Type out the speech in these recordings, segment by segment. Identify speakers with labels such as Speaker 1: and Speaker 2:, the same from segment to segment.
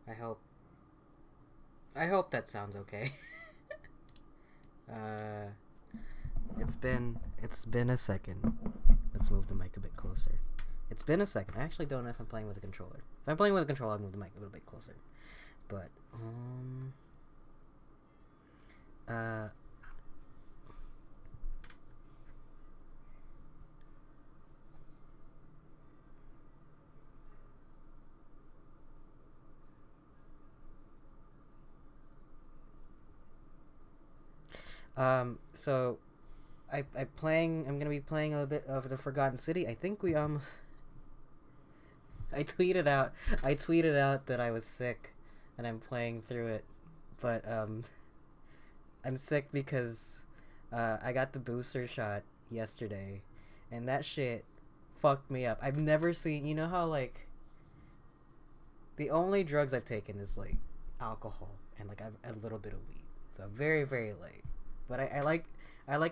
Speaker 1: I hope. I hope that sounds okay. uh, it's been a second. Let's move the mic a bit closer. It's been a second. I actually don't know if I'm playing with a controller. If I'm playing with a controller, I'll move the mic a little bit closer. But uh, so I'm gonna be playing a little bit of the Forgotten City. I think I tweeted out, that I was sick, and I'm playing through it, but I'm sick because I got the booster shot yesterday, and that shit fucked me up. I've never seen. You know how like the only drugs I've taken is like alcohol and like a little bit of weed, so very very light. But I like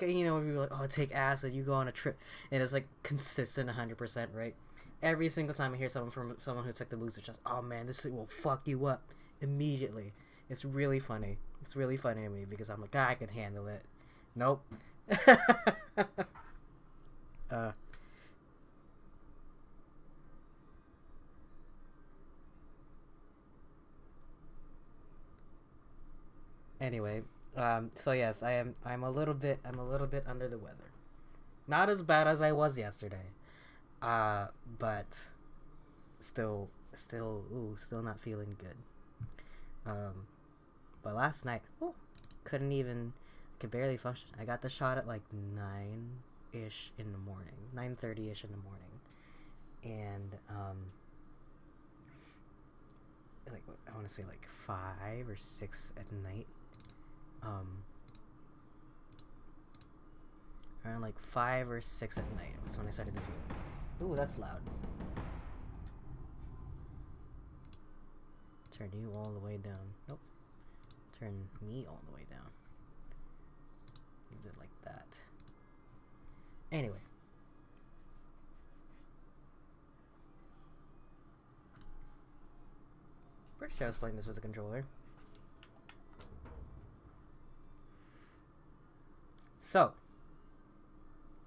Speaker 1: it. You know, when people are like, oh, take acid, you go on a trip, and it's like consistent 100%, right? Every single time I hear someone from someone who took the booster shot, oh man, this shit will fuck you up immediately. It's really funny. It's really funny to me because I'm like, ah, I can handle it. Nope. uh, anyway, so yes, I'm a little bit. I'm a little bit under the weather. Not as bad as I was yesterday. But still not feeling good. Um, but last night, couldn't even, could barely function. I got the shot at like 9 ish in the morning, 9:30 ish in the morning, and like I want to say like 5 or 6 at night. Um, Around like 5 or 6 at night was when I started to feel. Ooh, that's loud. Turn you all the way down. Nope. Turn me all the way down. You did like that. Anyway. Pretty sure I was playing this with a controller. So,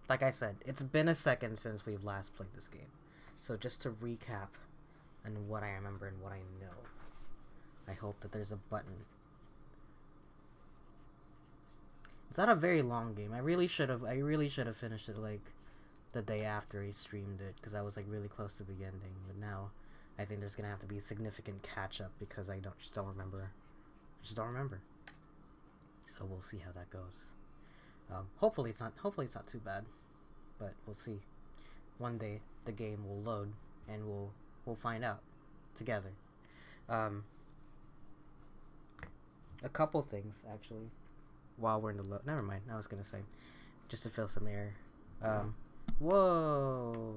Speaker 1: like I said, it's been a second since we've last played this game. So just to recap and what I remember and what I know, I hope that there's a button. It's not a very long game. I really should have. I really should have finished it like the day after he streamed it because I was like really close to the ending. But now, I think there's gonna have to be significant catch up because I don't remember. I just don't remember. So we'll see how that goes. Hopefully it's not. Hopefully it's not too bad, but we'll see. One day the game will load and we'll find out together. Um, a couple things actually. While we're in the load, never mind. I was gonna say, just to fill some air. Whoa.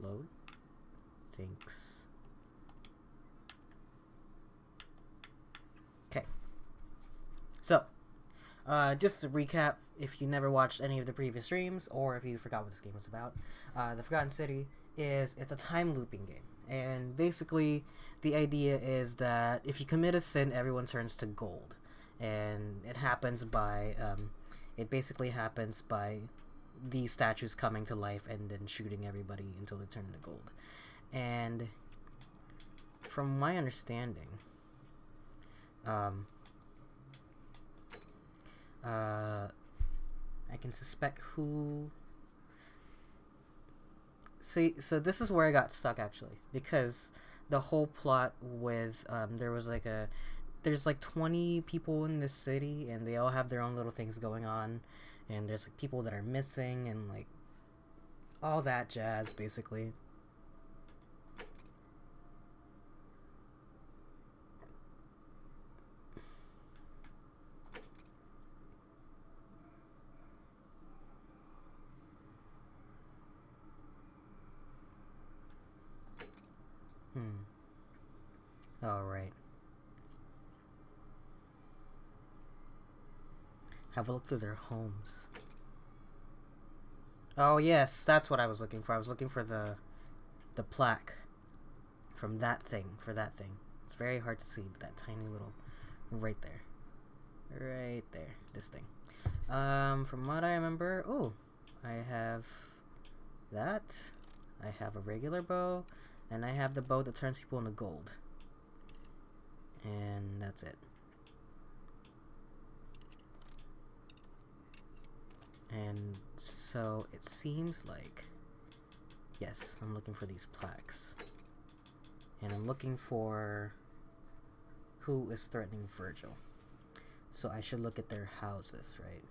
Speaker 1: Load. Thanks. Okay. So, just to recap, if you never watched any of the previous streams, or if you forgot what this game was about, The Forgotten City it's a time looping game. And basically, the idea is that if you commit a sin, everyone turns to gold. And it basically happens by these statues coming to life and then shooting everybody until they turn to gold. And from my understanding, um, I can suspect who. See, so this is where I got stuck actually, because the whole plot with there's like 20 people in this city, and they all have their own little things going on, and there's like people that are missing, and like all that jazz, basically. Hmm. All right. Have a look through their homes. Oh yes, that's what I was looking for. I was looking for the plaque. from that thing, for that thing. It's very hard to see, but that tiny little, right there. Right there, this thing. From what I remember, oh, I have that. I have a regular bow, and I have the bow that turns people into gold. And that's it. And so it seems like, yes, I'm looking for these plaques. And I'm looking for who is threatening Virgil. So I should look at their houses, right?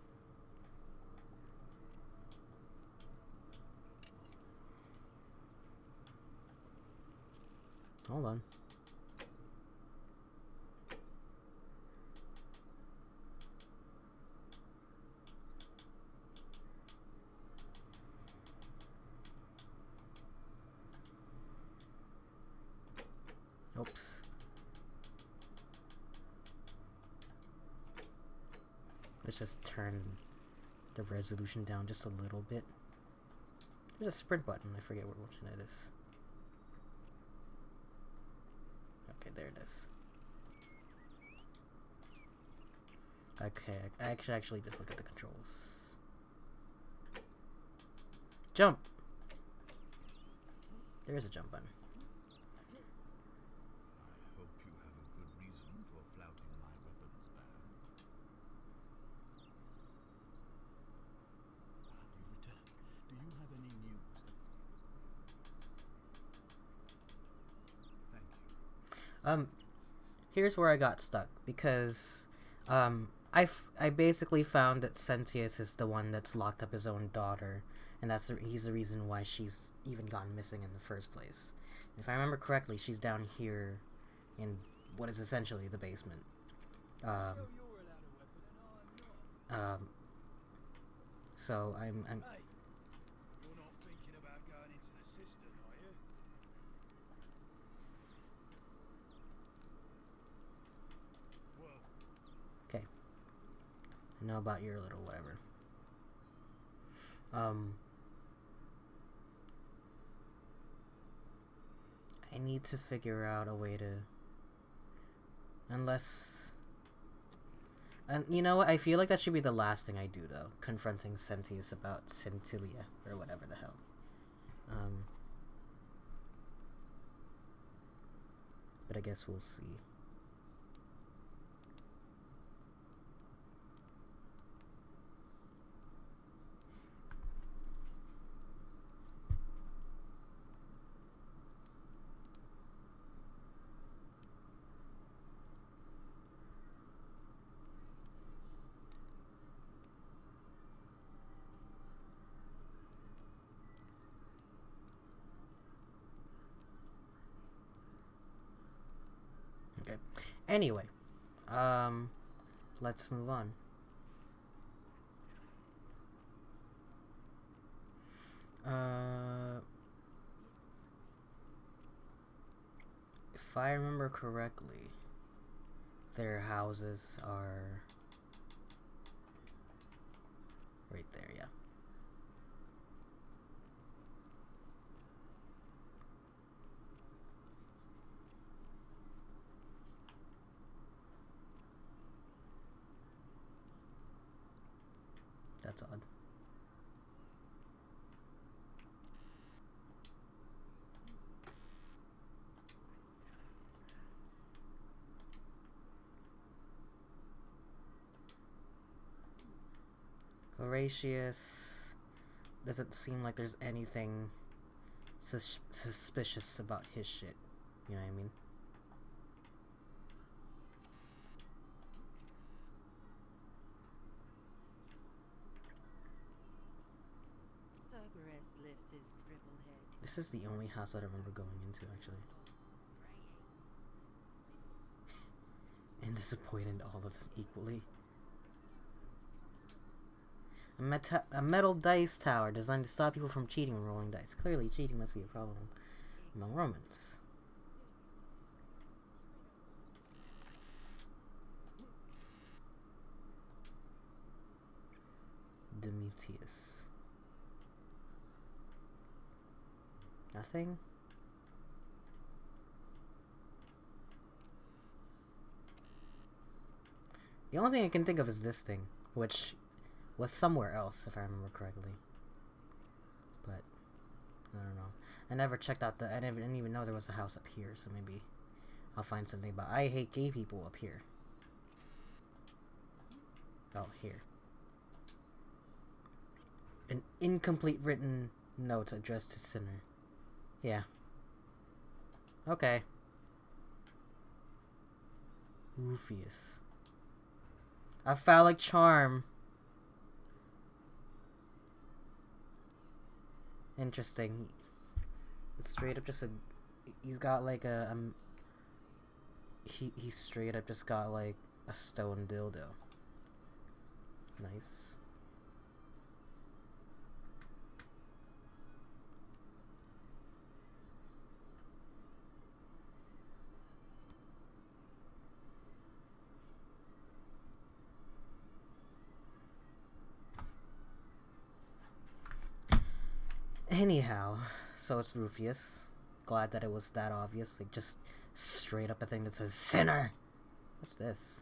Speaker 1: Hold on. Oops. Let's just turn the resolution down just a little bit. There's a sprint button. I forget which one it is. Okay, there it is. Okay, I should actually just look at the controls. Jump! There is a jump button.
Speaker 2: I hope you have a good reason for flouting my weapons ban. You've returned. Do you have any news? Thank you.
Speaker 1: Here's where I got stuck, because, I basically found that Sentius is the one that's locked up his own daughter, and he's the reason why she's even gone missing in the first place. If I remember correctly, she's down here in what is essentially the basement. So I'm
Speaker 3: Hey, you're not thinking about going into the cistern, are you? Well,
Speaker 1: okay. I know about your little whatever. I need to figure out a way to, unless, and you know what, I feel like that should be the last thing I do, though, confronting Sentius about Scintilla, or whatever the hell. But I guess we'll see. Okay. Anyway, let's move on. If I remember correctly, their houses are right there, yeah. That's odd. Horatius doesn't seem like there's anything suspicious about his shit. You know what I mean?
Speaker 4: Cerberus lifts his dribble head.
Speaker 1: This is the only house I remember going into, actually. And disappointed all of them equally. A metal dice tower designed to stop people from cheating when rolling dice. Clearly, cheating must be a problem among Romans. Domitius. Nothing? The only thing I can think of is this thing, which was somewhere else, if I remember correctly. But I don't know. I never checked out I didn't even know there was a house up here, so maybe I'll find something about I hate gay people up here. Oh, here. An incomplete written note addressed to Sinner. Yeah. Okay. Rufius. A phallic charm. Interesting. It's straight up just a... He's got like a... He straight up just got like a stone dildo. Nice. Anyhow, so it's Rufius. Glad that it was that obvious. Like, just straight up a thing that says, Sinner! What's this?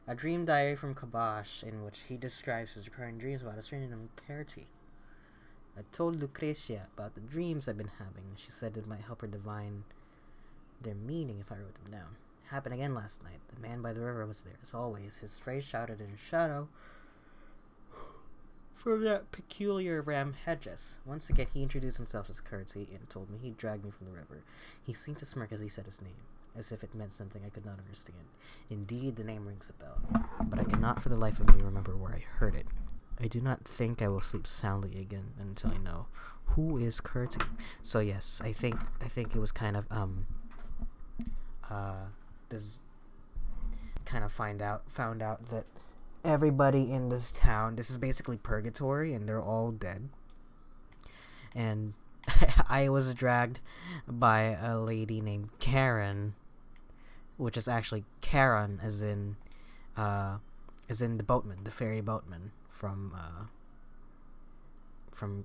Speaker 1: A dream diary from Kabosh, in which he describes his recurring dreams about a stranger named Kerti. I told Lucretia about the dreams I've been having. She said it might help her divine their meaning if I wrote them down. Happened again last night. The man by the river was there, as always. His phrase shouted in his shadow from that peculiar ram hedges. Once again, he introduced himself as Kerti and told me he'd drag me from the river. He seemed to smirk as he said his name, as if it meant something I could not understand. Indeed, the name rings a bell, but I cannot for the life of me remember where I heard it. I do not think I will sleep soundly again until I know who is Kerti. So yes, I think it was kind of this kind of found out that everybody in this town, this is basically purgatory, and they're all dead. And I was dragged by a lady named Karen, which is actually Charon, as in the boatman, the fairy boatman from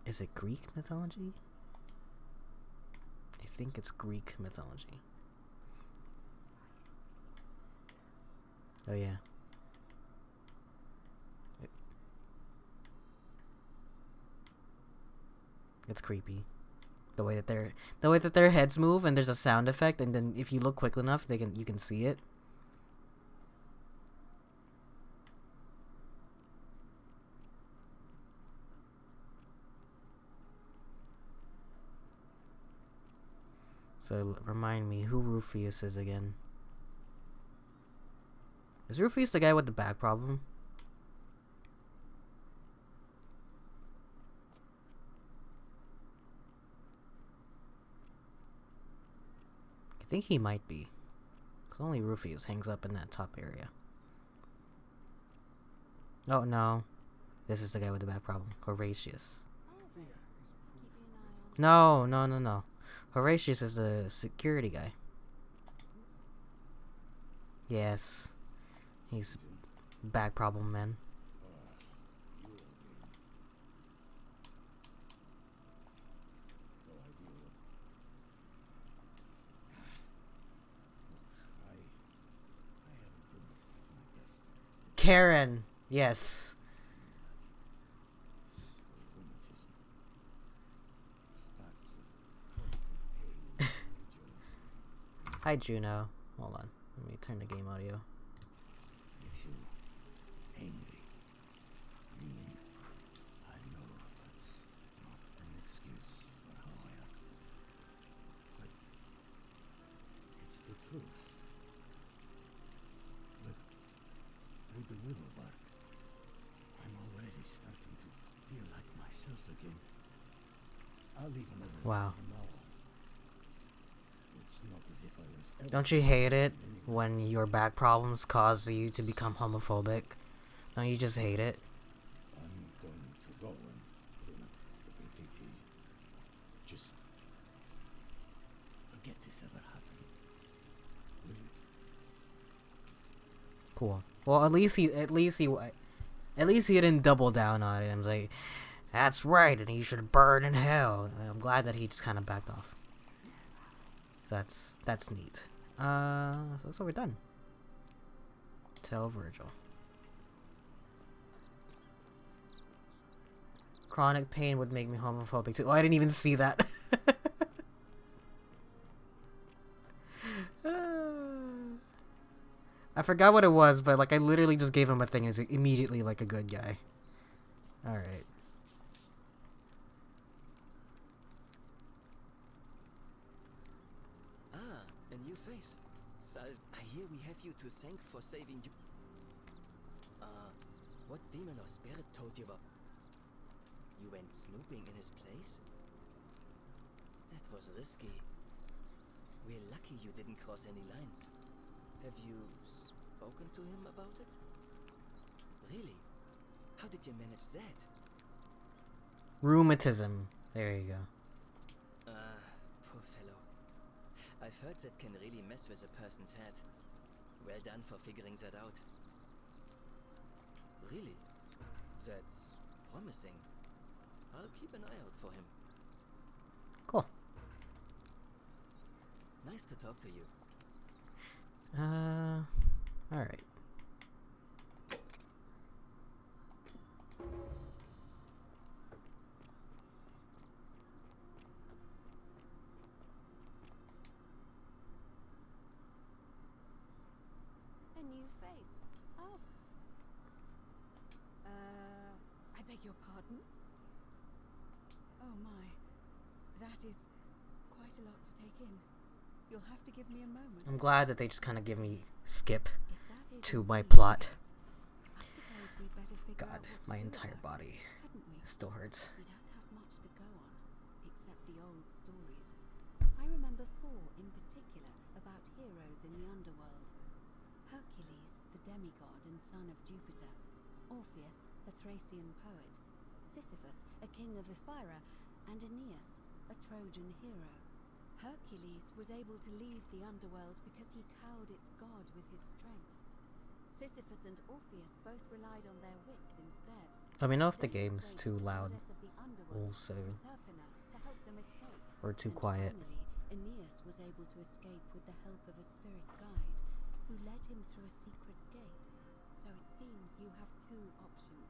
Speaker 1: is it Greek mythology? I think it's Greek mythology. Oh yeah. It's creepy. The way that their heads move, and there's a sound effect, and then if you look quick enough, you can see it. So remind me who Rufius is again. Is Rufius the guy with the back problem? I think he might be. Because only Rufius hangs up in that top area. Oh no. This is the guy with the back problem. Horatius. No. Horatius is the security guy. Yes. He's back problem man. Karen, yes. Hi Juno. Hold on. Let me turn the game audio.
Speaker 2: Makes you angry. Mean. I know that's not an excuse for how I acted. But it's the truth. With the willow bark, I'm already starting to feel like myself again. I'll leave another
Speaker 1: Wow.
Speaker 2: from now on. It's not as if I was ever...
Speaker 1: Don't you hate it when your back problems cause you to become homophobic? Don't you just hate it?
Speaker 2: I'm going to go and clean up the graffiti. Just forget this ever happened. Will you?
Speaker 1: Cool. Well, at least he didn't double down on it. I was like, that's right, and he should burn in hell. And I'm glad that he just kind of backed off. That's neat. So we're done. Tell Virgil. Chronic pain would make me homophobic too. Oh, I didn't even see that. I forgot what it was, but like I literally just gave him a thing and he's immediately like a good guy. Alright.
Speaker 4: Ah, a new face. Sal, I hear we have you to thank for saving you. What demon or spirit told you about? You went snooping in his place? That was risky. We're lucky you didn't cross any lines. Have you spoken to him about it? Really? How did you manage that?
Speaker 1: Rheumatism. There you go.
Speaker 4: Poor fellow. I've heard that can really mess with a person's head. Well done for figuring that out. Really? That's promising. I'll keep an eye out for him.
Speaker 1: Cool.
Speaker 4: Nice to talk to you.
Speaker 1: Alright.
Speaker 5: A new face. Oh. I beg your pardon? Oh my. That is quite a lot to take in. You'll have to give me a moment.
Speaker 1: I'm glad that they just kind of give me skip
Speaker 5: If that is
Speaker 1: to my
Speaker 5: indeed
Speaker 1: plot.
Speaker 5: the case, I suppose we'd better figure out
Speaker 1: God,
Speaker 5: what to
Speaker 1: my
Speaker 5: do
Speaker 1: entire
Speaker 5: about
Speaker 1: body
Speaker 5: it, hadn't we?
Speaker 1: still hurts.
Speaker 5: We don't have much to go on, except the old stories. I remember 4 in particular about heroes in the underworld. Hercules, the demigod and son of Jupiter. Orpheus, a Thracian poet. Sisyphus, a king of Ephyra. And Aeneas, a Trojan hero. Hercules was able to leave the underworld because he cowed its god with his strength. Sisyphus and Orpheus both relied on their wits instead.
Speaker 1: Let me know if the
Speaker 5: They
Speaker 1: game's
Speaker 5: persuaded
Speaker 1: too
Speaker 5: the
Speaker 1: loud
Speaker 5: goddess of the underworld,
Speaker 1: also,
Speaker 5: Proserpina, to help them escape.
Speaker 1: or too
Speaker 5: And
Speaker 1: quiet.
Speaker 5: finally, Aeneas was able to escape with the help of a spirit guide, who led him through a secret gate. So it seems you have 2 options: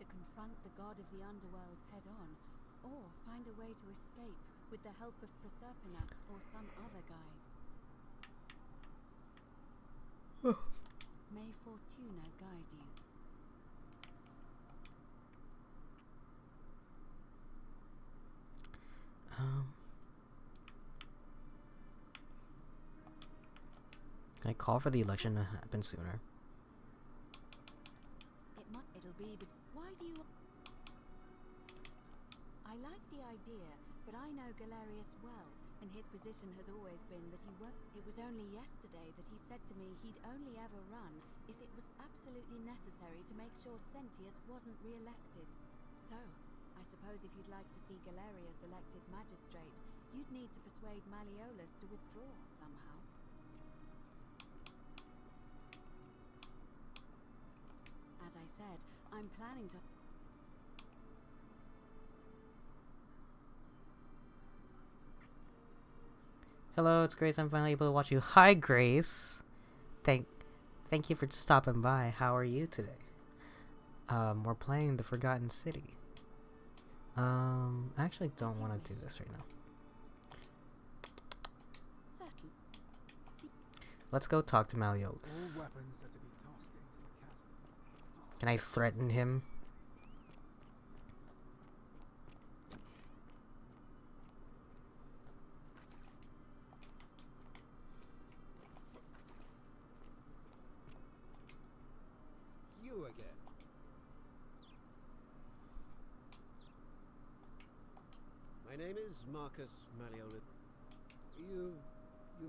Speaker 5: to confront the god of the underworld head-on, or find a way to escape with the help of Proserpina or some other guide. May Fortuna guide you.
Speaker 1: Can I call for the election to happen sooner?
Speaker 5: It'll be, but why do you... I like the idea, but I know Galerius well, and his position has always been that he won't... It was only yesterday that he said to me he'd only ever run if it was absolutely necessary to make sure Sentius wasn't re-elected. So, I suppose if you'd like to see Galerius elected magistrate, you'd need to persuade Malleolus to withdraw somehow. As I said, I'm planning to...
Speaker 1: Hello, it's Grace. I'm finally able to watch you. Hi, Grace. Thank you for stopping by. How are you today? We're playing The Forgotten City. I actually don't want to do this right now.
Speaker 5: Certain.
Speaker 1: Let's go talk to Malleolus.
Speaker 3: All weapons are to be tossed into the chasm.
Speaker 1: Can I threaten him?
Speaker 2: You again. My name is Marcus Malleolus. You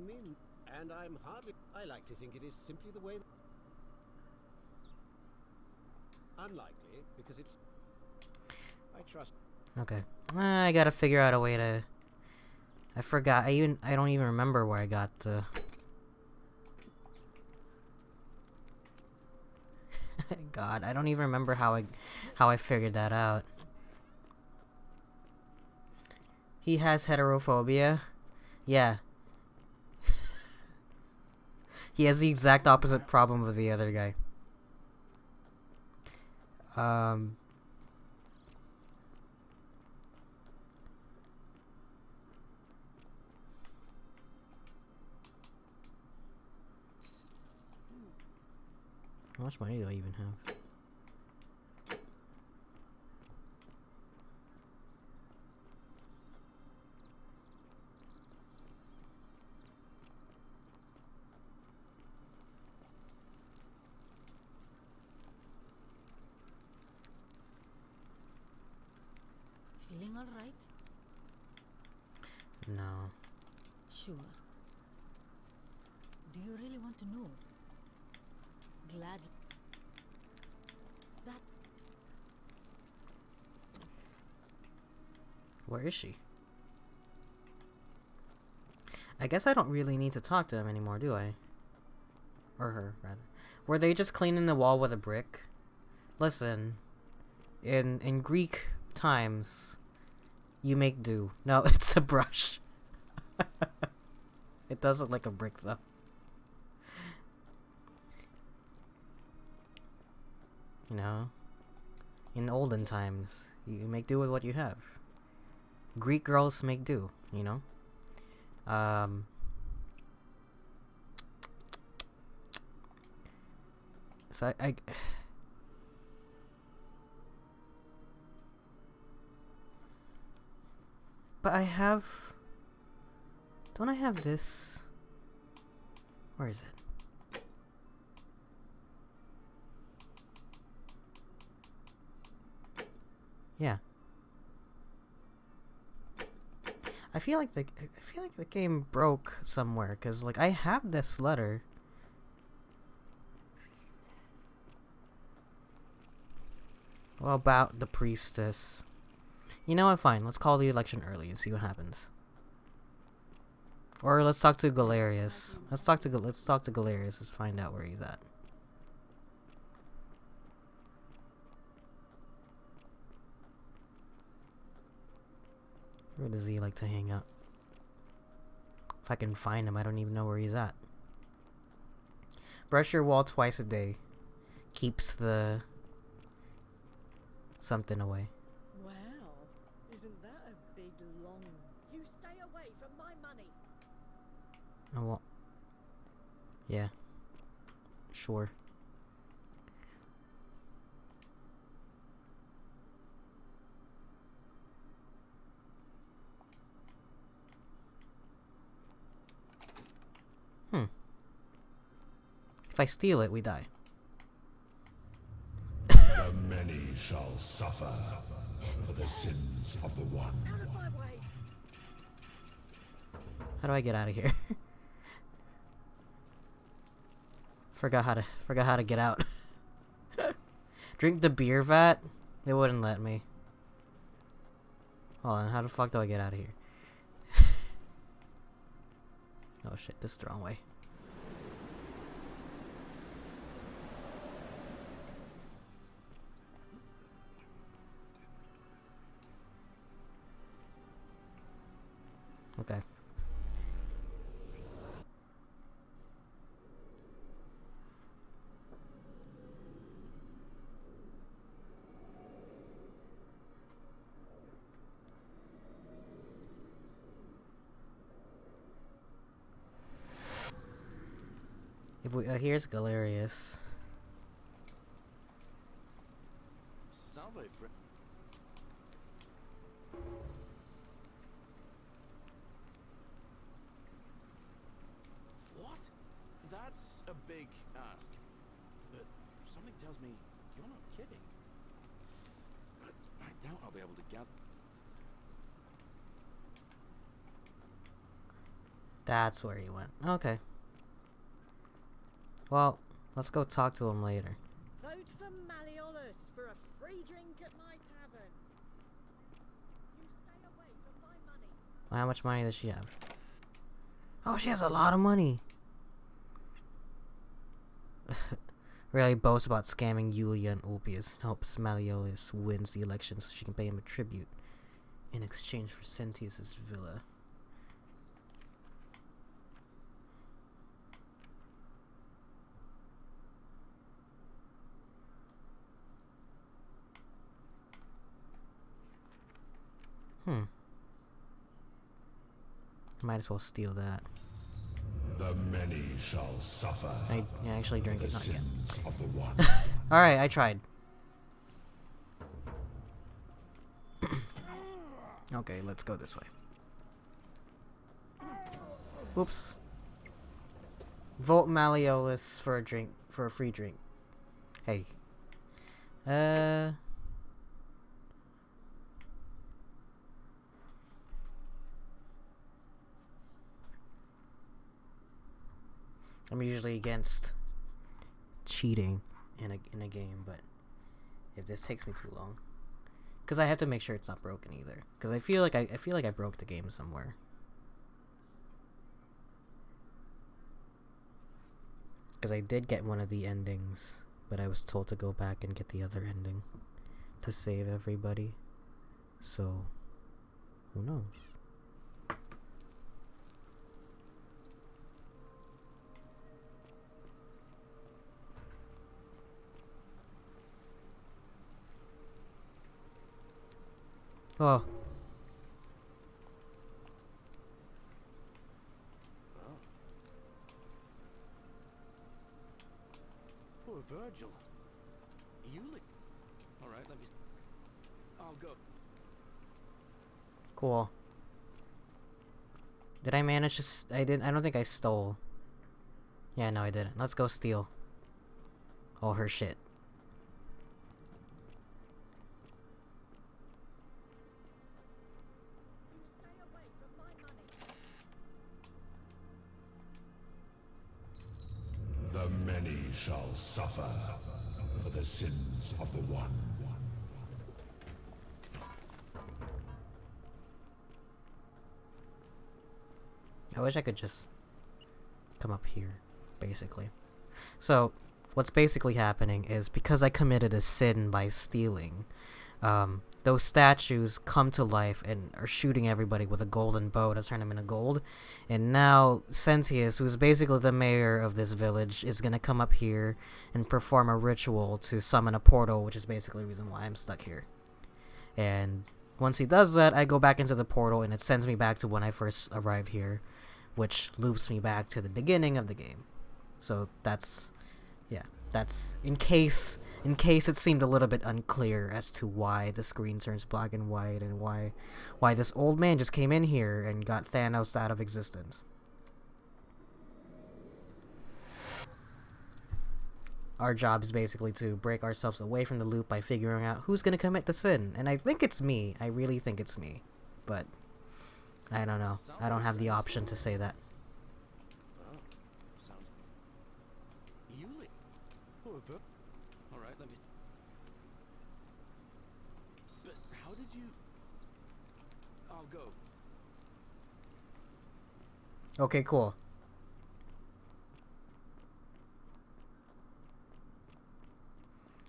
Speaker 2: mean... And I'm hardly... I like to think it is simply the way... Unlikely, because it's... I trust...
Speaker 1: Okay. I gotta figure out a way to... I forgot. I don't even remember where I got the... God, I don't even remember how I figured that out. He has heterophobia. Yeah. He has the exact opposite problem of the other guy. Um. How much money do I even have?
Speaker 6: Feeling all right?
Speaker 1: No.
Speaker 6: Sure. Do you really want to know? Glad that
Speaker 1: Where is she? I guess I don't really need to talk to him anymore, do I? Or her, rather. Were they just cleaning the wall with a brick? Listen, in Greek times, you make do. No, it's a brush. It does look like a brick, though. You know? In olden times, you make do with what you have. Greek girls make do, you know? So I but I have... Don't I have this? Where is it? Yeah. I feel like the game broke somewhere, cause like I have this letter. Well, about the priestess. You know what? Fine. Let's call the election early and see what happens. Or let's talk to Galerius. Let's talk to Galerius. Let's find out where he's at. Where does he like to hang out? If I can find him, I don't even know where he's at. Brush your wall twice a day. Keeps the something away.
Speaker 7: Well, isn't that a big long... You stay away from my money.
Speaker 1: Oh, well. Yeah. Sure. If I steal it, we die.
Speaker 8: The many shall suffer for the sins of the one.
Speaker 7: Out of my way.
Speaker 1: How do I get out of here? Forgot how to get out. Drink the beer vat? They wouldn't let me. Hold on, how the fuck do I get out of here? Oh shit, this is the wrong way. Okay. If we here's Galerius.
Speaker 4: Salve, friend. What? That's a big ask. But something tells me you're not kidding. But I doubt I'll be able to get...
Speaker 1: That's where he went. Okay. Well, let's go talk to him later.
Speaker 7: Vote for Malleolus for a free drink at my tavern. You stay away from my money.
Speaker 1: Well, how much money does she have? Oh, she has a lot of money. Really boasts about scamming Yulia and Ulpius. Helps Malleolus wins the election so she can pay him a tribute in exchange for Sentius's villa. Might as well steal that.
Speaker 8: The many shall suffer.
Speaker 1: I actually drink
Speaker 8: for
Speaker 1: it,
Speaker 8: the
Speaker 1: not yet.
Speaker 8: sins of the one.
Speaker 1: Alright, I tried. Okay, let's go this way. Oops. Vote Malleolus for a drink, for a free drink. Hey. I'm usually against cheating in a game, but if this takes me too long, because I have to make sure it's not broken either, because I feel like I broke the game somewhere. Because I did get one of the endings, but I was told to go back and get the other ending to save everybody. So, who knows? Oh.
Speaker 4: Poor Virgil. You Alright, let me... I'll go.
Speaker 1: Cool. Did I manage to... I don't think I stole. Yeah, no, I didn't. Let's go steal all her shit.
Speaker 8: The many shall suffer for the sins of the one.
Speaker 1: I wish I could just come up here, basically. So, what's basically happening is because I committed a sin by stealing, those statues come to life and are shooting everybody with a golden bow to turn them into gold. And now Sentius, who's basically the mayor of this village, is gonna come up here and perform a ritual to summon a portal, which is basically the reason why I'm stuck here. And once he does that, I go back into the portal and it sends me back to when I first arrived here, which loops me back to the beginning of the game. So that's, yeah, that's in case it seemed a little bit unclear as to why the screen turns black and white and why this old man just came in here and got Thanos out of existence. Our job is basically to break ourselves away from the loop by figuring out who's gonna commit the sin, and I think it's me. I really think it's me, but I don't know. I don't have the option to say that.
Speaker 4: Alright, let me... But how did you... I'll go.
Speaker 1: Okay, cool.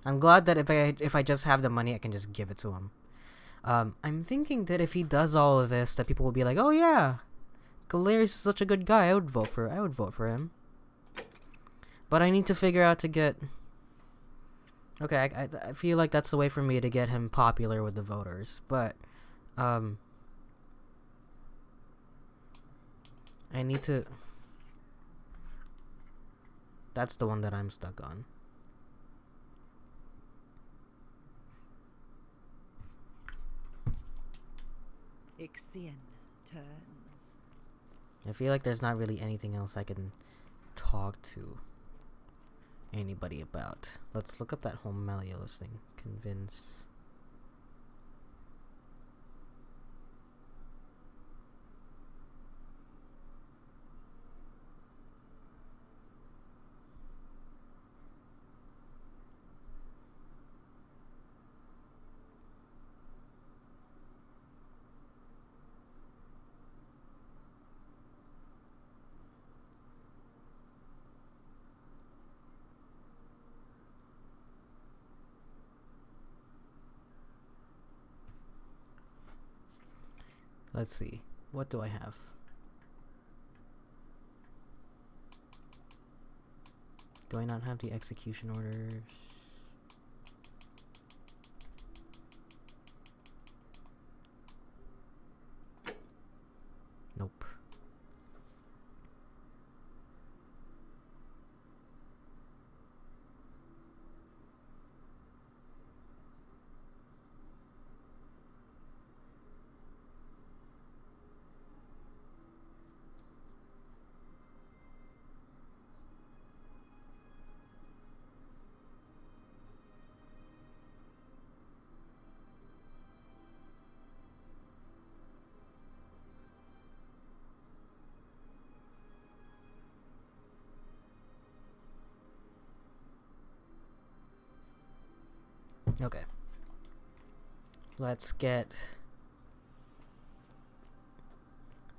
Speaker 1: I'm glad that if I just have the money, I can just give it to him. I'm thinking that if he does all of this, that people will be like, "Oh yeah, Galerius is such a good guy. I would vote for him." But I need to figure out to get. Okay, I feel like that's the way for me to get him popular with the voters. But I need to. That's the one that I'm stuck on.
Speaker 7: Ixion turns.
Speaker 1: I feel like there's not really anything else I can talk to anybody about. Let's look up that whole Malleolus thing. Convince. Let's see. What do I have? Do I not have the execution orders? Nope. Okay. Let's get...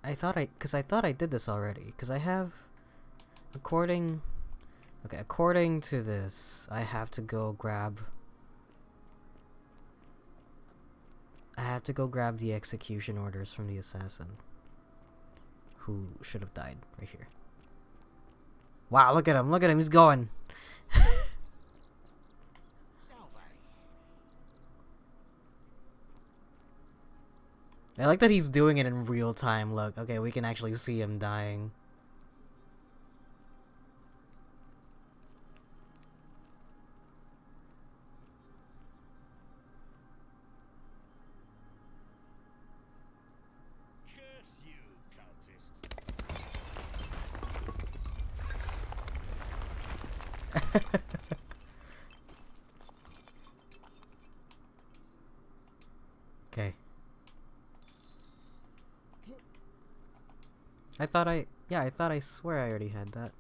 Speaker 1: I thought I did this already. Because I have... According to this, I have to go grab... the execution orders from the assassin. Who should have died right here. Wow, look at him, he's going. I like that he's doing it in real time. Look, okay, we can actually see him dying.
Speaker 3: Curse you, cultist.
Speaker 1: Okay. I swear I already had that.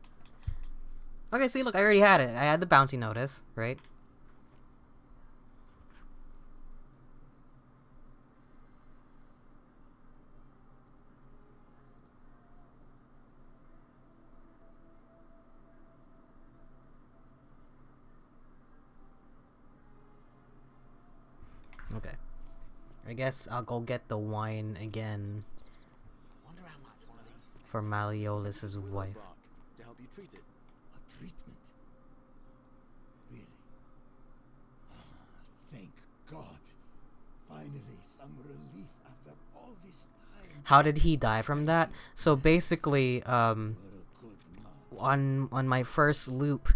Speaker 1: Okay, see, look, I already had it. I had the bounty notice, right? Okay. I guess I'll go get the wine again
Speaker 4: Wonder how much one of these
Speaker 1: for Malleolus's wife.
Speaker 4: bark to help you treat it.
Speaker 2: A treatment? Really? Thank God. Finally, some relief after all this time.
Speaker 1: How did he die from that? So basically,
Speaker 2: What a good man.
Speaker 1: on my first loop,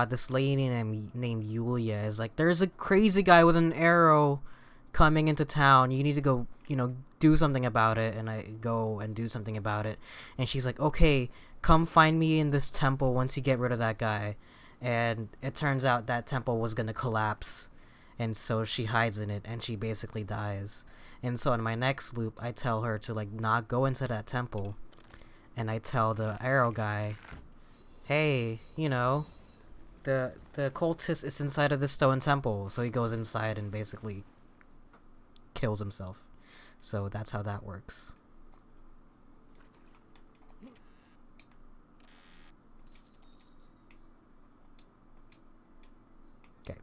Speaker 1: this lady named Yulia is like, there's a crazy guy with an arrow coming into town. You need to go, do something about it. And I go and do something about it. And she's like, okay, come find me in this temple once you get rid of that guy. And it turns out that temple was gonna collapse. And so she hides in it and she basically dies. And so in my next loop, I tell her to not go into that temple. And I tell the arrow guy, hey, the cultist is inside of the stone temple. So he goes inside and basically kills himself. So that's how that works. Okay.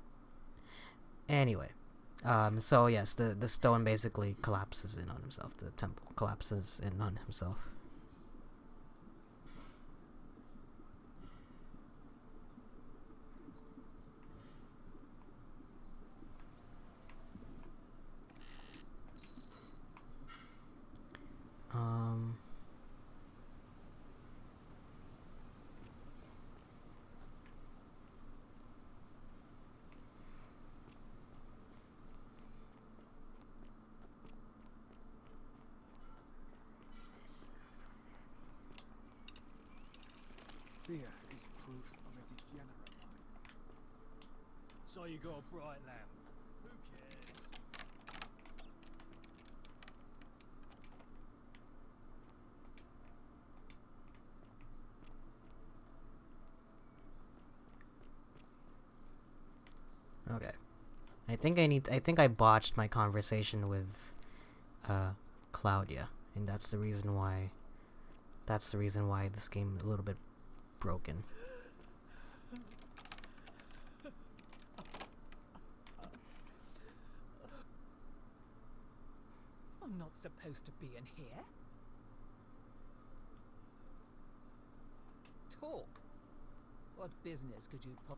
Speaker 1: Anyway. So yes, the stone basically collapses in on himself. The temple collapses in on himself.
Speaker 3: Fear is proof of a degenerate mind. So you got a bright lamp. Who cares?
Speaker 1: Okay. I think I botched my conversation with Claudia, and that's the reason why this game is a little bit broken.
Speaker 6: I'm not supposed to be in here. Talk. What business could you put?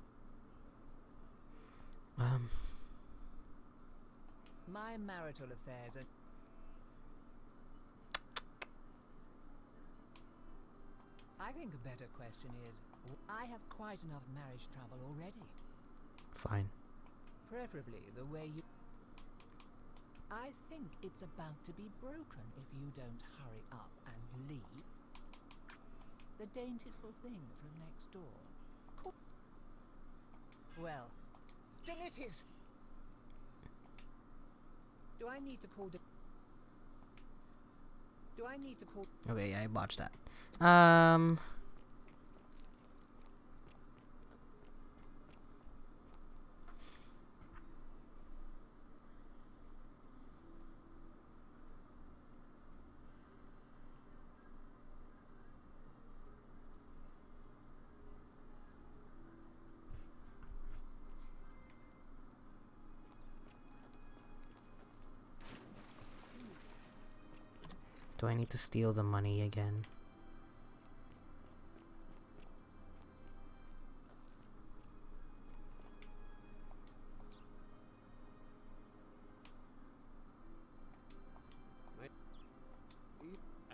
Speaker 6: My marital affairs are... I think a better question is, I have quite enough marriage trouble already.
Speaker 1: Fine.
Speaker 6: Preferably the way you... I think it's about to be broken if you don't hurry up and leave. The dainty little thing from next door. Well, then it is. Do I need to call the... Do I need to call...
Speaker 1: Okay, yeah, I botched that. Do I need to steal the money again?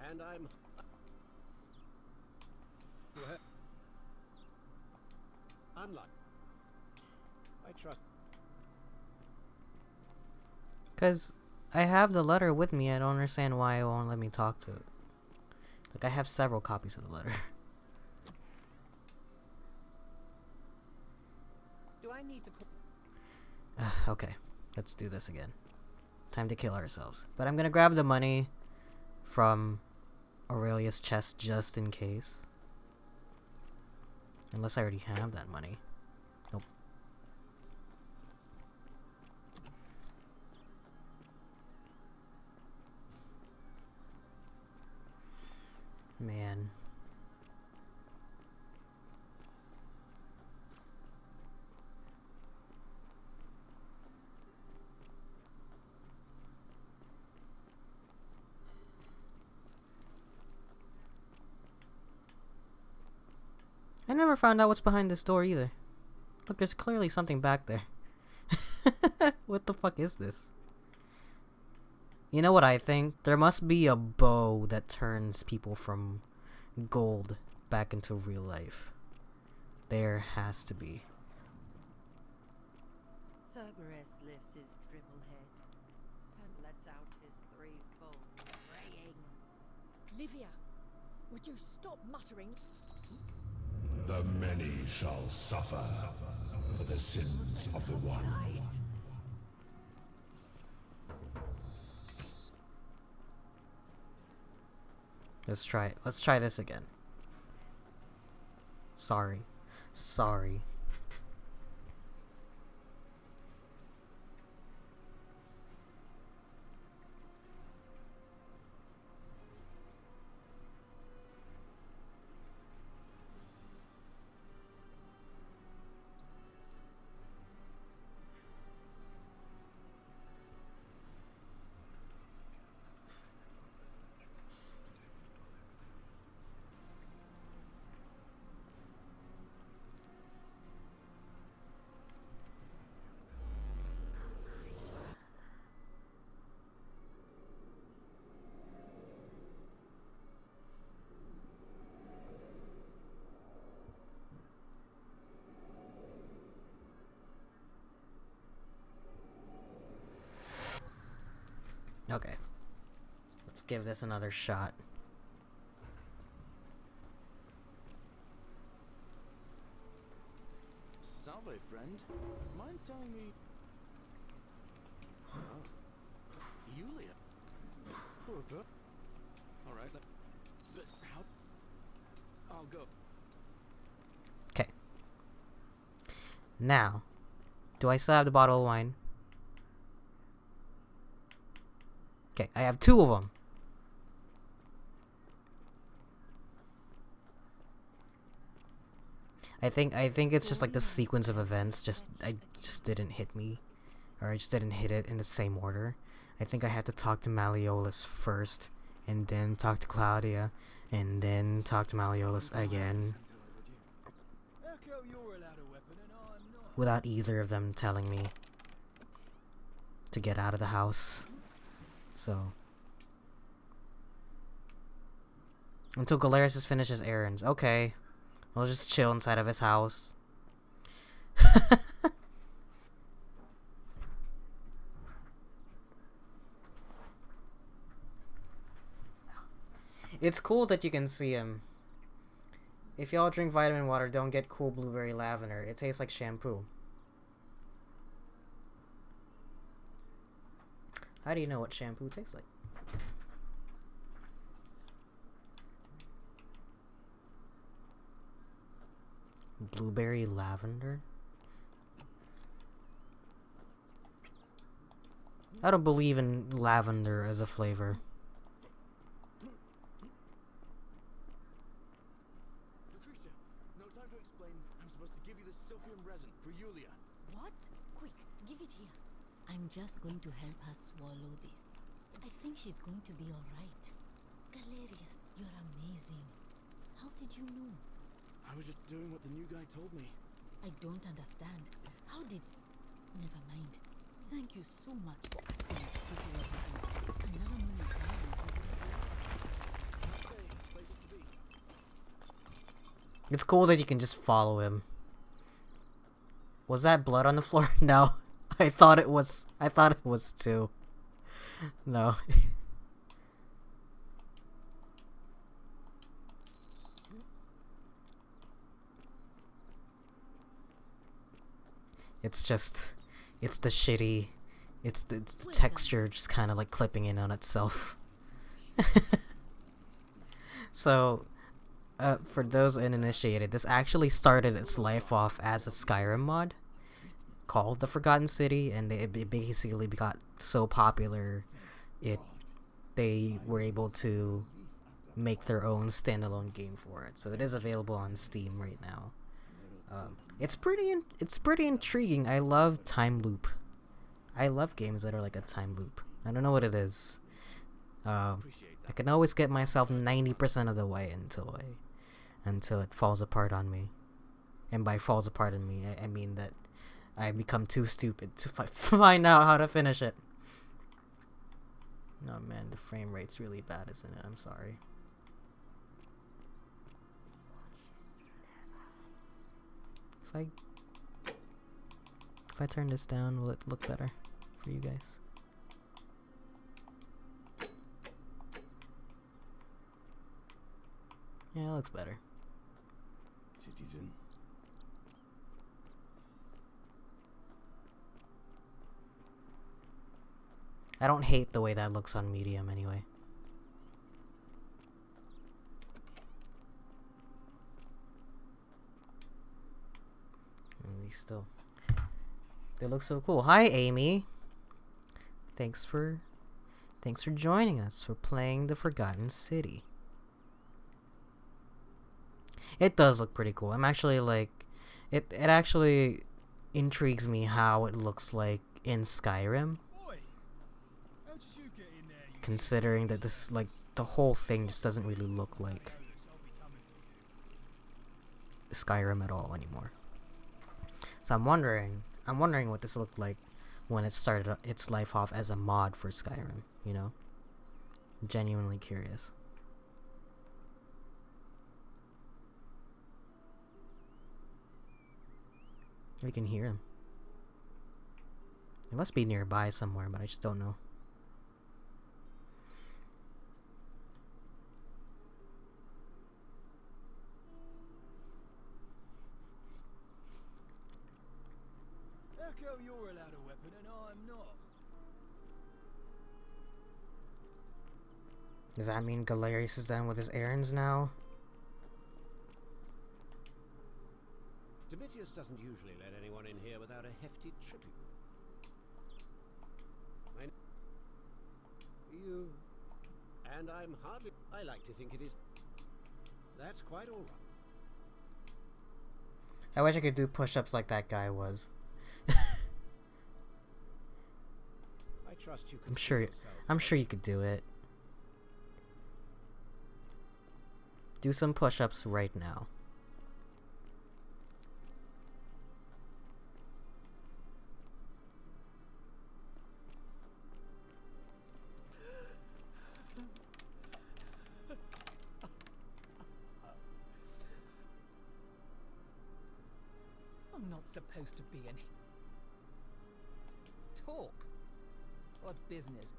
Speaker 9: And I'm... Unlike. I trust.
Speaker 1: Because I have the letter with me. I don't understand why it won't let me talk to it. Like, I have several copies of the letter.
Speaker 6: Do I need to put...
Speaker 1: Okay, let's do this again. Time to kill ourselves. But I'm gonna grab the money from Aurelia's chest just in case. Unless I already have that money. Nope. Man. I never found out what's behind this door either. Look, there's clearly something back there. What the fuck is this? You know what I think? There must be a bow that turns people from gold back into real life. There has to be.
Speaker 7: Cerberus lifts his triple head and lets out his threefold praying. Livia, would you stop muttering?
Speaker 8: The many shall suffer for the sins of the one.
Speaker 1: Let's try it. Let's try this again. Sorry. Sorry. Okay. Let's give this another shot.
Speaker 10: Salve, friend. Mind telling me... Oh. Yulia. Okay. Alright, but how... I'll go.
Speaker 1: Okay. Now, do I still have the bottle of wine? Okay, I have 2 of them. I think it's just like the sequence of events. I just didn't hit me, or I just didn't hit it in the same order. I think I had to talk to Malleolus first, and then talk to Claudia, and then talk to Malleolus again,
Speaker 3: How come you're allowed a weapon and I'm not?
Speaker 1: without either of them telling me to get out of the house. So until Galerius finishes errands. Okay. We'll just chill inside of his house. It's cool that you can see him. If y'all drink vitamin water, don't get cool blueberry lavender. It tastes like shampoo. How do you know what shampoo tastes like? Blueberry lavender? I don't believe in lavender as a flavor.
Speaker 10: Lucretia, no time to explain. I'm supposed to give you the Sylphium resin for Yulia.
Speaker 5: What? Quick, give it here. I'm just going to help her swallow this. I think she's going to be alright. Galerius, you're amazing. How did you know?
Speaker 10: I was just doing what the new guy told me.
Speaker 5: I don't understand. How did... Never mind. Thank you so much for acting as if it wasn't you. Another new guy.
Speaker 10: Okay, places to be.
Speaker 1: It's cool that you can just follow him. Was that blood on the floor? No. I thought it was too. No. It's the shitty, it's the texture just kind of like clipping in on itself. So, for those uninitiated, this actually started its life off as a Skyrim mod called The Forgotten City, and it basically got so popular, they were able to make their own standalone game for it. So it is available on Steam right now. It's pretty intriguing. I love time loop. I love games that are like a time loop. I don't know what it is. I can always get myself 90% of the way until it falls apart on me. And by falls apart on me, I mean that I become too stupid to find out how to finish it. Oh man, the frame rate's really bad, isn't it? I'm sorry. If I turn this down, will it look better for you guys? Yeah, it looks better.
Speaker 2: Citizen.
Speaker 1: I don't hate the way that looks on medium anyway. Still, they look so cool. Hi Amy, thanks for joining us for playing The Forgotten City. It does look pretty cool. I'm actually like, it actually intrigues me how it looks like in Skyrim,
Speaker 3: How did you get in there, you
Speaker 1: considering that this, like, the whole thing just doesn't really look like Skyrim at all anymore. So I'm wondering what this looked like when it started its life off as a mod for Skyrim, you know? Genuinely curious. We can hear him. It must be nearby somewhere, but I just don't know.
Speaker 3: How come you're allowed a weapon and I'm not?
Speaker 1: Does that mean Galerius is done with his errands now?
Speaker 9: Domitius doesn't usually let anyone in here without a hefty tribute. And I'm hardly... I like to think it is... That's quite all right.
Speaker 1: I wish I could do push-ups like that guy was.
Speaker 9: I trust you can
Speaker 1: I'm sure you could do it. Do some push-ups right now.
Speaker 6: I'm not supposed to be any... Talk. What business?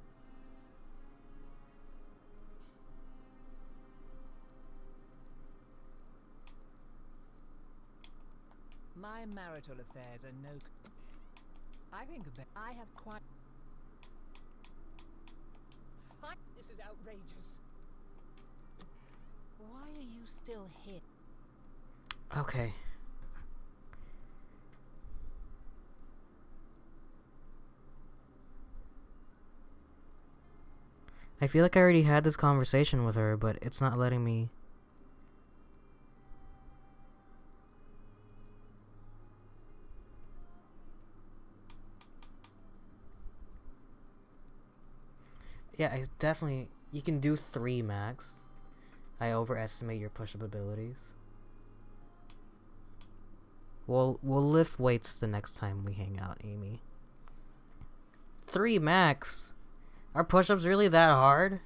Speaker 6: My marital affairs are no... I think I have quite... This is outrageous. Why are you still here?
Speaker 1: Okay. I feel like I already had this conversation with her, but it's not letting me... Yeah, I definitely You can do 3 max. I overestimate your push-up abilities. We'll lift weights the next time we hang out, Amy. 3 max? Are push-ups really that hard?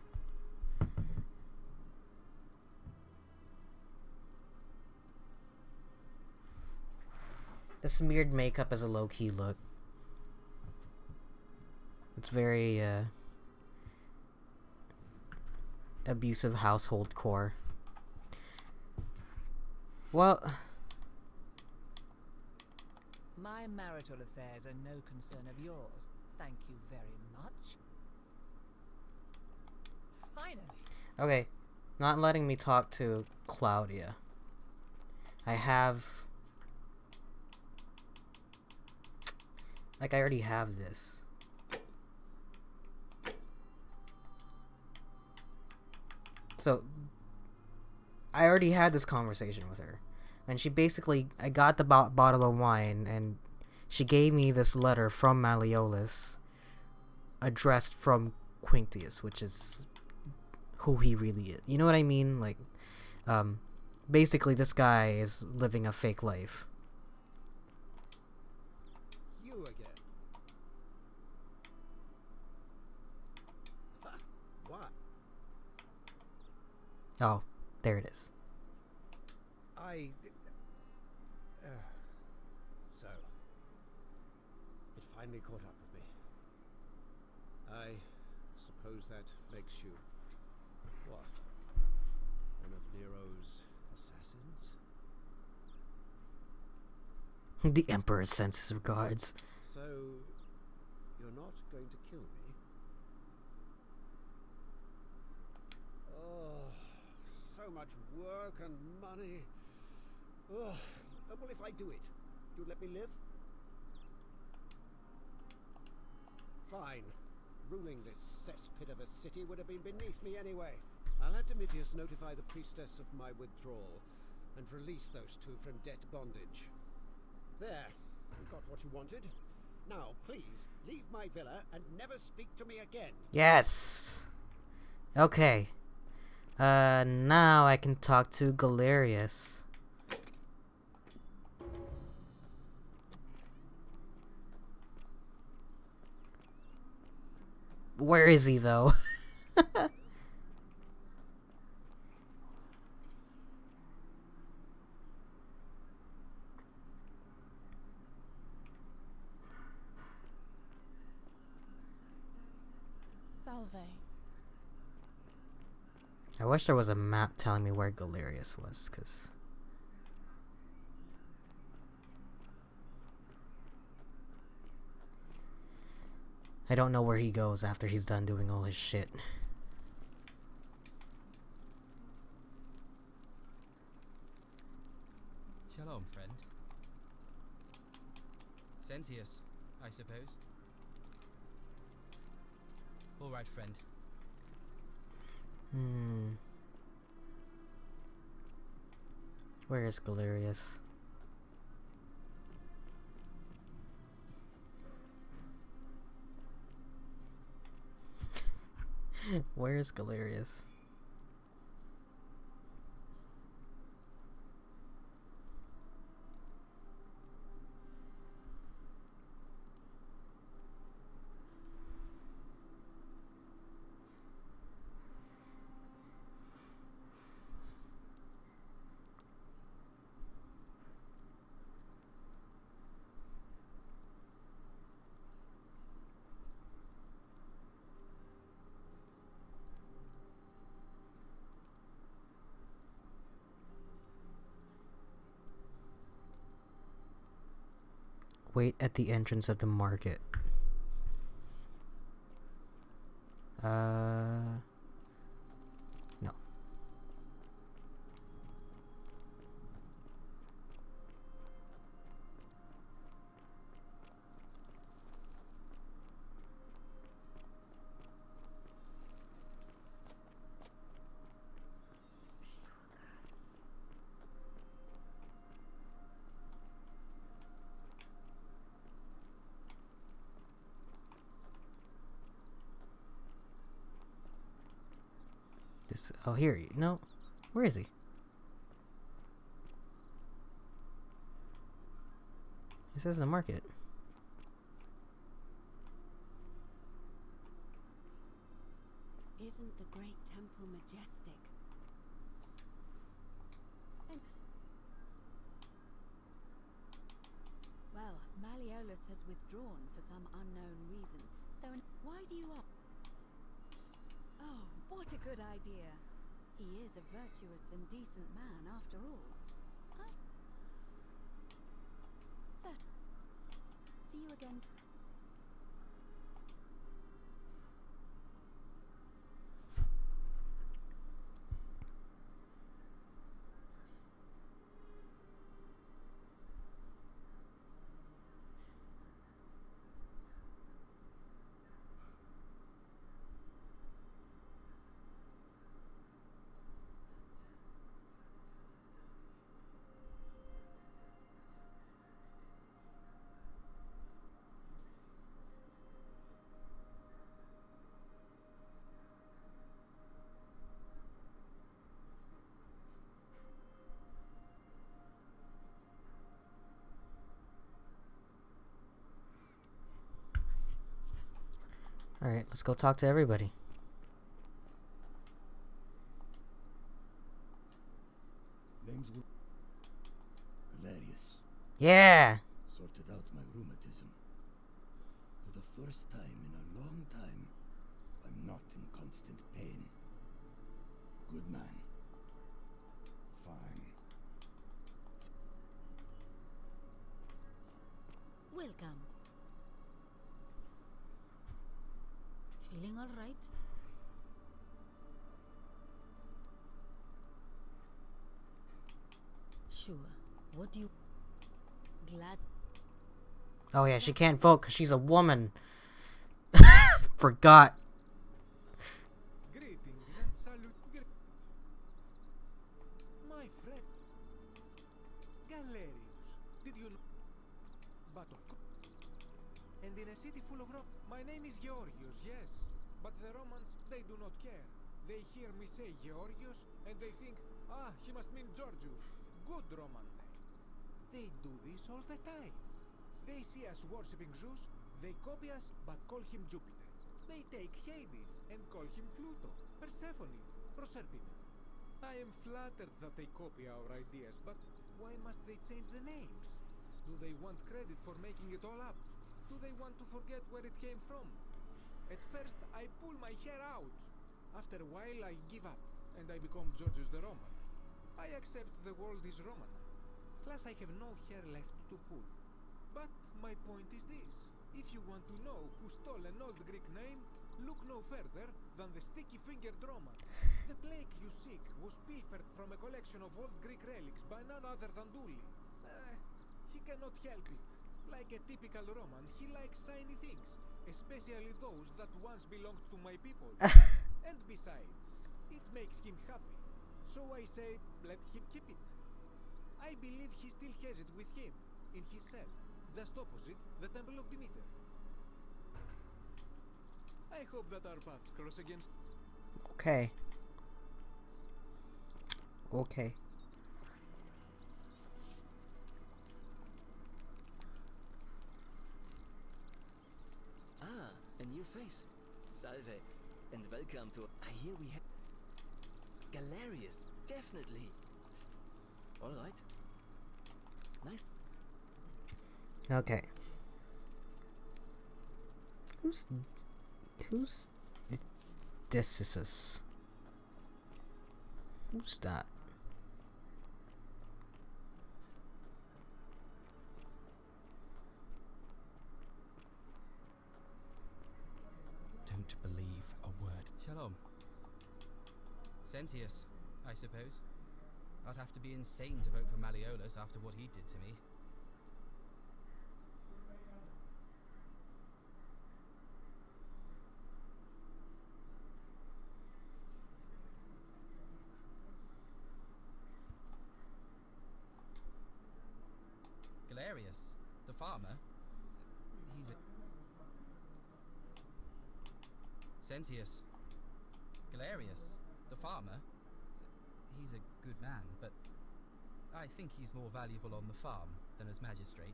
Speaker 1: The smeared makeup is a low-key look. It's very, abusive household core. Well...
Speaker 6: My marital affairs are no concern of yours. Thank you very much. Finally.
Speaker 1: Okay, not letting me talk to Claudia. I have... Like, I already have this. So, I already had this conversation with her. And she basically, I got the bottle of wine, and she gave me this letter from Malleolus, addressed from Quinctius, which is who he really is. You know what I mean? Like, basically this guy is living a fake life.
Speaker 9: You again. Ha! What?
Speaker 1: Oh, there it is.
Speaker 9: So, it finally caught up with me. I suppose that makes you, what, one of Nero's assassins?
Speaker 1: The Emperor sends his regards.
Speaker 9: So, you're not going to kill me? Oh, so much work and money. Oh, well, if I do it, you'd let me live? Fine. Ruling this cesspit of a city would have been beneath me anyway. I'll have Domitius notify the priestess of my withdrawal and release those two from debt bondage. There. You got what you wanted. Now, please, leave my villa and never speak to me again.
Speaker 1: Yes. Okay. Now I can talk to Galerius. Where is he, though?
Speaker 11: Salve.
Speaker 1: I wish there was a map telling me where Galerius was, because... I don't know where he goes after he's done doing all his shit.
Speaker 12: Shalom, friend. Sentius, I suppose. All right, friend.
Speaker 1: Where is Galerius? Where is Galerius? Wait at the entrance of the market. No. This. Oh, here. No. Where is he? It says the market.
Speaker 5: Isn't the great temple majestic? And well, Malleolus has withdrawn for some unknown reason. So why do you up? Oh, what a good idea. He is a virtuous and decent man after all. Sir, see you again.
Speaker 1: Alright, let's go talk to everybody.
Speaker 2: Name's Galerius.
Speaker 1: Yeah!
Speaker 2: Sorted out my rheumatism. For the first time in a long time, I'm not in constant pain. Good man. Fine.
Speaker 5: Welcome. Feeling all right? Sure. What do you... Glad...
Speaker 1: Oh yeah, she can't vote because she's a woman. Forgot.
Speaker 3: Greetings and salute. My friend. Galerius. Did you know? But of course. And in a city full of Rome. My name is Georgios, yes. But the Romans, they do not care. They hear me say Georgios, and they think, ah, he must mean Georgius. Good Roman name. They do this all the time. They see us worshipping Zeus, they copy us, but call him Jupiter. They take Hades, and call him Pluto, Persephone, Proserpine. I am flattered that they copy our ideas, but why must they change the names? Do they want credit for making it all up? Do they want to forget where it came from? At first, I pull my hair out. After a while, I give up, and I become Georgius the Roman. I accept the world is Roman. Plus, I have no hair left to pull. But my point is this. If you want to know who stole an old Greek name, look no further than the sticky-fingered Roman. The plague you seek was pilfered from a collection of old Greek relics by none other than Duli. He cannot help it. Like a typical Roman, he likes shiny things, especially those that once belonged to my people. And besides, it makes him happy. So I say, let him keep it. I believe he still has it with him, in his cell, just opposite the Temple of Demeter. I hope that our paths cross again.
Speaker 1: Okay. Okay.
Speaker 4: Ah, a new face. Salve, and welcome to... I hear we have... Galerius, definitely. Alright. Nice.
Speaker 1: Okay. Who's Odysseus? Who's that?
Speaker 12: Don't believe a word. Shalom. Sentius, I suppose. I'd have to be insane to vote for Malleolus after what he did to me. Galerius, the farmer, he's a... Sentius. Galerius, The farmer? He's a good man, but I think he's more valuable on the farm than as magistrate.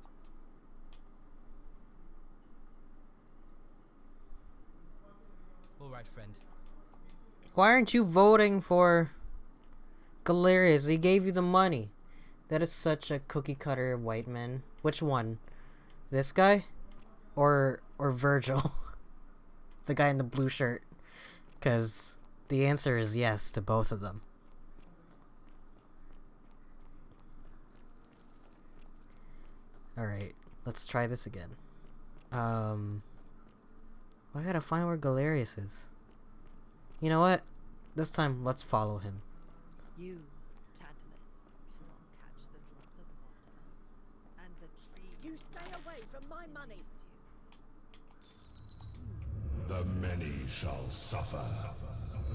Speaker 12: All right, friend.
Speaker 1: Why aren't you voting for Galerius? He gave you the money. That is such a cookie cutter white man. Which one? This guy? Or Virgil? The guy in the blue shirt. Because the answer is yes to both of them. Alright, let's try this again. I gotta find where Galerius is. You know what? This time, let's follow him.
Speaker 7: You, Tantalus, cannot catch the drops of water, and the tree. You stay away from my money.
Speaker 8: The many shall suffer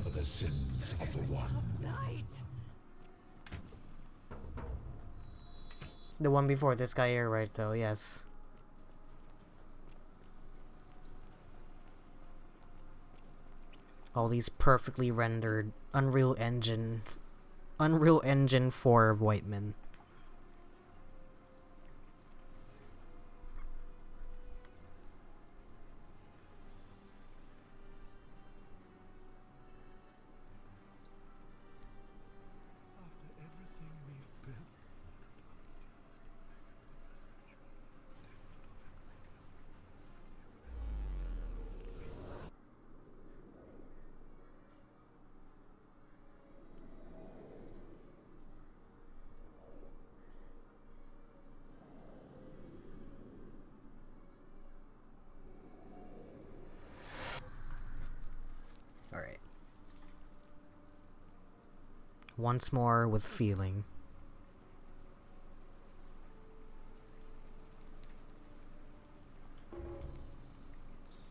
Speaker 8: for the sins of the one.
Speaker 1: The one before this guy here, right? Though, yes. All these perfectly rendered Unreal Engine 4 white men. Alright. Once more with feeling.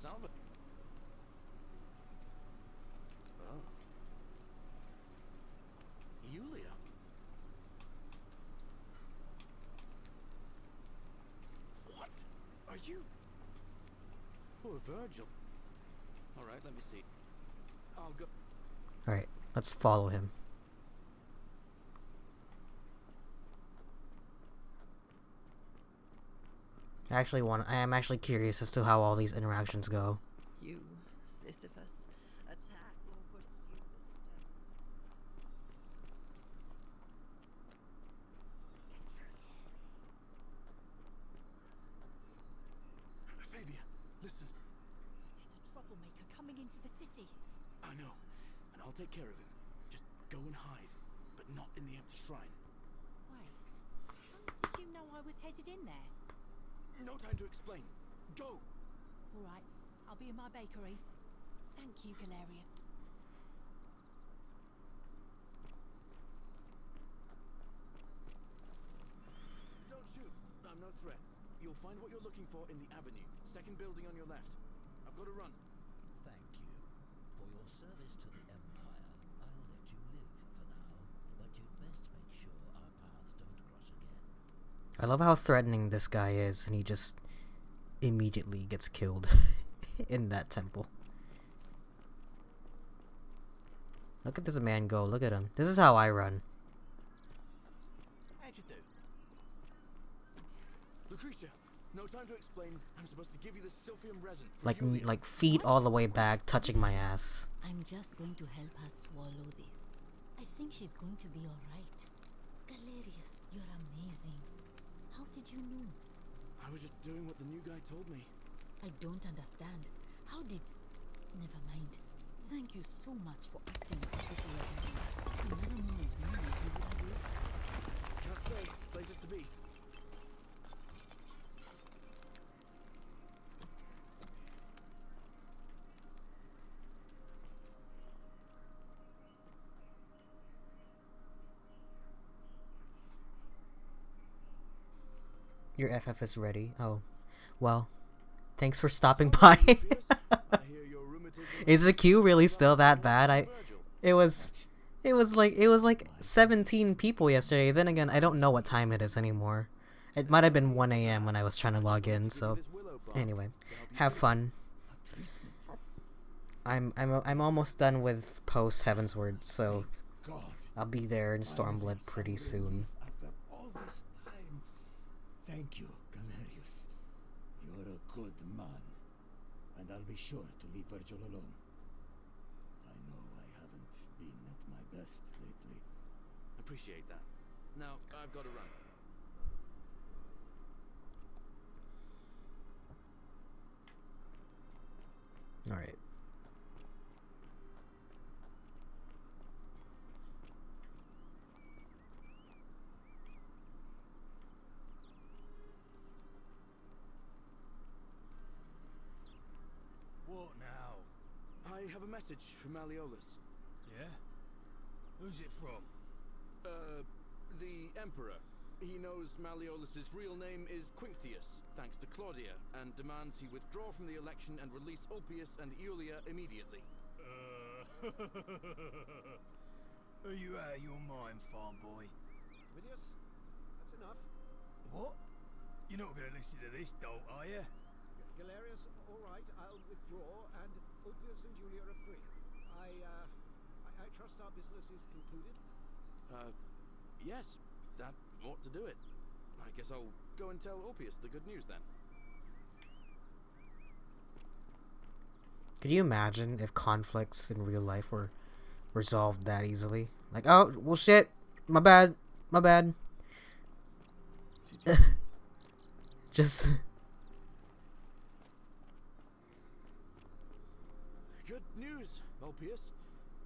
Speaker 10: Salva. Oh. Yulia. What? Are you? Poor Virgil. All right, let me see. I'll go.
Speaker 1: Alright, let's follow him. I am actually curious as to how all these interactions go.
Speaker 7: You, Sisyphus, attack or pursue the stone.
Speaker 10: Fabia, listen.
Speaker 7: There's a troublemaker coming into the city.
Speaker 10: I know, and I'll take care of him. Just go and hide, but not in the empty shrine.
Speaker 5: Wait, how did you know I was headed in there?
Speaker 10: No time to explain. Go!
Speaker 5: All right, I'll be in my bakery. Thank you, Galerius.
Speaker 10: Don't shoot. I'm no threat. You'll find what you're looking for in the avenue. Second building on your left. I've got to run.
Speaker 11: Thank you. For your service to the Empire, I'll let you live for now, but you'd best make sure our paths don't cross again.
Speaker 1: I love how threatening this guy is, and he just immediately gets killed in that temple. Look at this man go. Look at him. This is how I run.
Speaker 10: How'd you do? Lucretia, no time to explain. I'm supposed to give you the Sylphium resin.
Speaker 1: Like feet all the way back, touching my ass.
Speaker 5: I'm just going to help her swallow this. I think she's going to be alright. Galerius, you're amazing. How did you know?
Speaker 10: I was just doing what the new guy told me.
Speaker 5: I don't understand. How did... Never mind. Thank you so much for acting as quickly as you did. Another moment, maybe he would have listened.
Speaker 10: Can't stay. Places to be.
Speaker 1: Your FF is ready. Oh, well, thanks for stopping by. Is the queue really still that bad? It was like 17 people yesterday. Then again, I don't know what time it is anymore. It might have been 1 a.m. when I was trying to log in. So, anyway, have fun. I'm almost done with post Heavensward, so
Speaker 2: God.
Speaker 1: I'll be there in
Speaker 2: Finally,
Speaker 1: Stormblood pretty
Speaker 2: some
Speaker 1: soon.
Speaker 2: relief after all this time. Thank you, Galerius. You're a good man, and I'll be sure to leave Virgil alone. I know I haven't been at my best lately.
Speaker 10: Appreciate that. Now, I've got to run.
Speaker 1: Alright.
Speaker 10: What now? I have a message from Malleolus.
Speaker 13: Yeah? Who's it from?
Speaker 10: The Emperor. He knows Malleolus's real name is Quinctius, thanks to Claudia, and demands he withdraw from the election and release Ulpius and Iulia immediately.
Speaker 13: Are you out of your mind, farm boy?
Speaker 9: Midius, that's enough.
Speaker 13: What? You're not going to listen to this dolt, are you?
Speaker 9: Galerius, all right, I'll withdraw, and Ulpius and Julia are free. I trust our business is concluded?
Speaker 10: Yes, that ought to do it. I guess I'll go and tell Ulpius the good news then.
Speaker 1: Could you imagine if conflicts in real life were resolved that easily? Like, oh, well, shit, my bad. Just...
Speaker 10: Good news, Ulpius.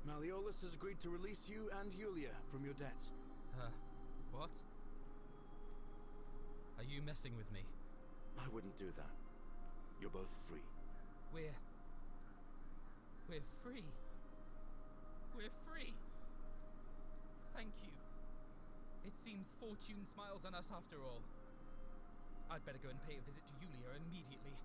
Speaker 10: Malleolus has agreed to release you and Iulia from your debts.
Speaker 12: What? Are you messing with me?
Speaker 10: I wouldn't do that. You're both free.
Speaker 12: We're free. We're free. Thank you. It seems fortune smiles on us after all. I'd better go and pay a visit to Iulia immediately.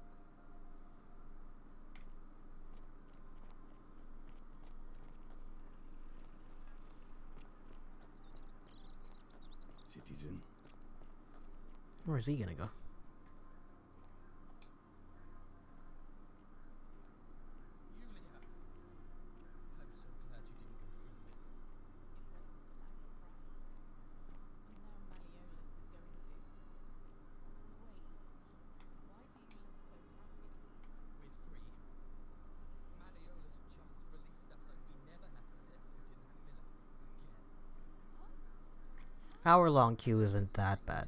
Speaker 2: Citizen.
Speaker 1: Where is he gonna go?
Speaker 12: Iulia. I'm so glad you didn't go through with it. We're free. Malleolus just released us and we never have to set foot in that villa again.
Speaker 1: Hour-long queue isn't that bad.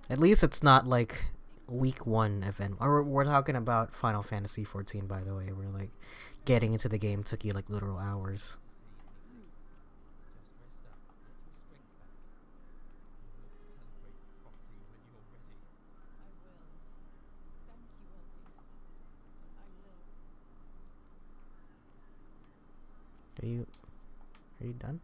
Speaker 1: At least it's not like week 1 event. Or we're talking about Final Fantasy 14, by the way, where like getting into the game took you like literal hours. Are you done?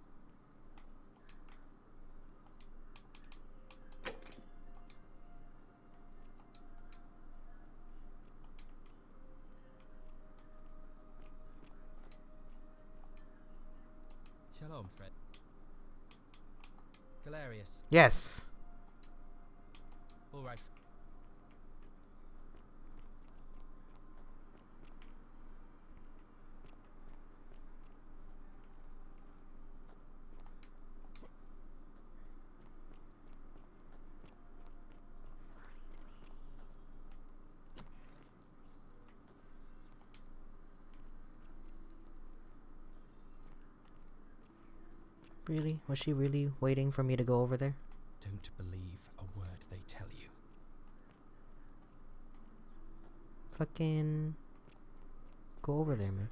Speaker 12: Shalom, Fred. Galerius.
Speaker 1: Yes.
Speaker 12: All right.
Speaker 1: Really? Was she really waiting for me to go over there?
Speaker 12: Don't believe a word they tell you.
Speaker 1: Fucking go over there, man.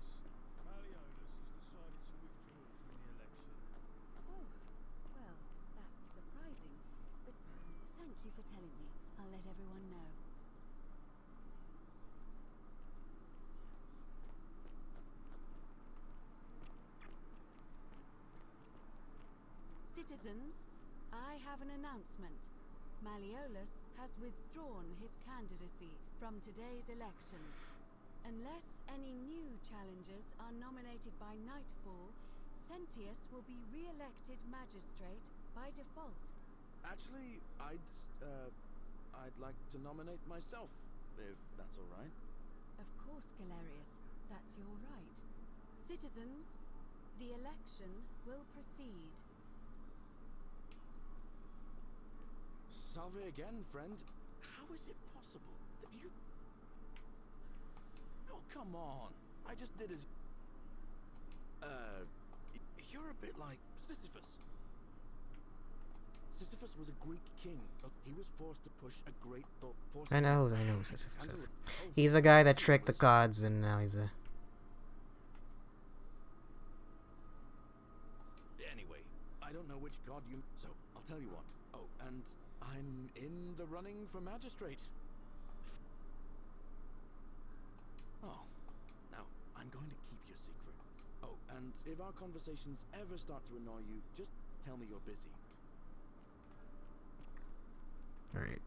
Speaker 5: Oh, well, that's surprising. But thank you for telling me. I'll let everyone know. Citizens, I have an announcement. Malleolus has withdrawn his candidacy from today's election. Unless any new challengers are nominated by nightfall, Sentius will be re-elected magistrate by default.
Speaker 10: Actually, I'd like to nominate myself, if that's all right.
Speaker 5: Of course, Galerius. That's your right. Citizens, the election will proceed.
Speaker 10: Salve again, friend. How is it possible that you... Oh, come on. I just did as... You're a bit like Sisyphus. Sisyphus was a Greek king. He was forced to push a great thought...
Speaker 1: I know who Sisyphus is. He's a guy that tricked the gods, and now he's a...
Speaker 10: Anyway, I don't know which god you... So, I'll tell you what. Oh, and I'm in the running for magistrate. Oh, now, I'm going to keep your secret. Oh, and if our conversations ever start to annoy you, just tell me you're busy.
Speaker 1: Alright.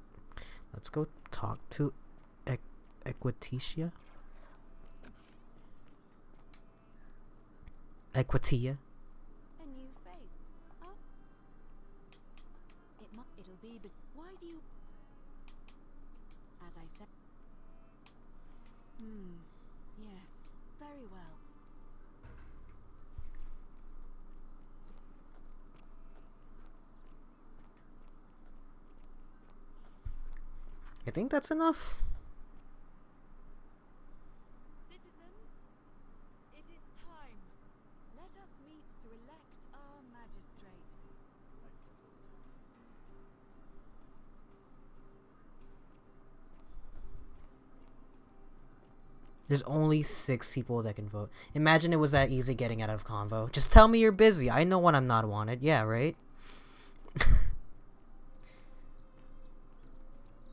Speaker 1: Let's go talk to Equitia? Equitia?
Speaker 5: A new face. Oh. It'll be, but why do you... As I said... Yes. Very well.
Speaker 1: I think that's enough.
Speaker 5: Citizens, it is time. Let us meet to elect our magistrate.
Speaker 1: There's only 6 people that can vote. Imagine it was that easy getting out of convo. Just tell me you're busy. I know when I'm not wanted. Yeah, right?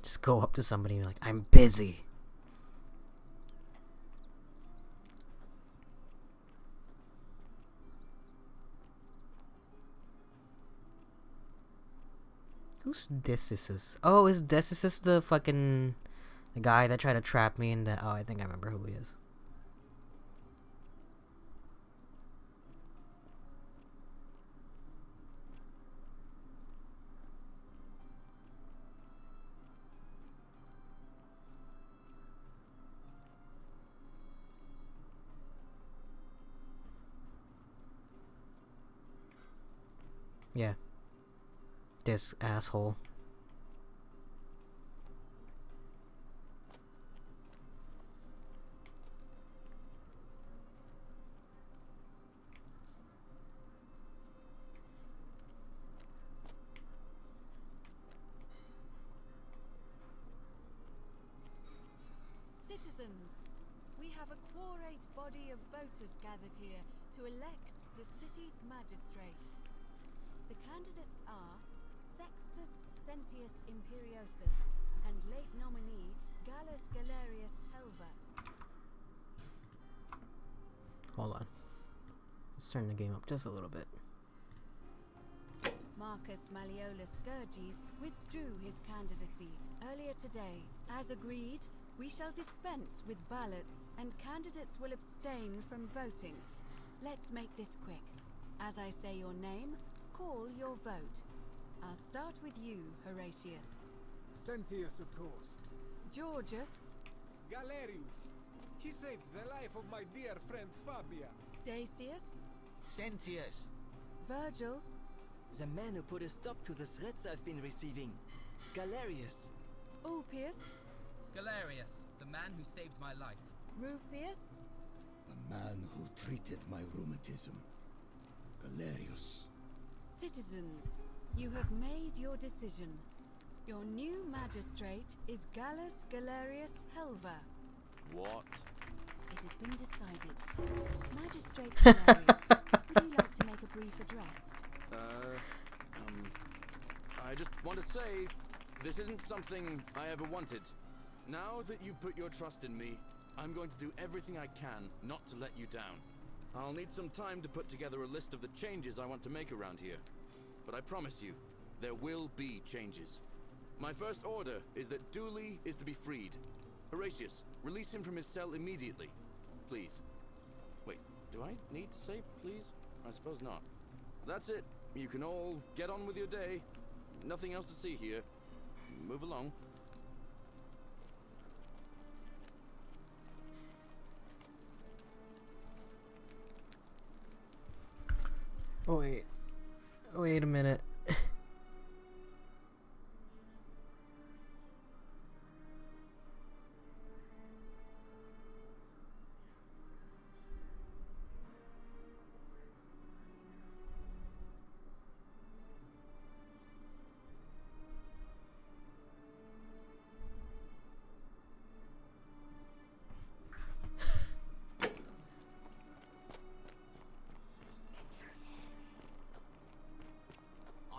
Speaker 1: Just go up to somebody and be like, I'm busy. Who's Decisus? Oh, is Decisus the fucking... the guy that tried to trap me in the... Oh, I think I remember who he is. Yeah. This asshole.
Speaker 5: Citizens, we have a quorate body of voters gathered here to elect the city's magistrate. The candidates are Sextus Sentius Imperiosus and late nominee Gallus Galerius Helva.
Speaker 1: Hold on. Let's turn the game up just a little bit.
Speaker 5: Marcus Malleolus Gurges withdrew his candidacy earlier today. As agreed, we shall dispense with ballots and candidates will abstain from voting. Let's make this quick. As I say your name, call your vote. I'll start with you, Horatius.
Speaker 3: Sentius, of course.
Speaker 5: Georgius.
Speaker 3: Galerius. He saved the life of my dear friend Fabia.
Speaker 5: Dacius.
Speaker 4: Sentius.
Speaker 5: Virgil.
Speaker 4: The man who put a stop to the threats I've been receiving. Galerius.
Speaker 5: Ulpius.
Speaker 12: Galerius, the man who saved my life.
Speaker 5: Rufius.
Speaker 2: The man who treated my rheumatism. Galerius.
Speaker 5: Citizens, you have made your decision. Your new magistrate is Gallus Galerius Helva.
Speaker 10: What?
Speaker 5: It has been decided. Magistrate Galerius, would you like to make a brief address?
Speaker 10: I just want to say, this isn't something I ever wanted. Now that you put your trust in me, I'm going to do everything I can not to let you down. I'll need some time to put together a list of the changes I want to make around here. But I promise you, there will be changes. My first order is that Dooley is to be freed. Horatius, release him from his cell immediately. Please. Wait, do I need to say please? I suppose not. That's it. You can all get on with your day. Nothing else to see here. Move along.
Speaker 1: Wait a minute.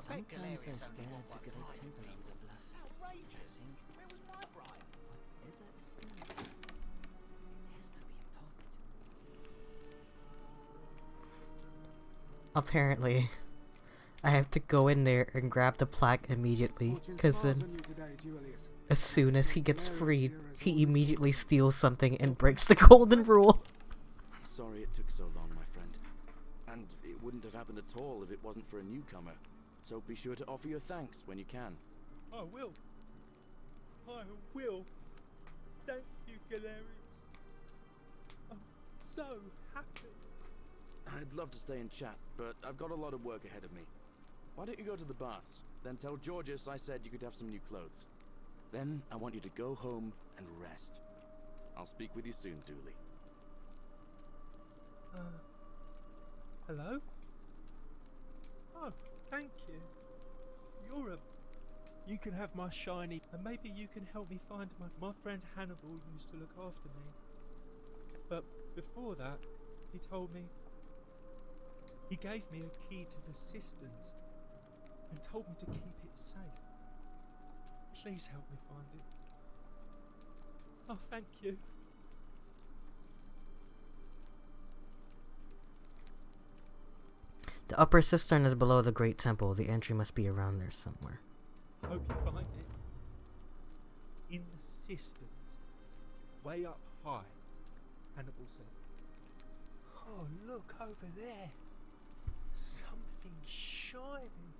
Speaker 4: Sometimes I stare at the great temple on the bluff.
Speaker 7: Outrageous!
Speaker 4: I think,
Speaker 7: Where was my bribe?
Speaker 4: whatever is in there, it has to be important.
Speaker 1: Apparently, I have to go in there and grab the plaque immediately, because then, as soon as he gets freed, he immediately steals something and breaks the golden rule.
Speaker 10: I'm sorry it took so long, my friend. And it wouldn't have happened at all if it wasn't for a newcomer. So be sure to offer your thanks when you can.
Speaker 13: I will. I will. Thank you, Galerius. I'm so happy.
Speaker 10: I'd love to stay and chat, but I've got a lot of work ahead of me. Why don't you go to the baths? Then tell Georgius I said you could have some new clothes. Then I want you to go home and rest. I'll speak with you soon, Dooley.
Speaker 13: Hello? Oh, thank you. You can have my shiny, and maybe you can help me find my friend Hannibal used to look after me. But before that, he gave me a key to the cisterns and told me to keep it safe. Please help me find it. Oh, thank you.
Speaker 1: The upper cistern is below the Great Temple. The entry must be around there somewhere.
Speaker 13: Hope you find it. In the cisterns, way up high, Hannibal said. Oh, look over there. Something shining.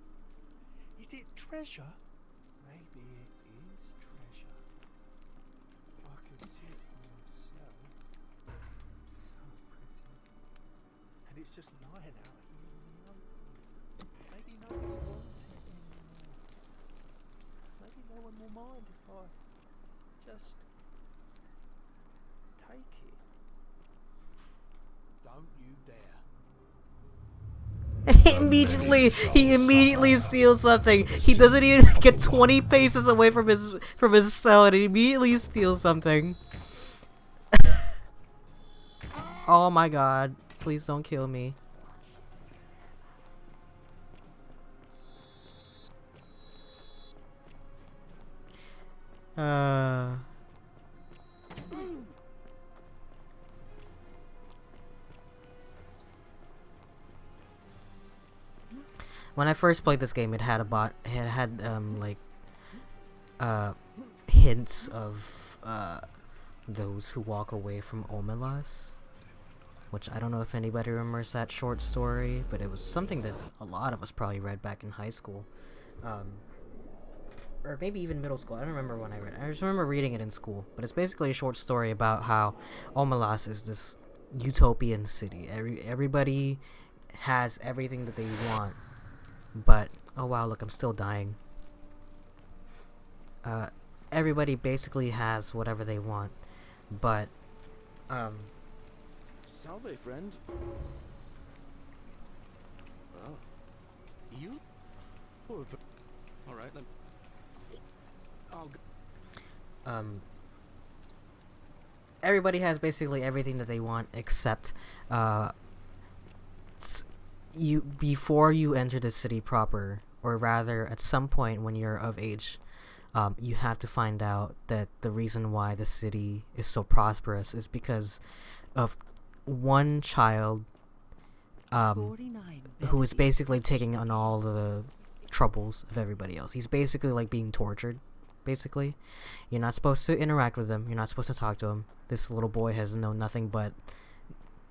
Speaker 13: Is it treasure? Maybe it is treasure. I can see it for myself. So pretty. And it's just lying out here in the open. Maybe nobody wants it anymore. Maybe no one will mind if I just take it. Don't you dare.
Speaker 1: He immediately steals something. He doesn't even get 20 paces away from his cell, and he immediately steals something. Oh my god! Please don't kill me. When I first played this game, it had hints of those who walk away from Omelas, which I don't know if anybody remembers that short story, but it was something that a lot of us probably read back in high school, or maybe even middle school. I don't remember when I read it. I just remember reading it in school, but it's basically a short story about how Omelas is this utopian city. Everybody has everything that they want. But, oh wow, look, I'm still dying. Everybody basically has whatever they want, but,
Speaker 10: Salve, friend. Well, you? Alright, then. I'll go.
Speaker 1: Everybody has basically everything that they want, except, before you enter the city proper, or rather at some point when you're of age, you have to find out that the reason why the city is so prosperous is because of one child who is basically taking on all the troubles of everybody else. He's basically like being tortured. Basically, you're not supposed to interact with him, you're not supposed to talk to him. This little boy has known nothing but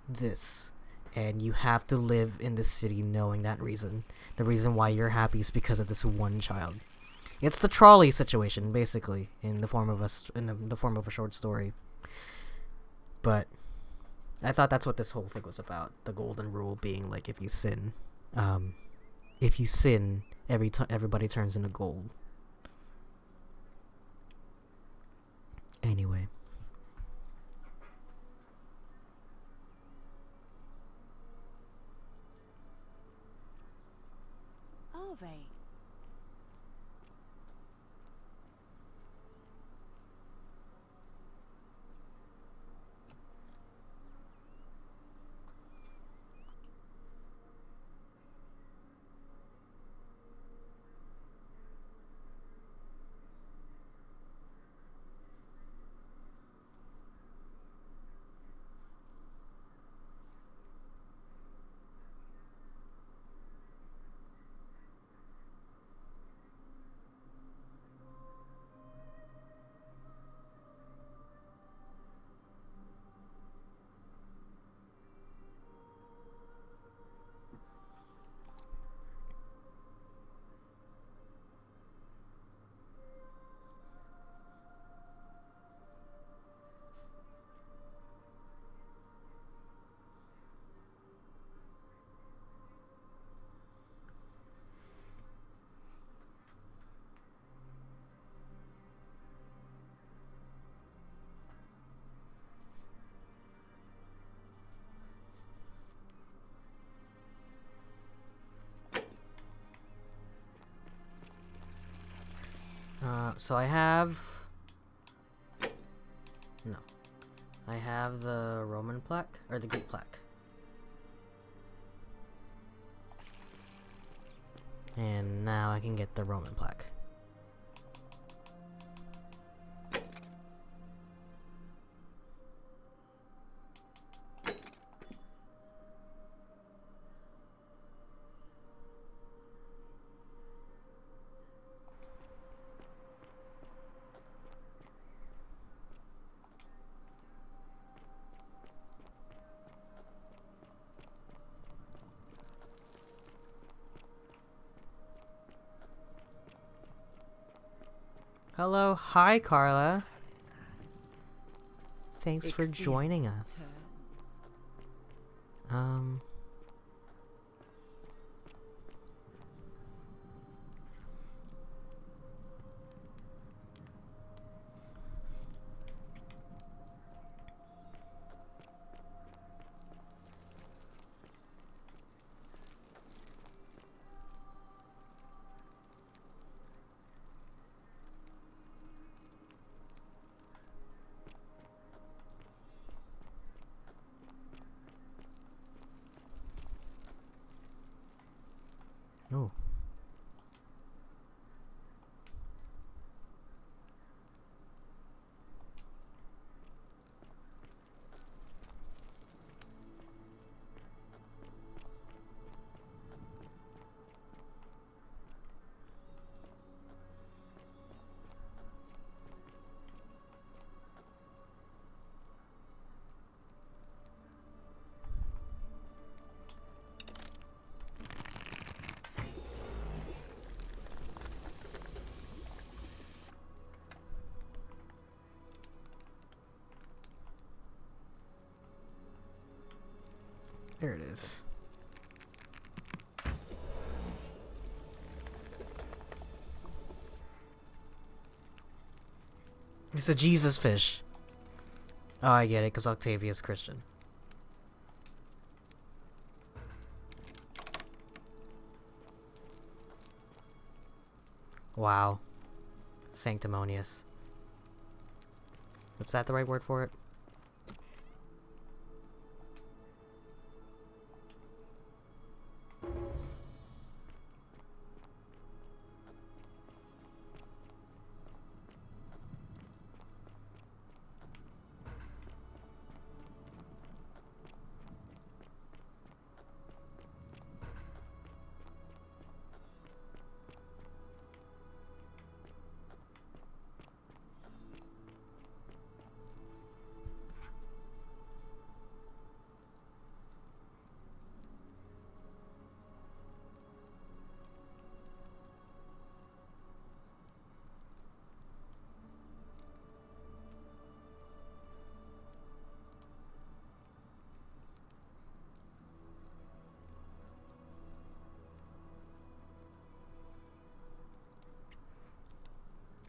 Speaker 1: this. And you have to live in the city knowing that reason. The reason why you're happy is because of this one child. It's the trolley situation, basically, in the form of a short story. But I thought that's what this whole thing was about. The golden rule being like, if you sin, if you sin, everybody turns into gold. Anyway.
Speaker 5: Ave.
Speaker 1: So I have... No. I have the Roman plaque, or the Greek plaque. And now I can get the Roman plaque. Hello, hi Carla. Thanks for joining us. Oh. There it is. It's a Jesus fish. Oh, I get it, because Octavia's Christian. Wow. Sanctimonious. Is that the right word for it?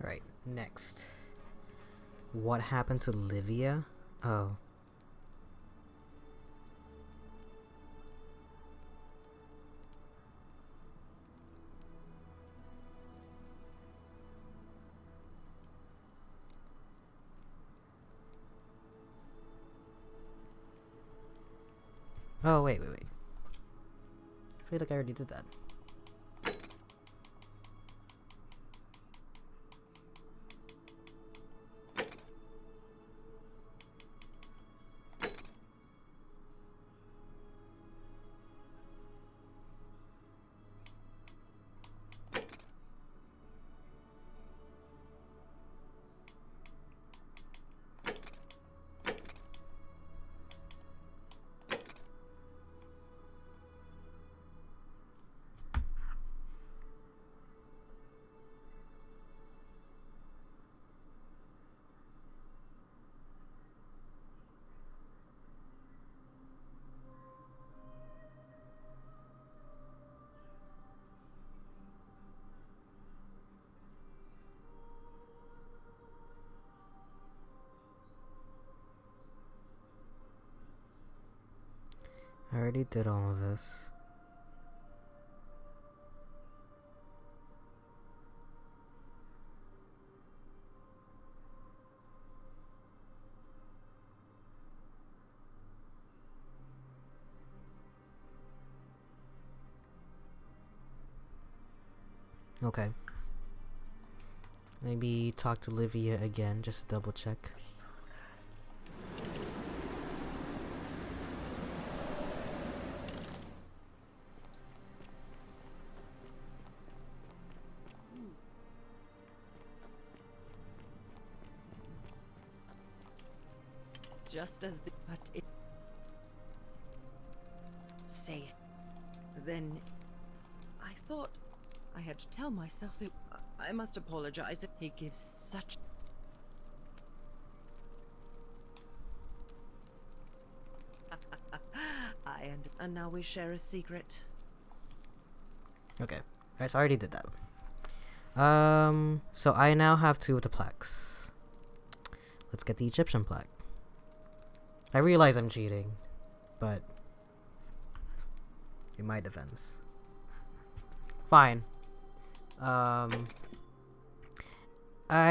Speaker 1: Alright, next. What happened to Livia? Oh. Oh, wait. I feel like I already did that. I already did all of this. Okay. Maybe talk to Livia again, just to double check.
Speaker 7: Just as the... But it... Say it. Then... I thought I had to tell myself it... I must apologize. He gives such... And now we share a secret.
Speaker 1: Okay. Alright, so I already did that. So I now have 2 of the plaques. Let's get the Egyptian plaque. I realize I'm cheating, but in my defense. Fine. I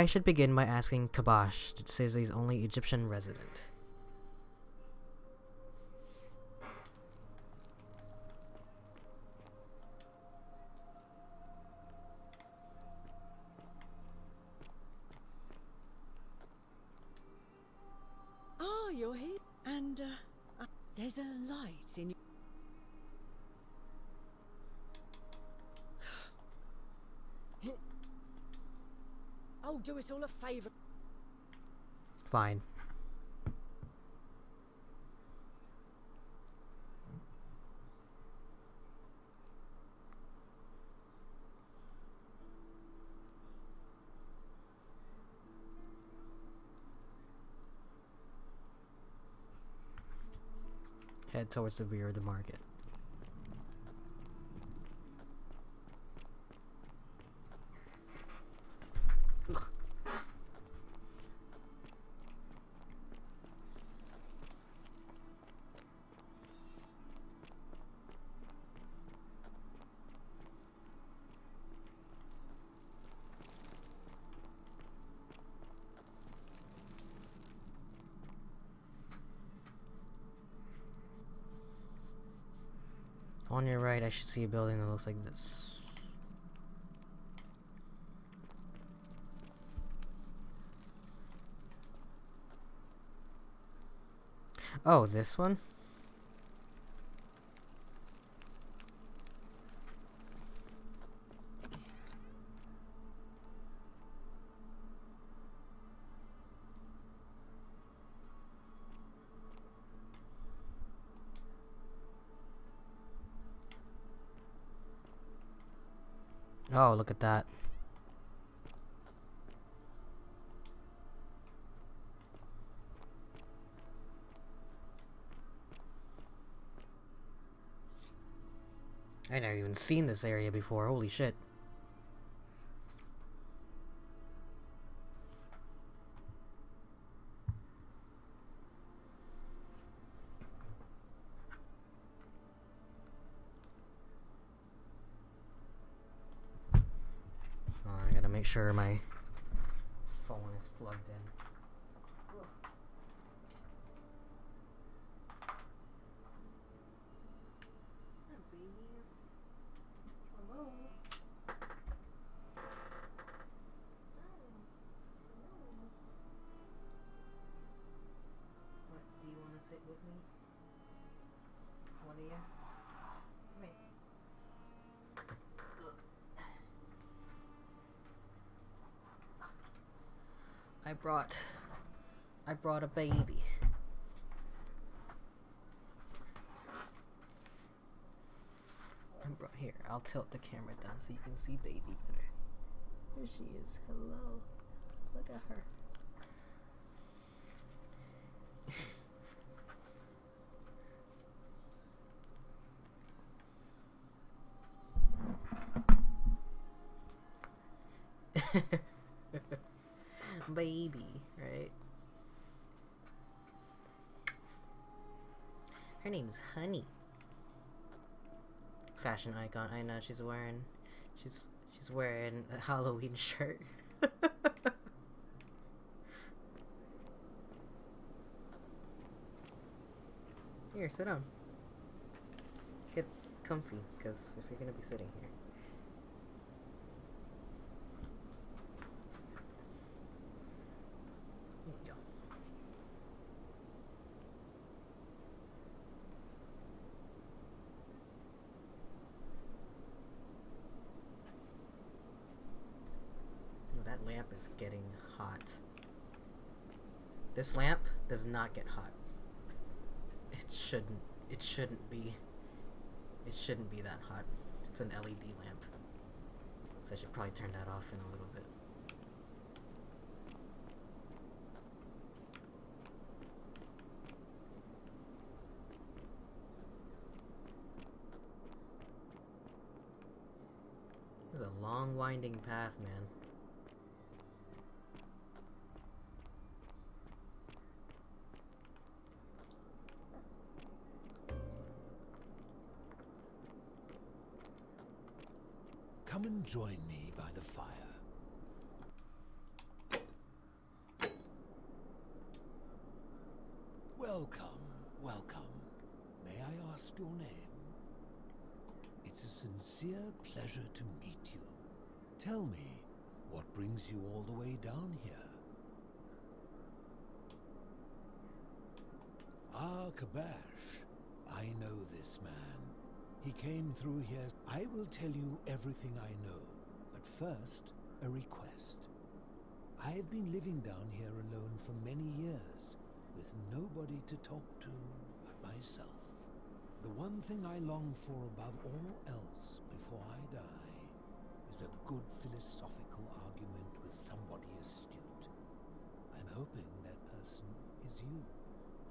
Speaker 1: should begin by asking Kabash. It says he's only Egyptian resident.
Speaker 7: Ah, you're here. And, there's a light in you. Oh, do us all a favor.
Speaker 1: Fine. Head towards the rear of the market. Ugh. On your right, I should see a building that looks like this. Oh, this one? Oh, look at that. I never even seen this area before, holy shit. make sure my phone is plugged in. Sit with me? One of you? Come here. I brought a baby. Here, I'll tilt the camera down so you can see baby better. There she is. Hello. Look at her. Baby, right? Her name's Honey. Fashion icon. I know she's wearing a Halloween shirt. Here, sit down. Get comfy, because if you're gonna be sitting here. There you go. Oh, that lamp is getting hot. This lamp does not get hot. It shouldn't be that hot. It's an LED lamp. So I should probably turn that off in a little bit. This is a long winding path, man.
Speaker 8: Come and join me by the fire. Welcome, welcome. May I ask your name? It's a sincere pleasure to meet you. Tell me, what brings you all the way down here? Ah, Kabash. I know this man. He came through here. I will tell you everything I know, but first, a request. I have been living down here alone for many years, with nobody to talk to but myself. The one thing I long for above all else before I die is a good philosophical argument with somebody astute. I'm hoping that person is you.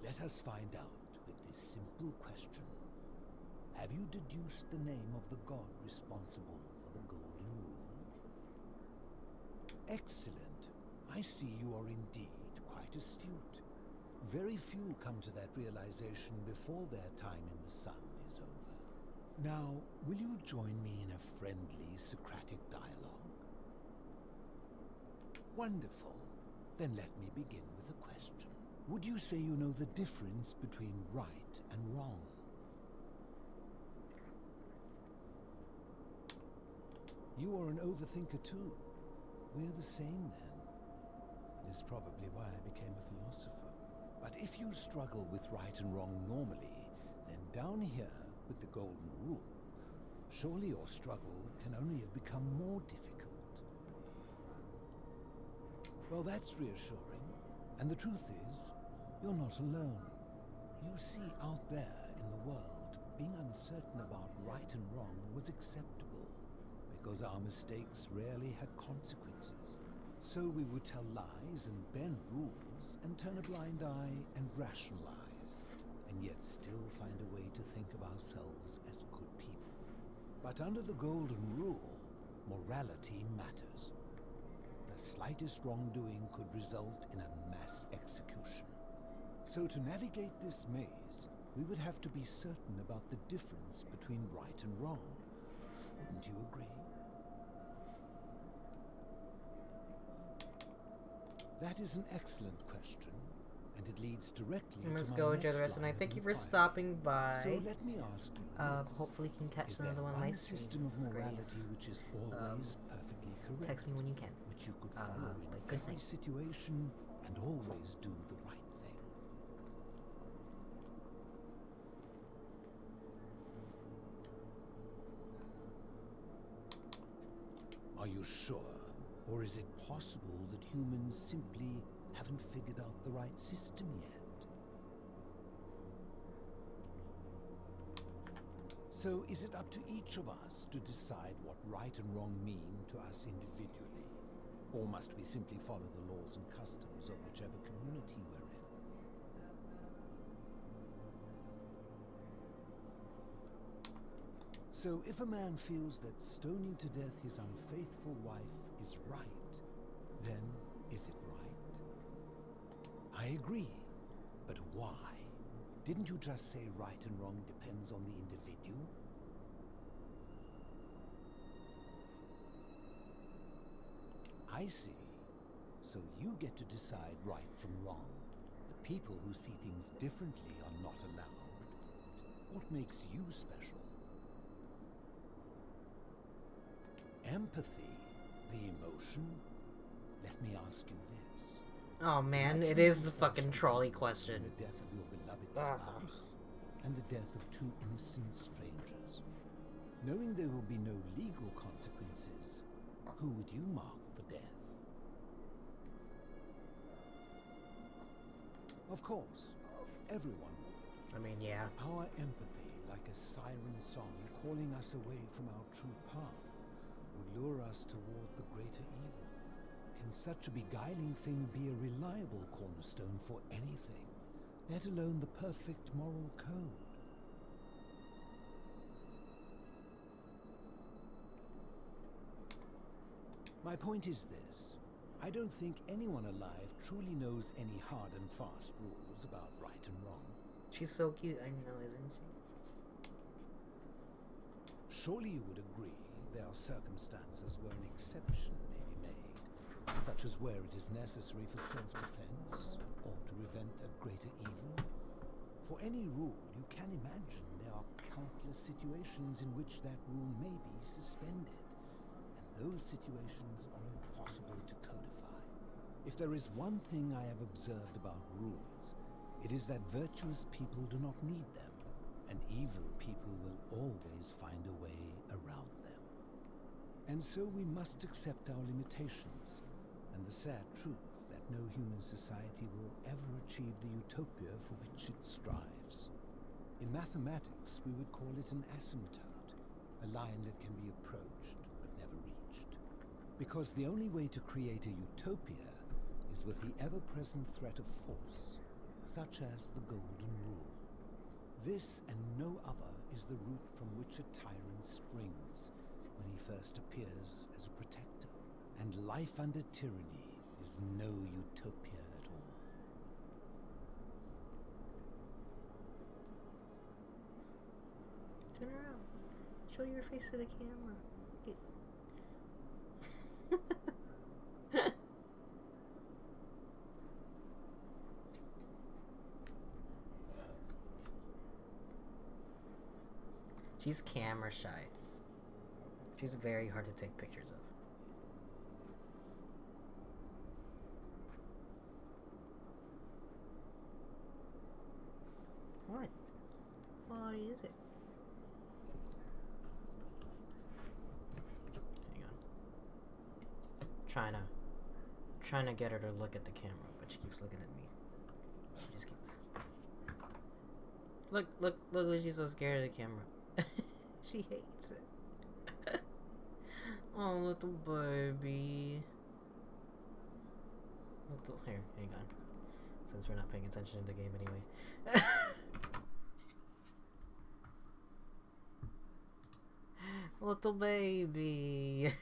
Speaker 8: Let us find out with this simple question. Have you deduced the name of the god responsible for the Golden Rule? Excellent. I see you are indeed quite astute. Very few come to that realization before their time in the sun is over. Now, will you join me in a friendly Socratic dialogue? Wonderful. Then let me begin with a question. Would you say you know the difference between right and wrong? You are an overthinker too. We're the same then. It is probably why I became a philosopher. But if you struggle with right and wrong normally, then down here with the Golden Rule, surely your struggle can only have become more difficult. Well, that's reassuring. And the truth is, you're not alone. You see, out there in the world, being uncertain about right and wrong was acceptable, because our mistakes rarely had consequences. So we would tell lies and bend rules and turn a blind eye and rationalize, and yet still find a way to think of ourselves as good people. But under the Golden Rule, morality matters. The slightest wrongdoing could result in a mass execution. So to navigate this maze, we would have to be certain about the difference between right and wrong. Wouldn't you agree? That is an excellent question, and it leads directly
Speaker 1: Let's
Speaker 8: to
Speaker 1: go
Speaker 8: my
Speaker 1: enjoy the
Speaker 8: next
Speaker 1: rest of the
Speaker 8: line
Speaker 1: night. Thank you for
Speaker 8: inquiry.
Speaker 1: stopping by.
Speaker 8: So let me ask you this.
Speaker 1: Hopefully you can catch
Speaker 8: Is
Speaker 1: another
Speaker 8: there
Speaker 1: one of my
Speaker 8: one system of
Speaker 1: streams,
Speaker 8: morality
Speaker 1: Grace.
Speaker 8: which is always perfectly correct?
Speaker 1: Text me when you can.
Speaker 8: Which you could follow in
Speaker 1: but good
Speaker 8: every
Speaker 1: night.
Speaker 8: situation and always do the right thing. Are you sure? Or is it possible that humans simply haven't figured out the right system yet? So is it up to each of us to decide what right and wrong mean to us individually? Or must we simply follow the laws and customs of whichever community we're in? So if a man feels that stoning to death his unfaithful wife is right, then is it right? I agree, but why? Didn't you just say right and wrong depends on the individual? I see. So you get to decide right from wrong. The people who see things differently are not allowed. What makes you special? Empathy, the emotion? Let me ask you this.
Speaker 1: Oh man, it
Speaker 8: Imagine
Speaker 1: is the
Speaker 8: you
Speaker 1: fucking
Speaker 8: forced
Speaker 1: trolley
Speaker 8: to
Speaker 1: question.
Speaker 8: The death of your beloved spouse and the death of two innocent strangers. Knowing there will be no legal consequences, who would you mark for death? Of course, everyone would.
Speaker 1: I mean, yeah.
Speaker 8: Our empathy, like a siren song calling us away from our true path, would lure us toward the greater evil. Can such a beguiling thing be a reliable cornerstone for anything, let alone the perfect moral code? My point is this. I don't think anyone alive truly knows any hard and fast rules about right and wrong.
Speaker 1: She's so cute, I know, isn't she?
Speaker 8: Surely you would agree there are circumstances where an exception may be made, such as where it is necessary for self-defense or to prevent a greater evil. For any rule, you can imagine there are countless situations in which that rule may be suspended, and those situations are impossible to codify. If there is one thing I have observed about rules, it is that virtuous people do not need them, and evil people will always find a way around them. And so we must accept our limitations, and the sad truth that no human society will ever achieve the utopia for which it strives. In mathematics, we would call it an asymptote, a line that can be approached but never reached. Because the only way to create a utopia is with the ever-present threat of force, such as the Golden Rule. This and no other is the root from which a tyrant springs when he first appears as a protector. And life under tyranny is no utopia at all.
Speaker 1: Turn around. Show your face to the camera. She's camera shy. She's very hard to take pictures of. What? What is it? Hang on. Trying to get her to look at the camera, but she keeps looking at me. She just keeps. Look, she's so scared of the camera. She hates it. Oh, little baby. Here, hang on. Since we're not paying attention to the game anyway. Little baby.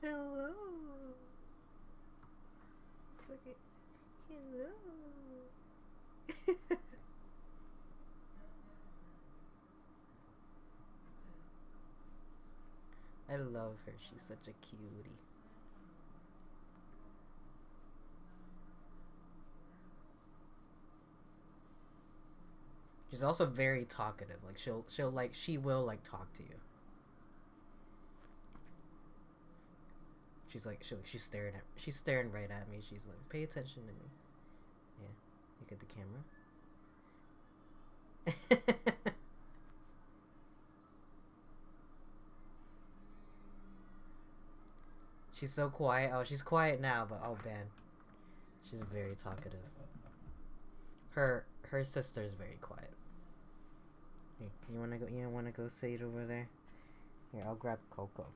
Speaker 1: Hello. Look at hello. I love her. She's such a cutie. She's also very talkative. Like she will like talk to you. She's like she's staring right at me. She's like, pay attention to me. Yeah, look at the camera. She's so quiet. Oh, she's quiet now, but oh man, she's very talkative. Her sister is very quiet. Hey, you wanna go? You wanna go sit over there? Here, I'll grab Coco.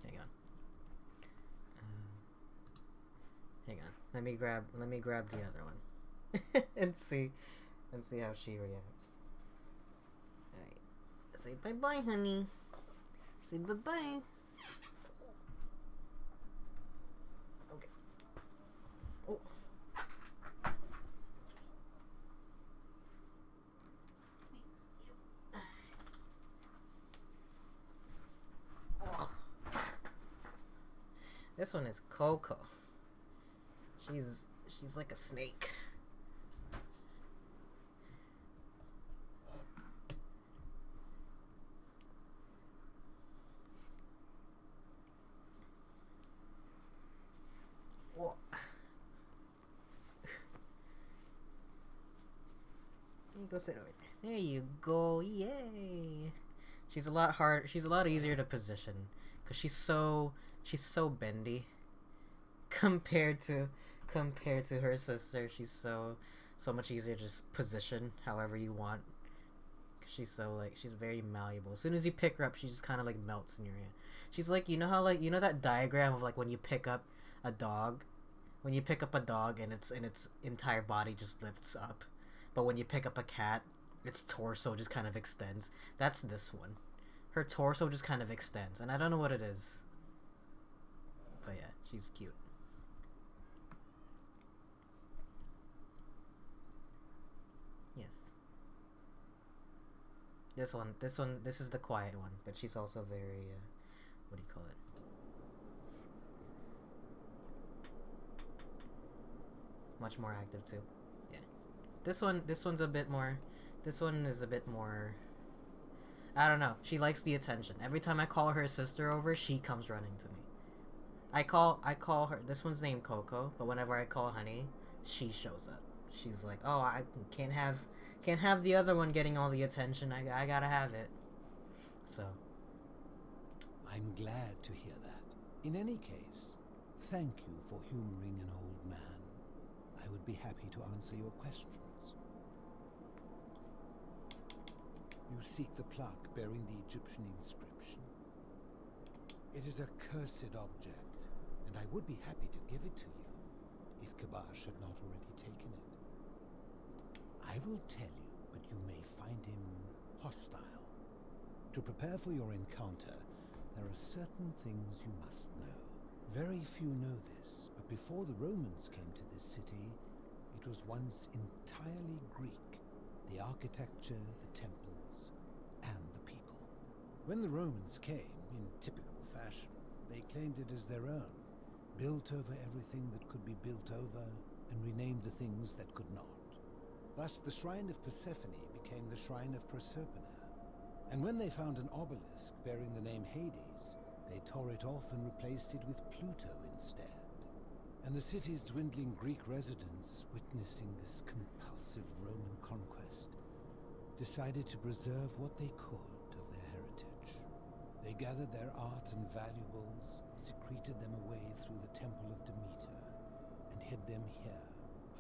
Speaker 1: Hang on. Hang on. Let me grab the other one, and see how she reacts. All right. Say bye bye, honey. Say bye bye. Okay. Oh. This one is Coco. She's like a snake. Whoa. You go sit over there. There you go. Yay. She's a lot easier to position because she's so bendy compared to her sister. She's so much easier to just position however you want. Cause she's very malleable. As soon as you pick her up, she just kind of like melts in your hand. She's like, you know how like, you know that diagram of like when you pick up a dog and its entire body just lifts up, but when you pick up a cat, its torso just kind of extends. That's this one. Her torso just kind of extends, and I don't know what it is. But yeah, she's cute. Yes. This is the quiet one, but she's also very, what do you call it? Much more active too. Yeah. This one is a bit more, I don't know. She likes the attention. Every time I call her sister over, she comes running to me. I call her, this one's named Coco, but whenever I call Honey, she shows up. She's like, oh, I can't have the other one getting all the attention. I gotta have it. So.
Speaker 8: I'm glad to hear that. In any case, thank you for humoring an old man. I would be happy to answer your questions. You seek the plaque bearing the Egyptian inscription. It is a cursed object, and I would be happy to give it to you, if Kabash had not already taken it. I will tell you, but you may find him hostile. To prepare for your encounter, there are certain things you must know. Very few know this, but before the Romans came to this city, it was once entirely Greek. The architecture, the temples, and the people. When the Romans came, in typical fashion, they claimed it as their own, built over everything that could be built over, and renamed the things that could not. Thus, the Shrine of Persephone became the Shrine of Proserpina. And when they found an obelisk bearing the name Hades, they tore it off and replaced it with Pluto instead. And the city's dwindling Greek residents, witnessing this compulsive Roman conquest, decided to preserve what they could of their heritage. They gathered their art and valuables, secreted them away through the Temple of Demeter, and hid them here,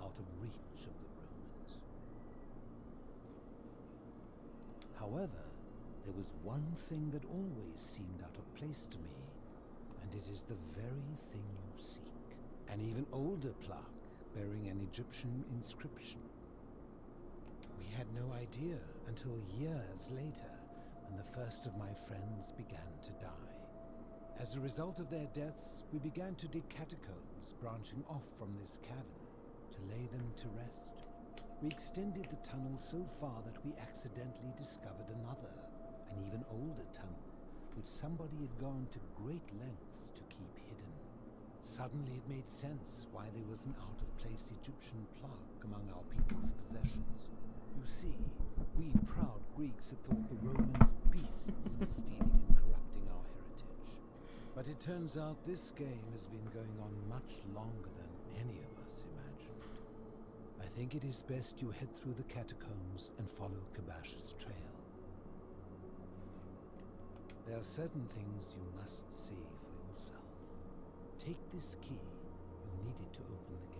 Speaker 8: out of reach of the Romans. However, there was one thing that always seemed out of place to me, and it is the very thing you seek. An even older plaque bearing an Egyptian inscription. We had no idea until years later when the first of my friends began to die. As a result of their deaths, we began to dig catacombs branching off from this cavern to lay them to rest. We extended the tunnel so far that we accidentally discovered another, an even older tunnel, which somebody had gone to great lengths to keep hidden. Suddenly it made sense why there was an out-of-place Egyptian plaque among our people's possessions. You see, we proud Greeks had thought the Romans beasts for stealing and corrupting our heritage. But it turns out this game has been going on much longer than any of us imagined. I think it is best you head through the catacombs and follow Kabash's trail. There are certain things you must see for yourself. Take this key. You'll need it to open the gate.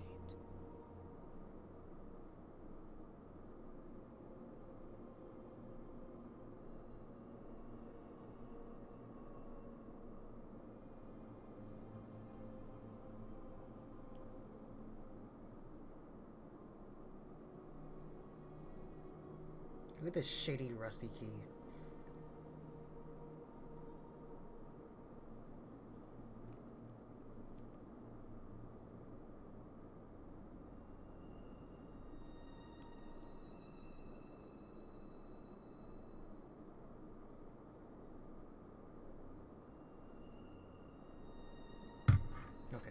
Speaker 1: Look at this shitty rusty key. Okay.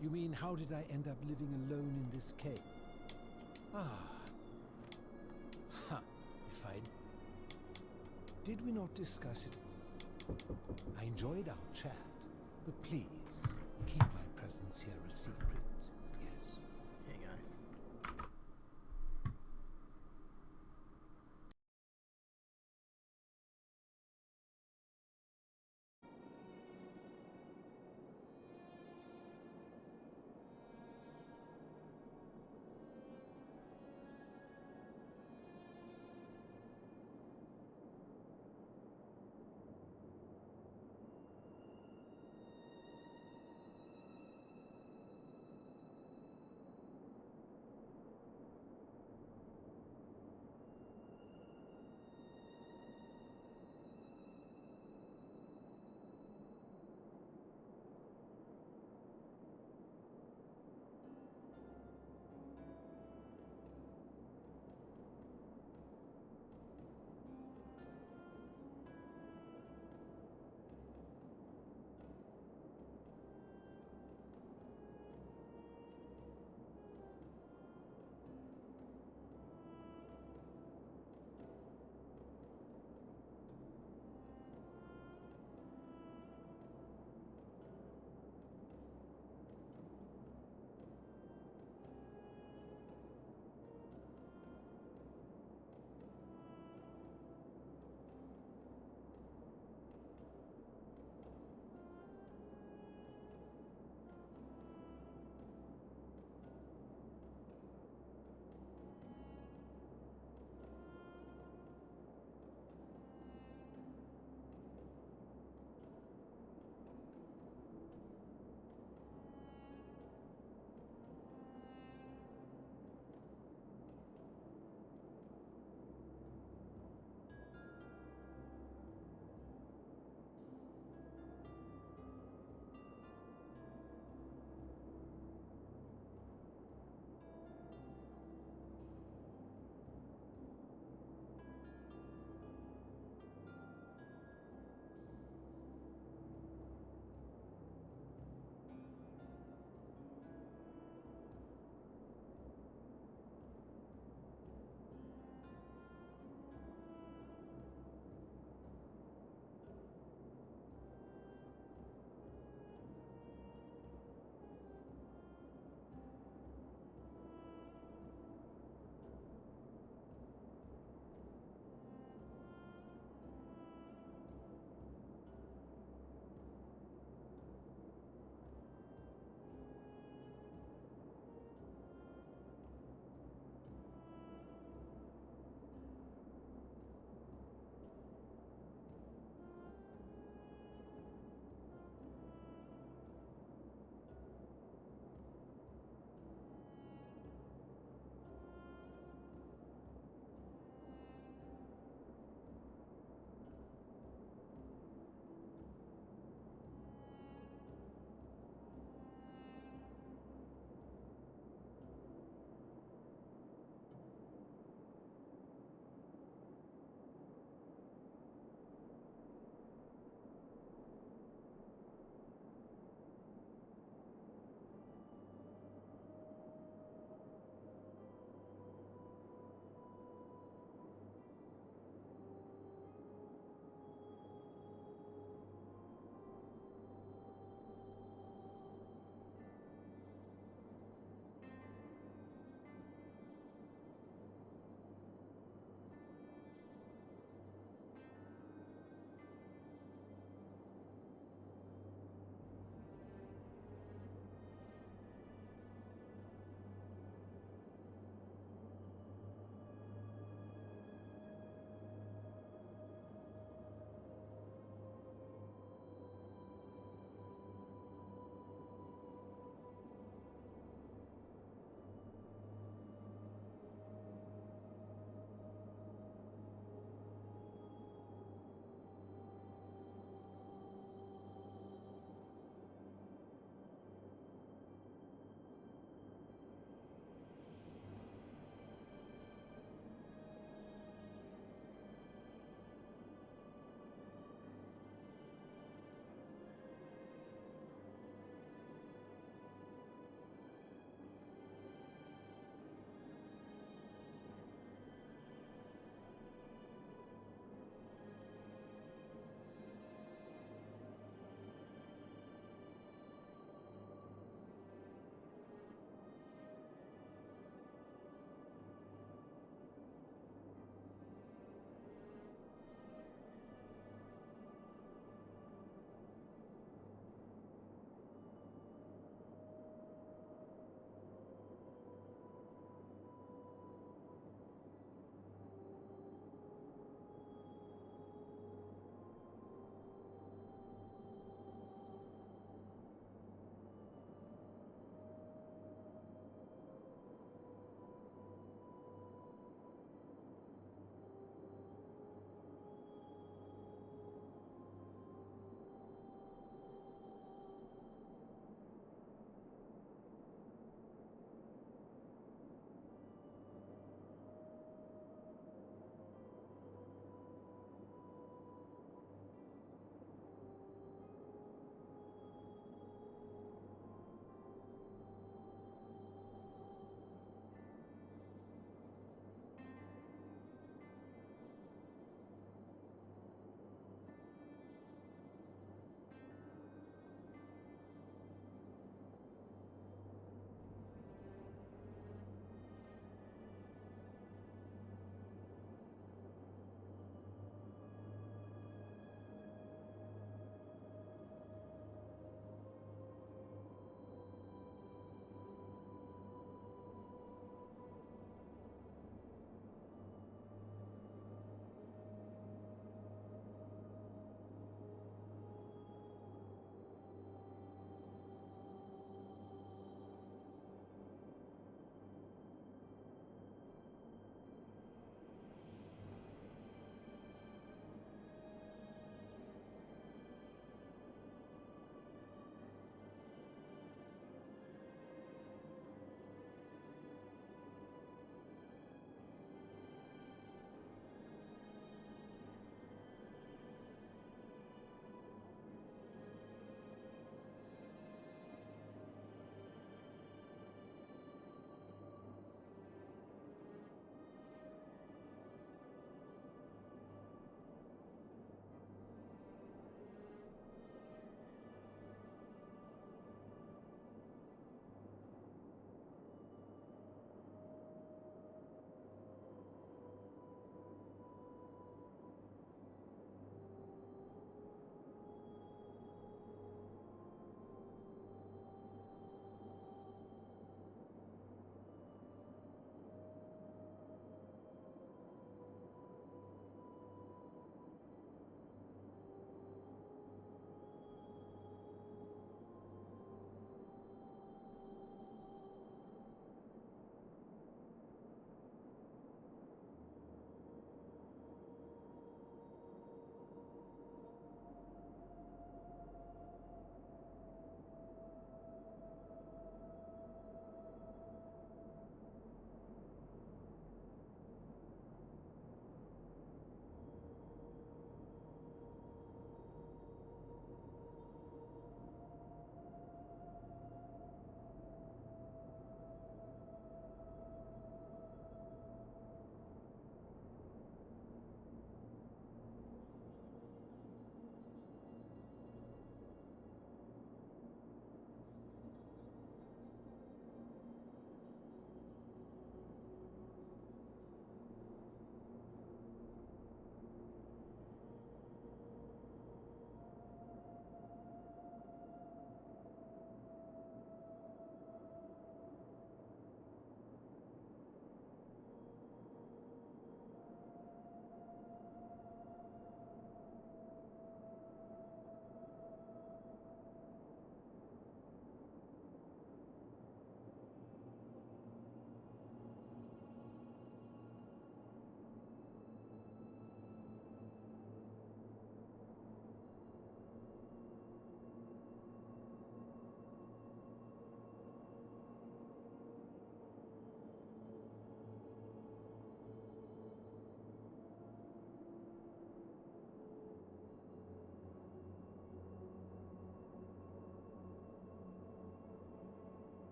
Speaker 8: You mean, how did I end up living alone in this cave? Ah. Ha. If I... Did we not discuss it? I enjoyed our chat, but please, keep my presence here a secret. Yes.
Speaker 1: Hang on.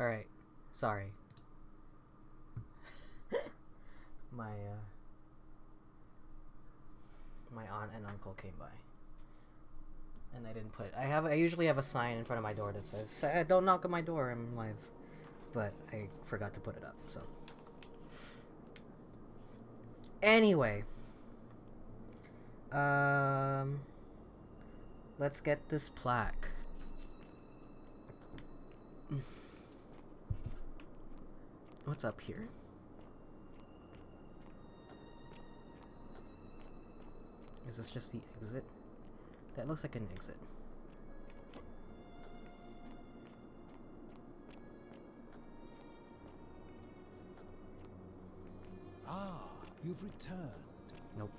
Speaker 1: Alright. Sorry. My aunt and uncle came by. And I didn't put... I usually have a sign in front of my door that says, don't knock on my door, I'm live. But I forgot to put it up, so... Anyway. Let's get this plaque. What's up here? Is this just the exit? That looks like an exit.
Speaker 8: Ah, you've returned.
Speaker 1: Nope.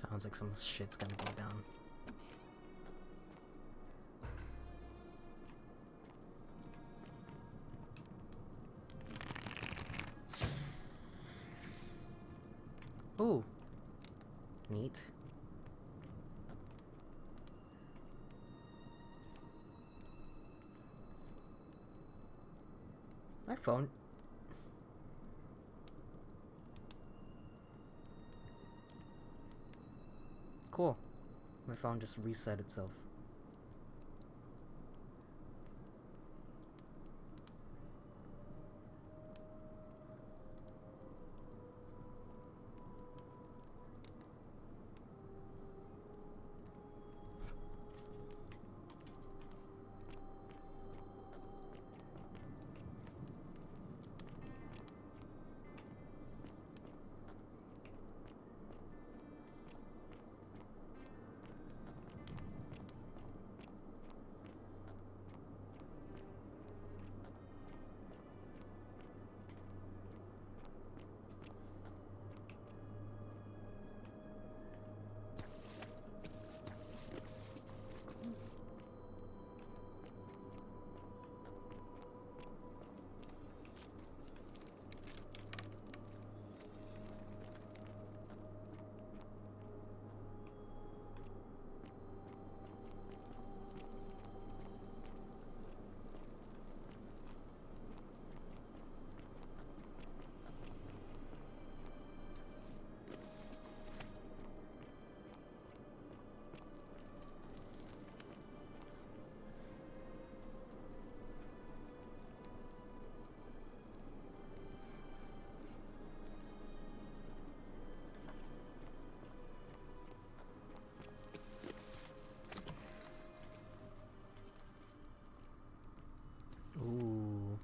Speaker 1: Sounds like some shit's gonna go down. Ooh. Neat. My phone. Cool. My phone just reset itself. Ooh.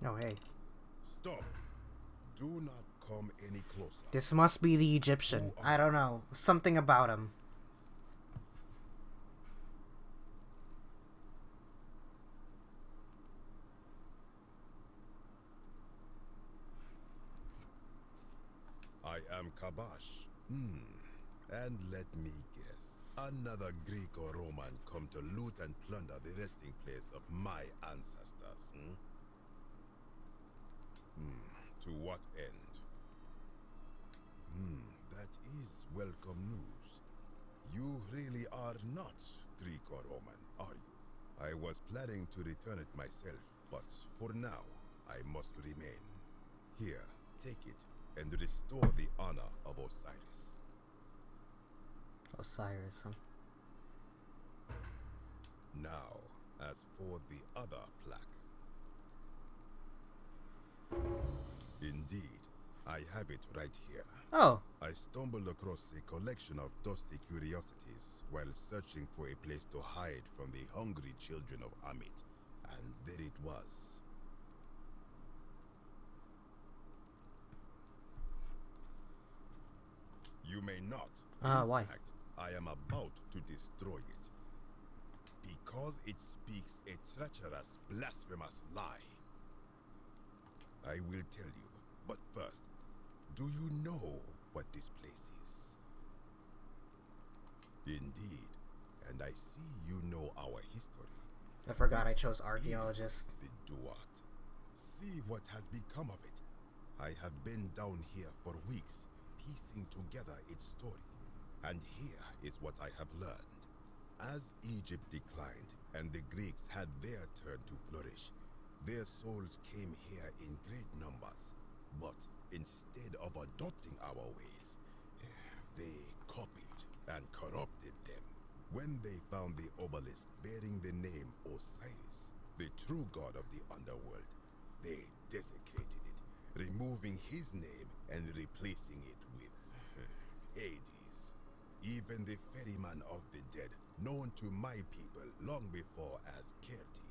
Speaker 1: Oh, hey.
Speaker 14: Stop. Do not come any closer.
Speaker 1: This must be the Egyptian. I don't know. Something about him.
Speaker 14: I am Kabash. And let me guess. Another Greek or Roman come to loot and plunder the resting place of my ancestors, To what end? That is welcome news. You really are not Greek or Roman, are you? I was planning to return it myself, but for now, I must remain. Here, take it, and restore the honor of Osiris.
Speaker 1: Osiris, huh?
Speaker 14: Now, as for the other plaque. Indeed, I have it right here.
Speaker 1: Oh.
Speaker 14: I stumbled across a collection of dusty curiosities while searching for a place to hide from the hungry children of Amit, and there it was. You may not.
Speaker 1: Why?
Speaker 14: In fact, I am about to destroy it. Because it speaks a treacherous, blasphemous lie. I will tell you, but first, do you know what this place is? Indeed, and I see you know our history.
Speaker 1: I forgot I chose archaeologist.
Speaker 14: The Duat. See what has become of it. I have been down here for weeks, piecing together its story. And here is what I have learned. As Egypt declined and the Greeks had their turn to flourish, their souls came here in great numbers. But instead of adopting our ways, they copied and corrupted them. When they found the obelisk bearing the name Osiris, the true god of the underworld, they desecrated it, removing his name and replacing it with Hades. Even the ferryman of the dead, known to my people long before as Kerti,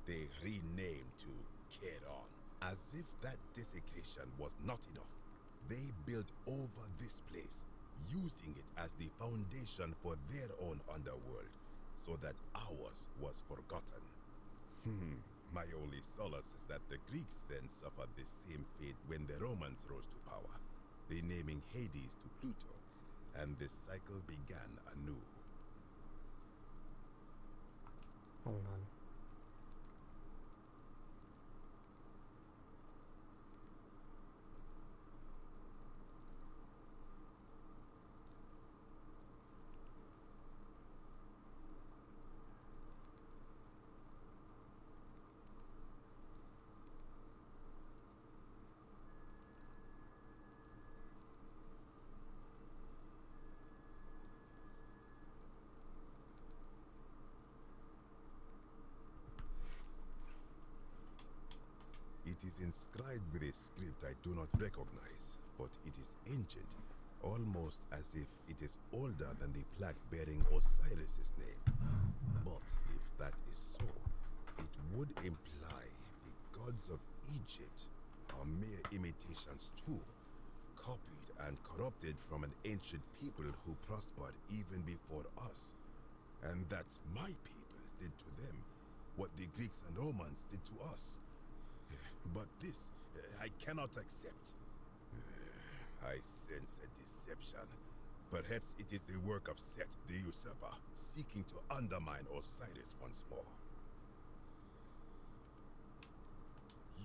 Speaker 14: they renamed to Keron. As if that desecration was not enough, they built over this place, using it as the foundation for their own underworld, so that ours was forgotten. My only solace is that the Greeks then suffered the same fate when the Romans rose to power, renaming Hades to Pluto, and the cycle began anew.
Speaker 1: Hold on.
Speaker 14: It is inscribed with a script I do not recognize, but it is ancient, almost as if it is older than the plaque bearing Osiris's name. But if that is so, it would imply the gods of Egypt are mere imitations too, copied and corrupted from an ancient people who prospered even before us. And that my people did to them what the Greeks and Romans did to us. But this, I cannot accept. I sense a deception. Perhaps it is the work of Set, the usurper, seeking to undermine Osiris once more.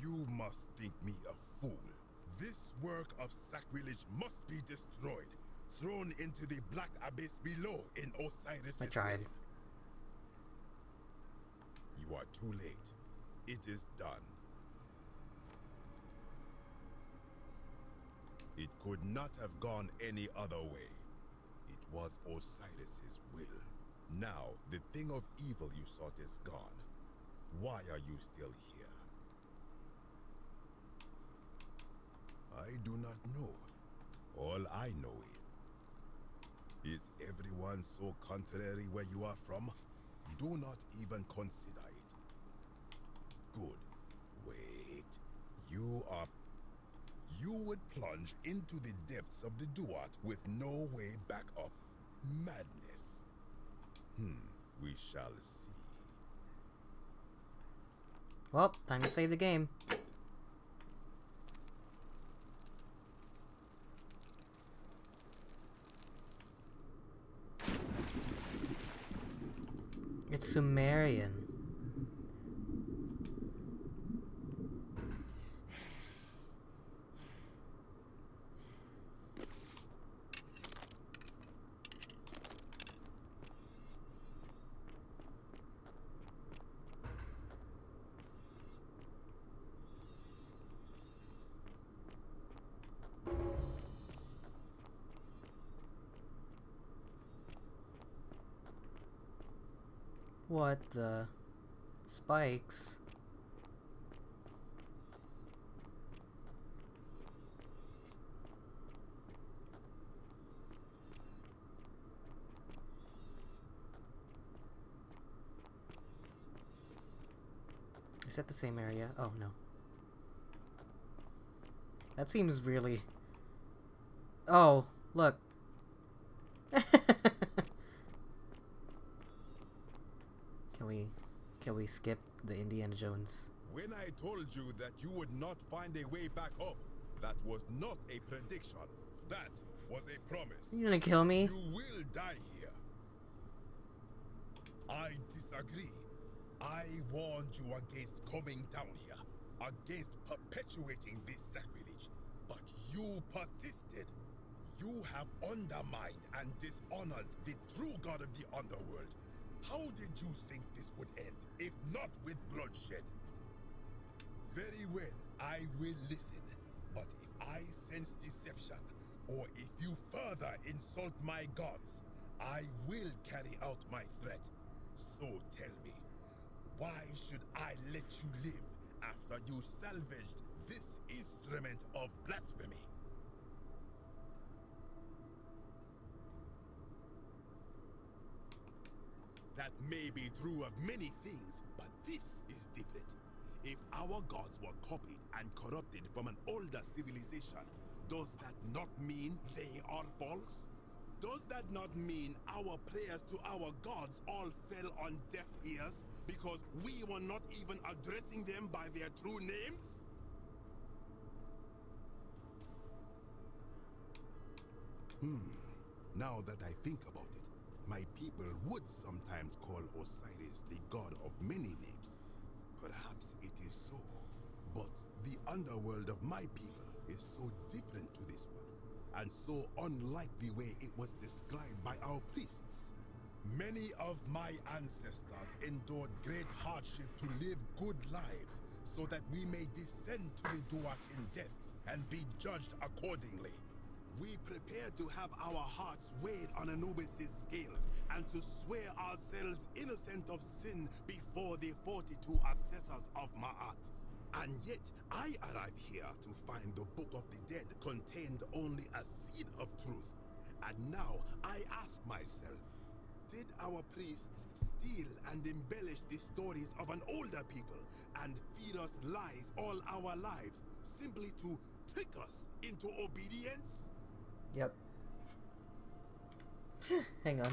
Speaker 14: You must think me a fool. This work of sacrilege must be destroyed, thrown into the black abyss below in Osiris'
Speaker 1: I tried.
Speaker 14: name. You are too late. It is done. It could not have gone any other way. It was Osiris's will. Now, the thing of evil you sought is gone. Why are you still here? I do not know. All I know is everyone so contrary where you are from? Do not even consider it. Good. Wait. You would plunge into the depths of the Duat with no way back up. Madness. We shall see.
Speaker 1: Well, time to save the game. It's Sumerian. What the? Spikes? Is that the same area? Oh, no. That seems really... Oh, look. Can we skip the Indiana Jones?
Speaker 14: When I told you that you would not find a way back up, that was not a prediction. That was a promise.
Speaker 1: You gonna kill me?
Speaker 14: You will die here. I disagree. I warned you against coming down here, against perpetuating this sacrilege, but you persisted. You have undermined and dishonored the true god of the underworld. How did you think this would end, if not with bloodshed? Very well, I will listen, but if I sense deception, or if you further insult my gods, I will carry out my threat. So tell me, why should I let you live after you salvaged this instrument of blasphemy? That may be true of many things, but this is different. If our gods were copied and corrupted from an older civilization, does that not mean they are false? Does that not mean our prayers to our gods all fell on deaf ears because we were not even addressing them by their true names? Now that I think about it, my people would sometimes call Osiris the god of many names. Perhaps it is so, but the underworld of my people is so different to this one, and so unlike the way it was described by our priests. Many of my ancestors endured great hardship to live good lives so that we may descend to the Duat in death and be judged accordingly. We prepare to have our hearts weighed on Anubis' scales and to swear ourselves innocent of sin before the 42 assessors of Ma'at. And yet, I arrive here to find the Book of the Dead contained only a seed of truth. And now, I ask myself, did our priests steal and embellish the stories of an older people and feed us lies all our lives simply to trick us into obedience?
Speaker 1: Yep. Hang on.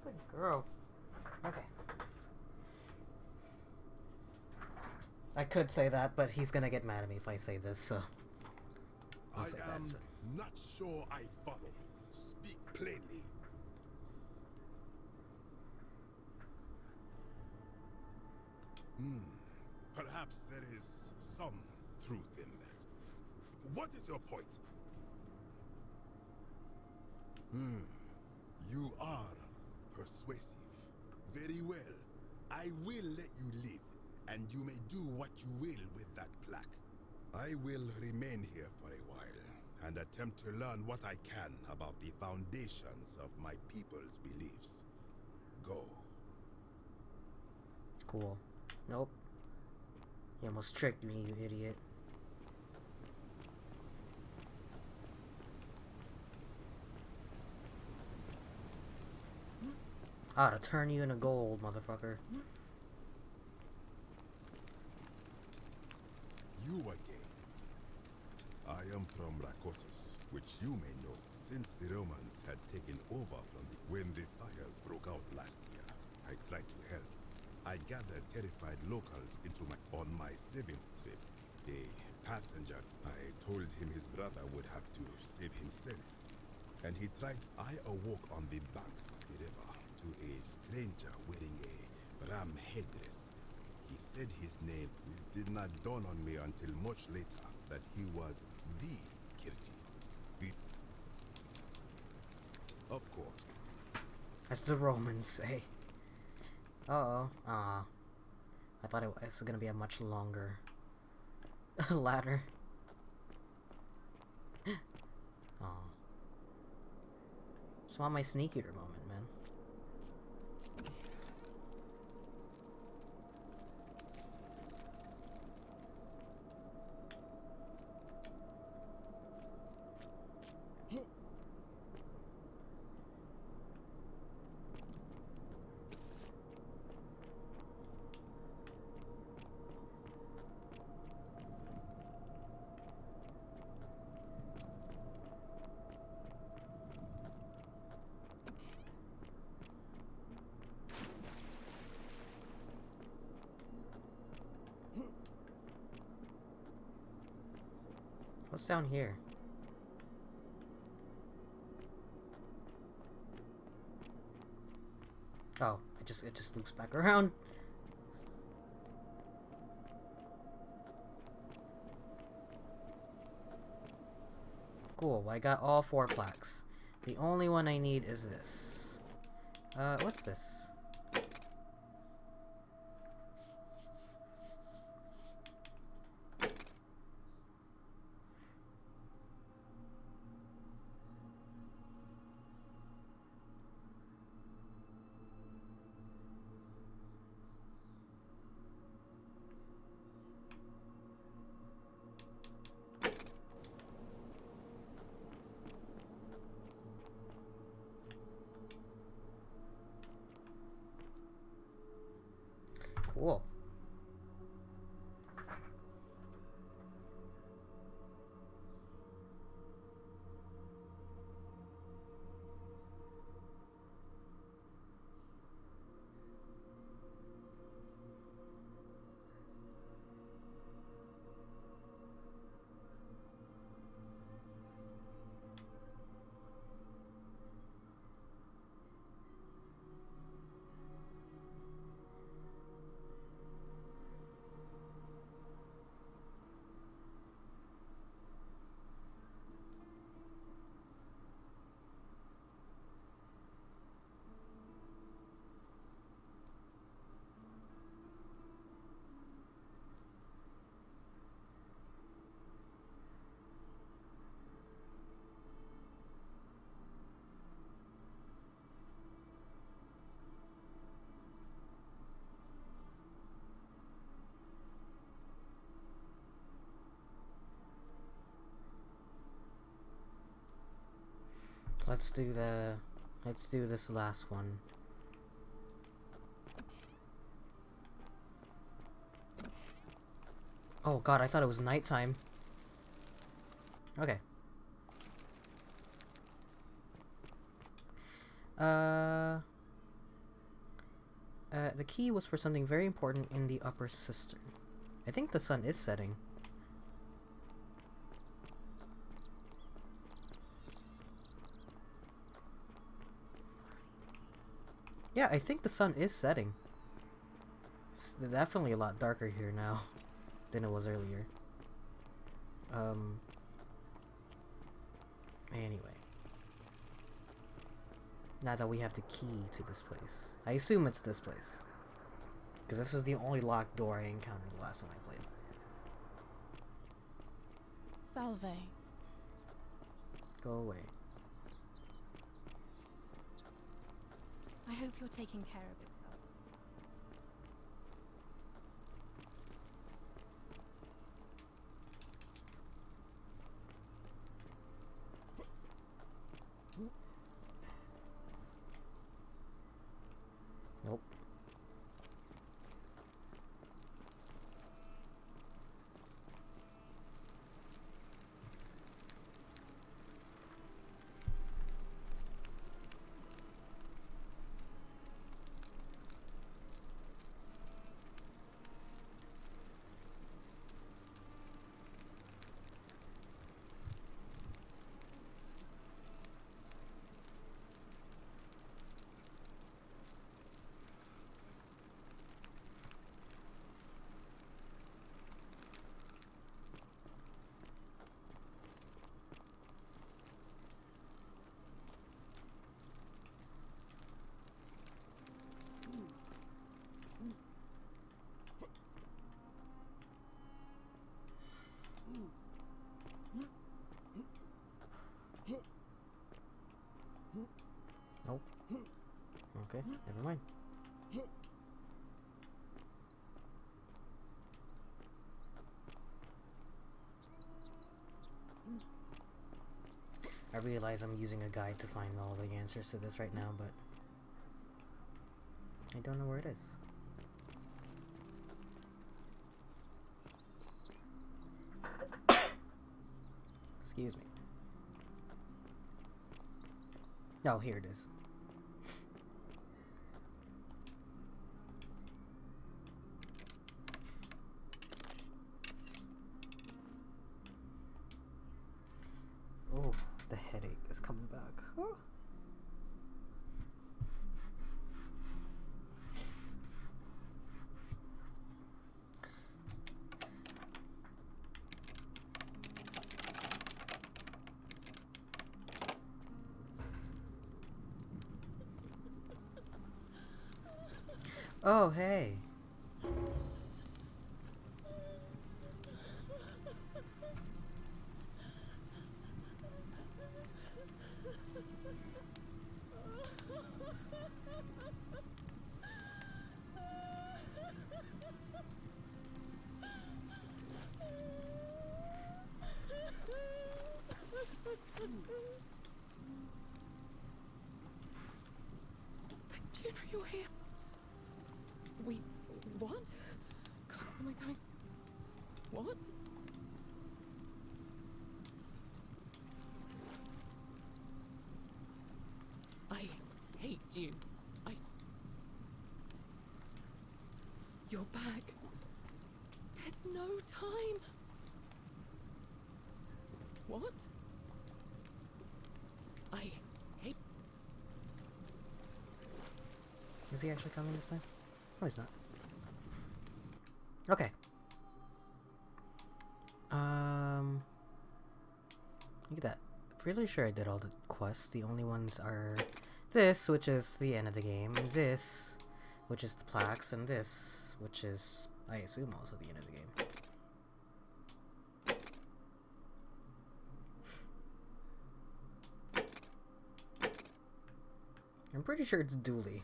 Speaker 1: Good girl. Okay. I could say that, but he's gonna get mad at me if I say this, so...
Speaker 14: I am not sure I follow. Speak plainly. Perhaps there is some truth in that. What is your point? You are persuasive. Very well. I will let you live, and you may do what you will with that plaque. I will remain here for a while, and attempt to learn what I can about the foundations of my people's beliefs. Go.
Speaker 1: Cool. Nope. You almost tricked me, you idiot. I ought to turn you into gold, motherfucker.
Speaker 14: You again. I am from Rakotis, which you may know, since the Romans had taken over from when the fires broke out last year. I tried to help. I gathered terrified locals on my 7th trip. A passenger. I told him his brother would have to save himself. And he tried. I awoke on the banks of the river to a stranger wearing a ram headdress. He said his name. It did not dawn on me until much later that he was the Kirti. Of course.
Speaker 1: As the Romans say. Uh-oh. I thought it was gonna be a much longer ladder. Aw. Just want my Sneak Eater moment, man. What's down here? Oh, it just loops back around. Cool, I got all 4 plaques. The only one I need is this. What's this? Cool. Let's do this last one. Oh god, I thought it was nighttime. Okay. The key was for something very important in the upper cistern. I think the sun is setting. Yeah, I think the sun is setting. It's definitely a lot darker here now than it was earlier. Anyway. Now that we have the key to this place. I assume it's this place. Because this was the only locked door I encountered the last time I played.
Speaker 15: Salve.
Speaker 1: Go away.
Speaker 15: I hope you're taking care of yourself.
Speaker 1: Nope. Okay, never mind. I realize I'm using a guide to find all the answers to this right now, but I don't know where it is. Excuse me. Oh, here it is. Oh, the headache is coming back. Oh. Oh, hey.
Speaker 16: Do you know you're here? We... what? God, am I going... what? I hate you. You're back. There's no time. What? I hate...
Speaker 1: Is he actually coming this time? No, he's not. Okay. Look at that. Pretty sure I did all the quests. The only ones are this, which is the end of the game, and this, which is the plaques, and this, which is, I assume, also the end of the game. I'm pretty sure it's Dooley.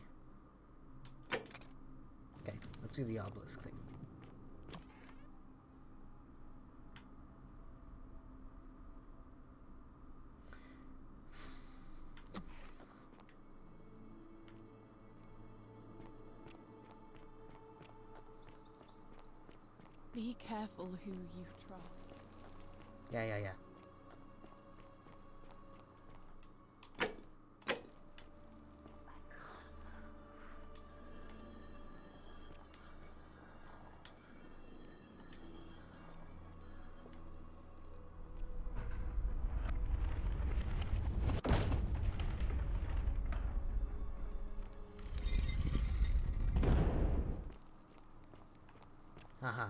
Speaker 1: Okay, let's do the obelisk thing.
Speaker 16: Be careful who you trust.
Speaker 1: Yeah. Uh-huh.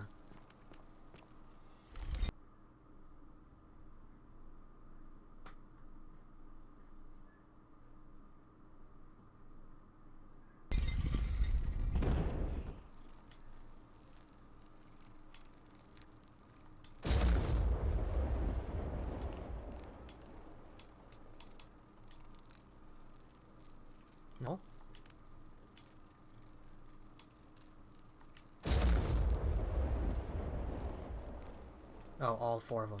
Speaker 1: No? Oh, all four of them.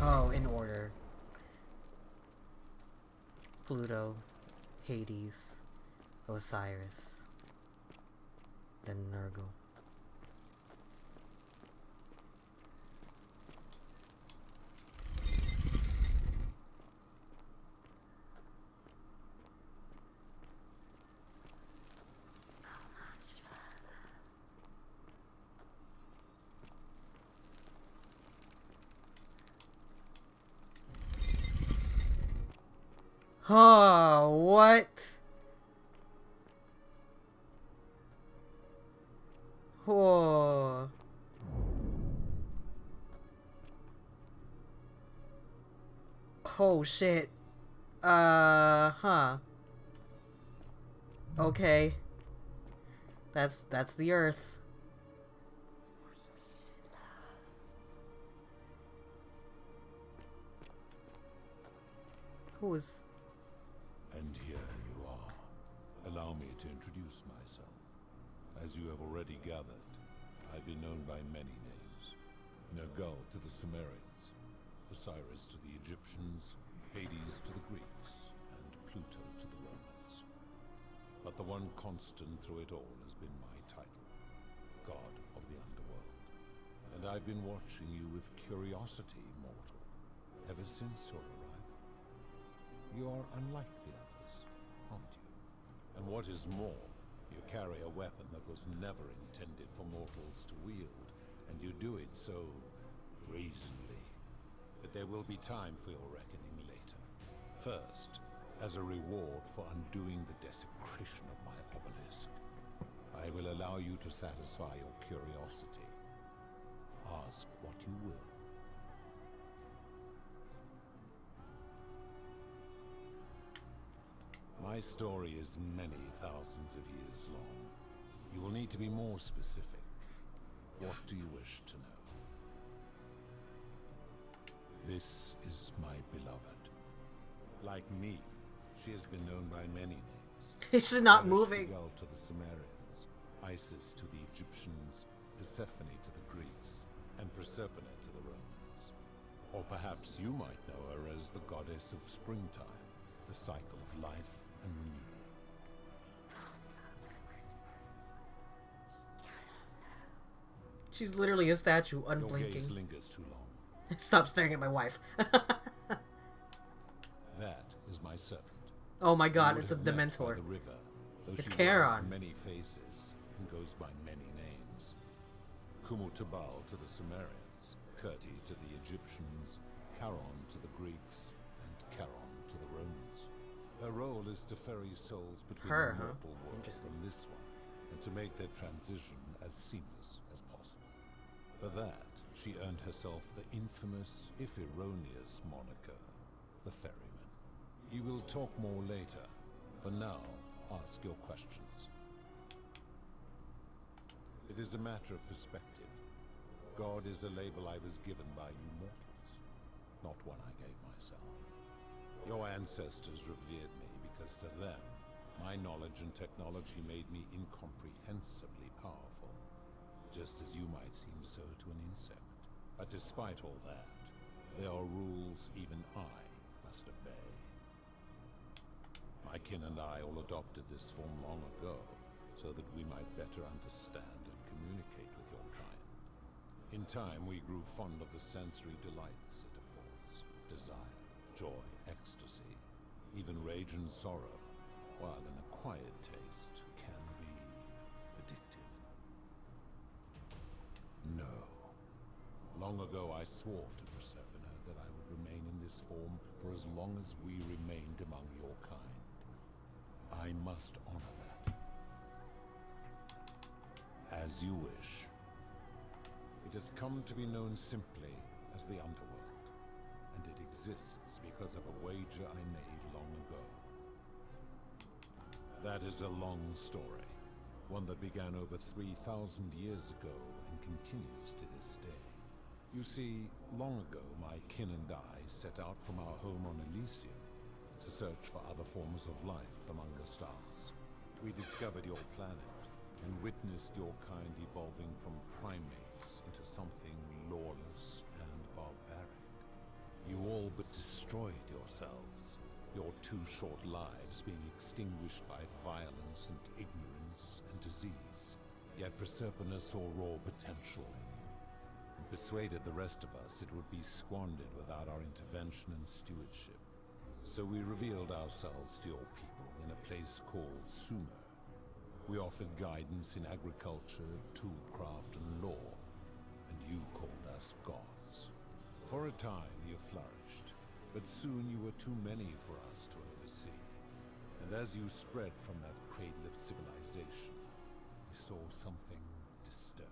Speaker 1: Oh, in order. Pluto, Hades, Osiris, then Nurgle. Oh, what? Oh. Oh shit. Huh. Okay. That's the Earth. Who is...
Speaker 17: And here you are. Allow me to introduce myself. As you have already gathered, I've been known by many names. Nergal to the Sumerians, Osiris to the Egyptians, Hades to the Greeks, and Pluto to the Romans. But the one constant through it all has been my title, God of the Underworld. And I've been watching you with curiosity, mortal, ever since your arrival. You are unlike the others, aren't you? And what is more, you carry a weapon that was never intended for mortals to wield, and you do it so brazenly. But there will be time for your reckoning later. First, as a reward for undoing the desecration of my obelisk, I will allow you to satisfy your curiosity. Ask what you will. My story is many thousands of years long. You will need to be more specific. What do you wish to know? This is my beloved. Like me, she has been known by many names.
Speaker 1: She's not moving.
Speaker 17: Ereshkigal to the Sumerians, Isis to the Egyptians, Persephone to the Greeks, and Proserpina to the Romans. Or perhaps you might know her as the goddess of springtime, the cycle of life and renewal.
Speaker 1: She's literally a statue,
Speaker 17: Your
Speaker 1: unblinking.
Speaker 17: gaze lingers too long.
Speaker 1: Stop staring at my wife.
Speaker 17: That is my servant.
Speaker 1: Oh my god,
Speaker 17: You
Speaker 1: it's a
Speaker 17: would have met by
Speaker 1: Dementor.
Speaker 17: the river, though
Speaker 1: It's
Speaker 17: she
Speaker 1: Charon.
Speaker 17: wears many faces and goes by many names. Kumutubal to the Sumerians, Kirti to the Egyptians, Charon to the Greeks, and Charon to the Romans. Her role is to ferry souls between
Speaker 1: Her,
Speaker 17: the
Speaker 1: huh?
Speaker 17: mortal world and this one, and to make their transition as seamless as possible. For that, she earned herself the infamous, if erroneous, moniker, the Ferryman. You will talk more later. For now, ask your questions. It is a matter of perspective. God is a label I was given by you mortals, not one I gave myself. Your ancestors revered me because to them, my knowledge and technology made me incomprehensibly powerful, just as you might seem so to an insect. But despite all that, there are rules even I must obey. My kin and I all adopted this form long ago, so that we might better understand and communicate with your kind. In time, we grew fond of the sensory delights it affords: desire, joy, ecstasy, even rage and sorrow, while an acquired taste can be addictive. No. Long ago I swore to Proserpina that I would remain in this form for as long as we remained among your kind. I must honor that. As you wish. It has come to be known simply as the Underworld, and it exists because of a wager I made long ago. That is a long story, one that began over 3,000 years ago and continues to this day. You see, long ago my kin and I set out from our home on Elysium to search for other forms of life among the stars. We discovered your planet and witnessed your kind evolving from primates into something lawless and barbaric. You all but destroyed yourselves, your 2 short lives being extinguished by violence and ignorance and disease. Yet Proserpina saw raw potential in you, and persuaded the rest of us it would be squandered without our intervention and stewardship. So we revealed ourselves to your people in a place called Sumer. We offered guidance in agriculture, toolcraft, and law, and you called us gods. For a time you flourished, but soon you were too many for us to oversee. And as you spread from that cradle of civilization, we saw something disturbing.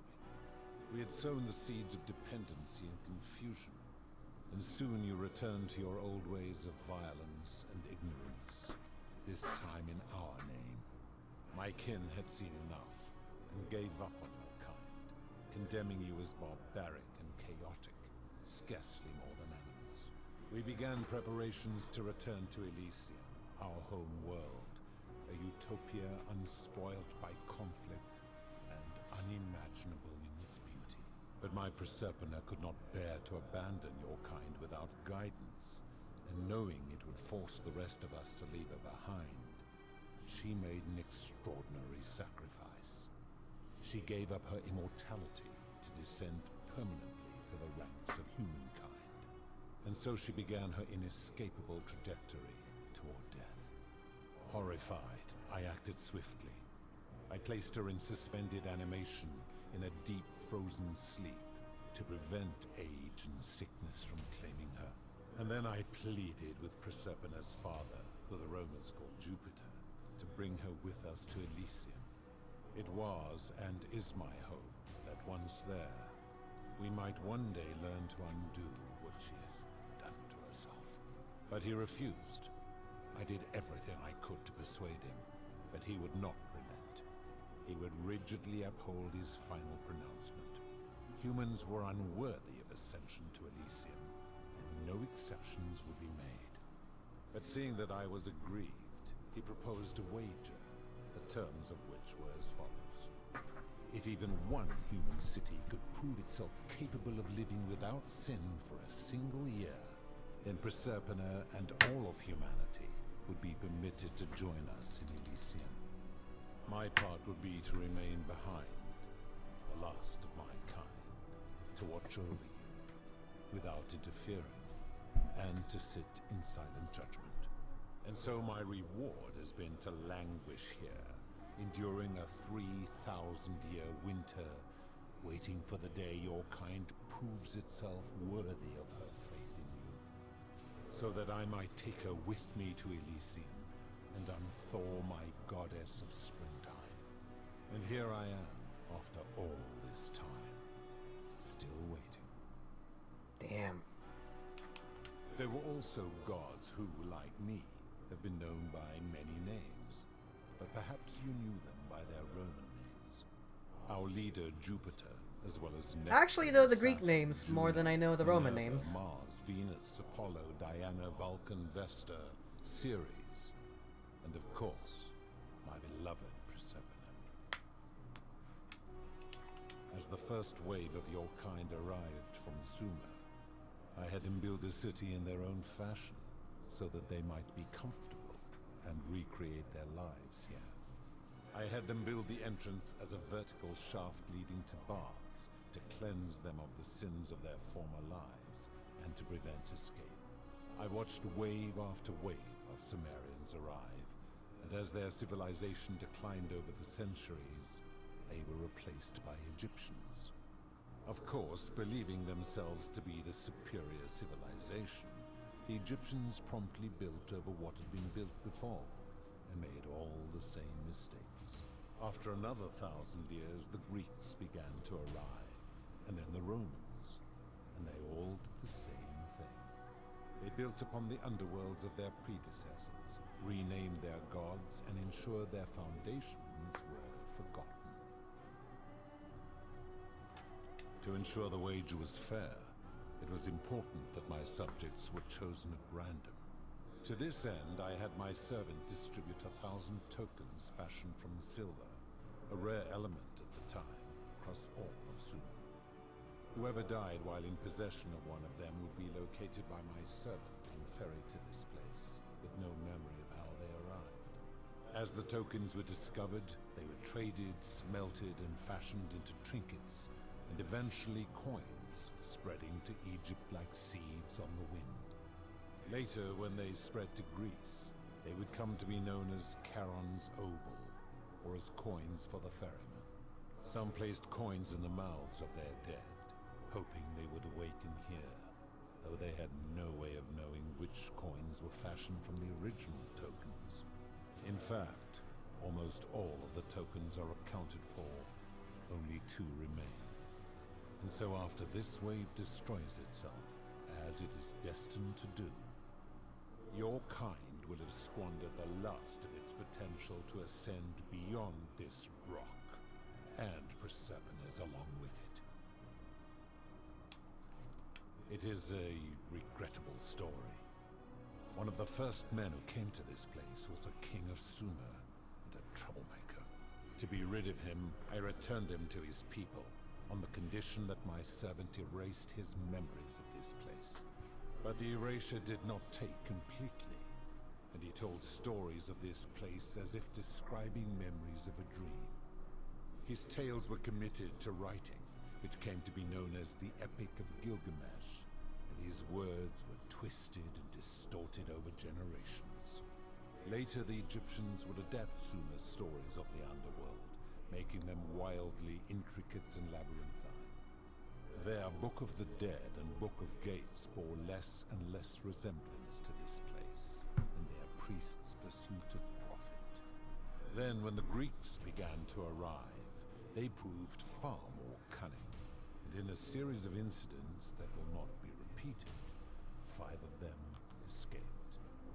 Speaker 17: We had sown the seeds of dependency and confusion, and soon you return to your old ways of violence and ignorance, this time in our name. My kin had seen enough, and gave up on your kind, condemning you as barbaric and chaotic, scarcely more than animals. We began preparations to return to Elysium, our home world, a utopia unspoilt by conflict and unimaginable in its beauty. But my Proserpina could not bear to abandon your kind without guidance, and knowing it would force the rest of us to leave her behind, she made an extraordinary sacrifice. She gave up her immortality to descend permanently to the ranks of humankind. And so she began her inescapable trajectory toward death. Horrified, I acted swiftly. I placed her in suspended animation in a deep frozen sleep to prevent age and sickness from claiming her. And then I pleaded with Proserpina's father, who the Romans called Jupiter, to bring her with us to Elysium. It was and is my hope that once there, we might one day learn to undo what she has done to herself. But he refused. I did everything I could to persuade him, but he would not relent. He would rigidly uphold his final pronouncement. Humans were unworthy of ascension to Elysium, and no exceptions would be made. But seeing that I was aggrieved, he proposed a wager, the terms of which were as follows. If even one human city could prove itself capable of living without sin for a single year, then Proserpina and all of humanity would be permitted to join us in Elysium. My part would be to remain behind, the last of my kind, to watch over you, without interfering, and to sit in silent judgment. And so my reward has been to languish here, enduring a 3,000-year winter, waiting for the day your kind proves itself worthy of her faith in you, so that I might take her with me to Elysium and unthaw my goddess of springtime. And here I am, after all this time, still waiting.
Speaker 1: Damn.
Speaker 17: There were also gods who, like me, have been known by many names, but perhaps you knew them by their Roman names. Our leader, Jupiter, as well as Neptune,
Speaker 1: I actually know the Greek
Speaker 17: Saturn,
Speaker 1: names more than I know the Roman
Speaker 17: Minerva,
Speaker 1: names.
Speaker 17: Mars, Venus, Apollo, Diana, Vulcan, Vesta, Ceres, and of course, my beloved Proserpina. As the first wave of your kind arrived from Sumer, I had them build a city in their own fashion, so that they might be comfortable and recreate their lives here. I had them build the entrance as a vertical shaft leading to baths, to cleanse them of the sins of their former lives, and to prevent escape. I watched wave after wave of Sumerians arrive, and as their civilization declined over the centuries, they were replaced by Egyptians. Of course, believing themselves to be the superior civilization, the Egyptians promptly built over what had been built before, and made all the same mistakes. After another 1,000 years, the Greeks began to arrive, and then the Romans, and they all did the same thing. They built upon the underworlds of their predecessors, renamed their gods, and ensured their foundations were forgotten. To ensure the wager was fair, it was important that my subjects were chosen at random. To this end, I had my servant distribute 1,000 tokens fashioned from silver, a rare element at the time, across all of Sumer. Whoever died while in possession of one of them would be located by my servant and ferried to this place, with no memory of how they arrived. As the tokens were discovered, they were traded, smelted, and fashioned into trinkets, and eventually coins, spreading to Egypt like seeds on the wind. Later, when they spread to Greece, they would come to be known as Charon's Obol, or as coins for the ferryman. Some placed coins in the mouths of their dead, hoping they would awaken here, though they had no way of knowing which coins were fashioned from the original tokens. In fact, almost all of the tokens are accounted for, only 2 remain. And so after this wave destroys itself, as it is destined to do. Your kind will have squandered the last of its potential to ascend beyond this rock, and Persepolis along with it. It is a regrettable story. One of the first men who came to this place was a king of Sumer and a troublemaker. To be rid of him, I returned him to his people, on the condition that my servant erased his memories of this place. But the erasure did not take completely, and he told stories of this place as if describing memories of a dream. His tales were committed to writing, which came to be known as the Epic of Gilgamesh, and his words were twisted and distorted over generations. Later, the Egyptians would adapt Sumer's stories of the underworld, making them wildly intricate and labyrinthine. Their Book of the Dead and Book of Gates bore less and less resemblance to this place, and their priests' pursuit of profit. Then, when the Greeks began to arrive, they proved far more cunning, and in a series of incidents that will not be repeated, 5 of them escaped.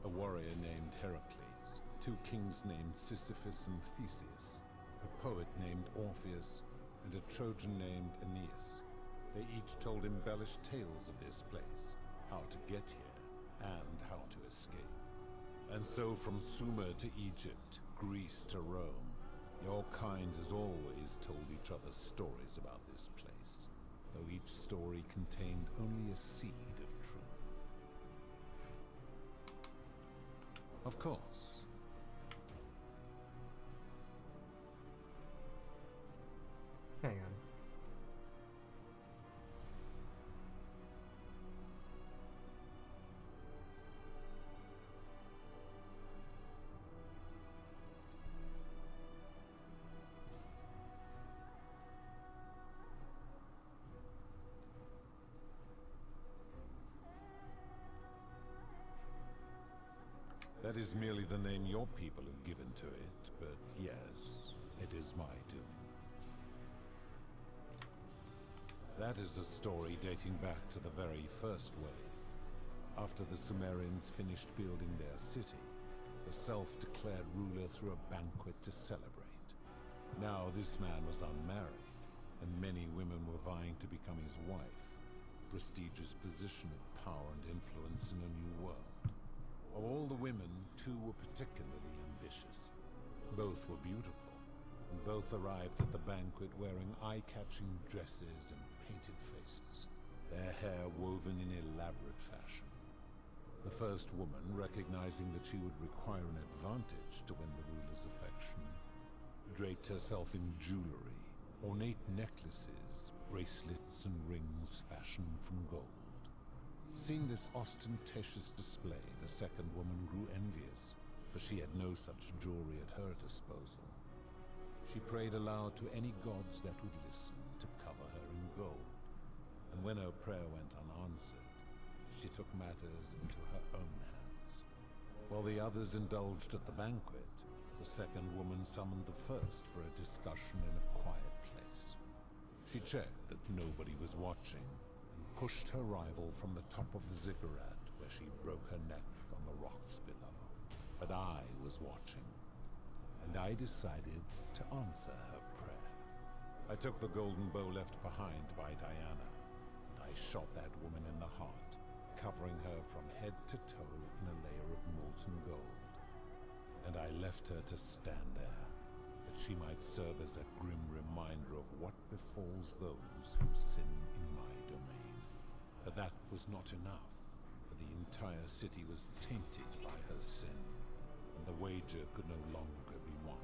Speaker 17: A warrior named Heracles, 2 kings named Sisyphus and Theseus, a poet named Orpheus, and a Trojan named Aeneas. They each told embellished tales of this place, how to get here, and how to escape. And so from Sumer to Egypt, Greece to Rome, your kind has always told each other stories about this place, though each story contained only a seed of truth. Of course.
Speaker 1: Hang on.
Speaker 17: That is merely the name your people have given to it, but yes, it is my doing. That is a story dating back to the very first wave. After the Sumerians finished building their city, the self-declared ruler threw a banquet to celebrate. Now this man was unmarried, and many women were vying to become his wife, a prestigious position of power and influence in a new world. Of all the women, 2 were particularly ambitious. Both were beautiful, and both arrived at the banquet wearing eye-catching dresses and painted faces, their hair woven in elaborate fashion. The first woman, recognizing that she would require an advantage to win the ruler's affection, draped herself in jewelry, ornate necklaces, bracelets, and rings fashioned from gold. Seeing this ostentatious display, the second woman grew envious, for she had no such jewelry at her disposal. She prayed aloud to any gods that would listen to cover her in gold, and when her prayer went unanswered, she took matters into her own hands. While the others indulged at the banquet, the second woman summoned the first for a discussion in a quiet place. She checked that nobody was watching, pushed her rival from the top of the ziggurat, where she broke her neck on the rocks below. But I was watching, and I decided to answer her prayer. I took the golden bow left behind by Diana, and I shot that woman in the heart, covering her from head to toe in a layer of molten gold. And I left her to stand there, that she might serve as a grim reminder of what befalls those who sin in my domain. But that was not enough, for the entire city was tainted by her sin, and the wager could no longer be won.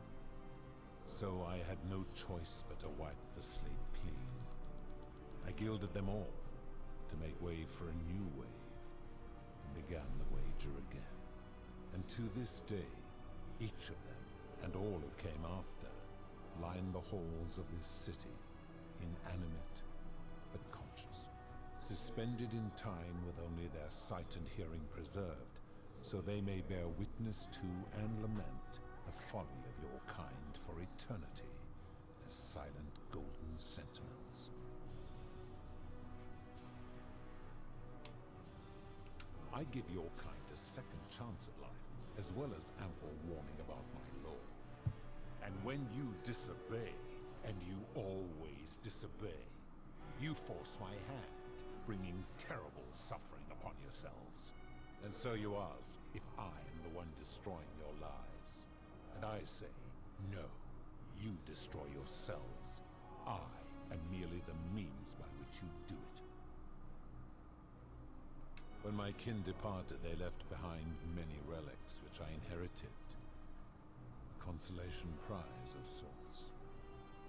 Speaker 17: So I had no choice but to wipe the slate clean. I gilded them all, to make way for a new wave, and began the wager again. And to this day, each of them, and all who came after, line the halls of this city, inanimate but conscious, suspended in time with only their sight and hearing preserved, so they may bear witness to and lament the folly of your kind for eternity, as silent golden sentinels. I give your kind a second chance at life, as well as ample warning about my law. And when you disobey, and you always disobey, you force my hand, bringing terrible suffering upon yourselves. And so you ask if I am the one destroying your lives. And I say, no, you destroy yourselves. I am merely the means by which you do it. When my kin departed, they left behind many relics which I inherited. A consolation prize of sorts.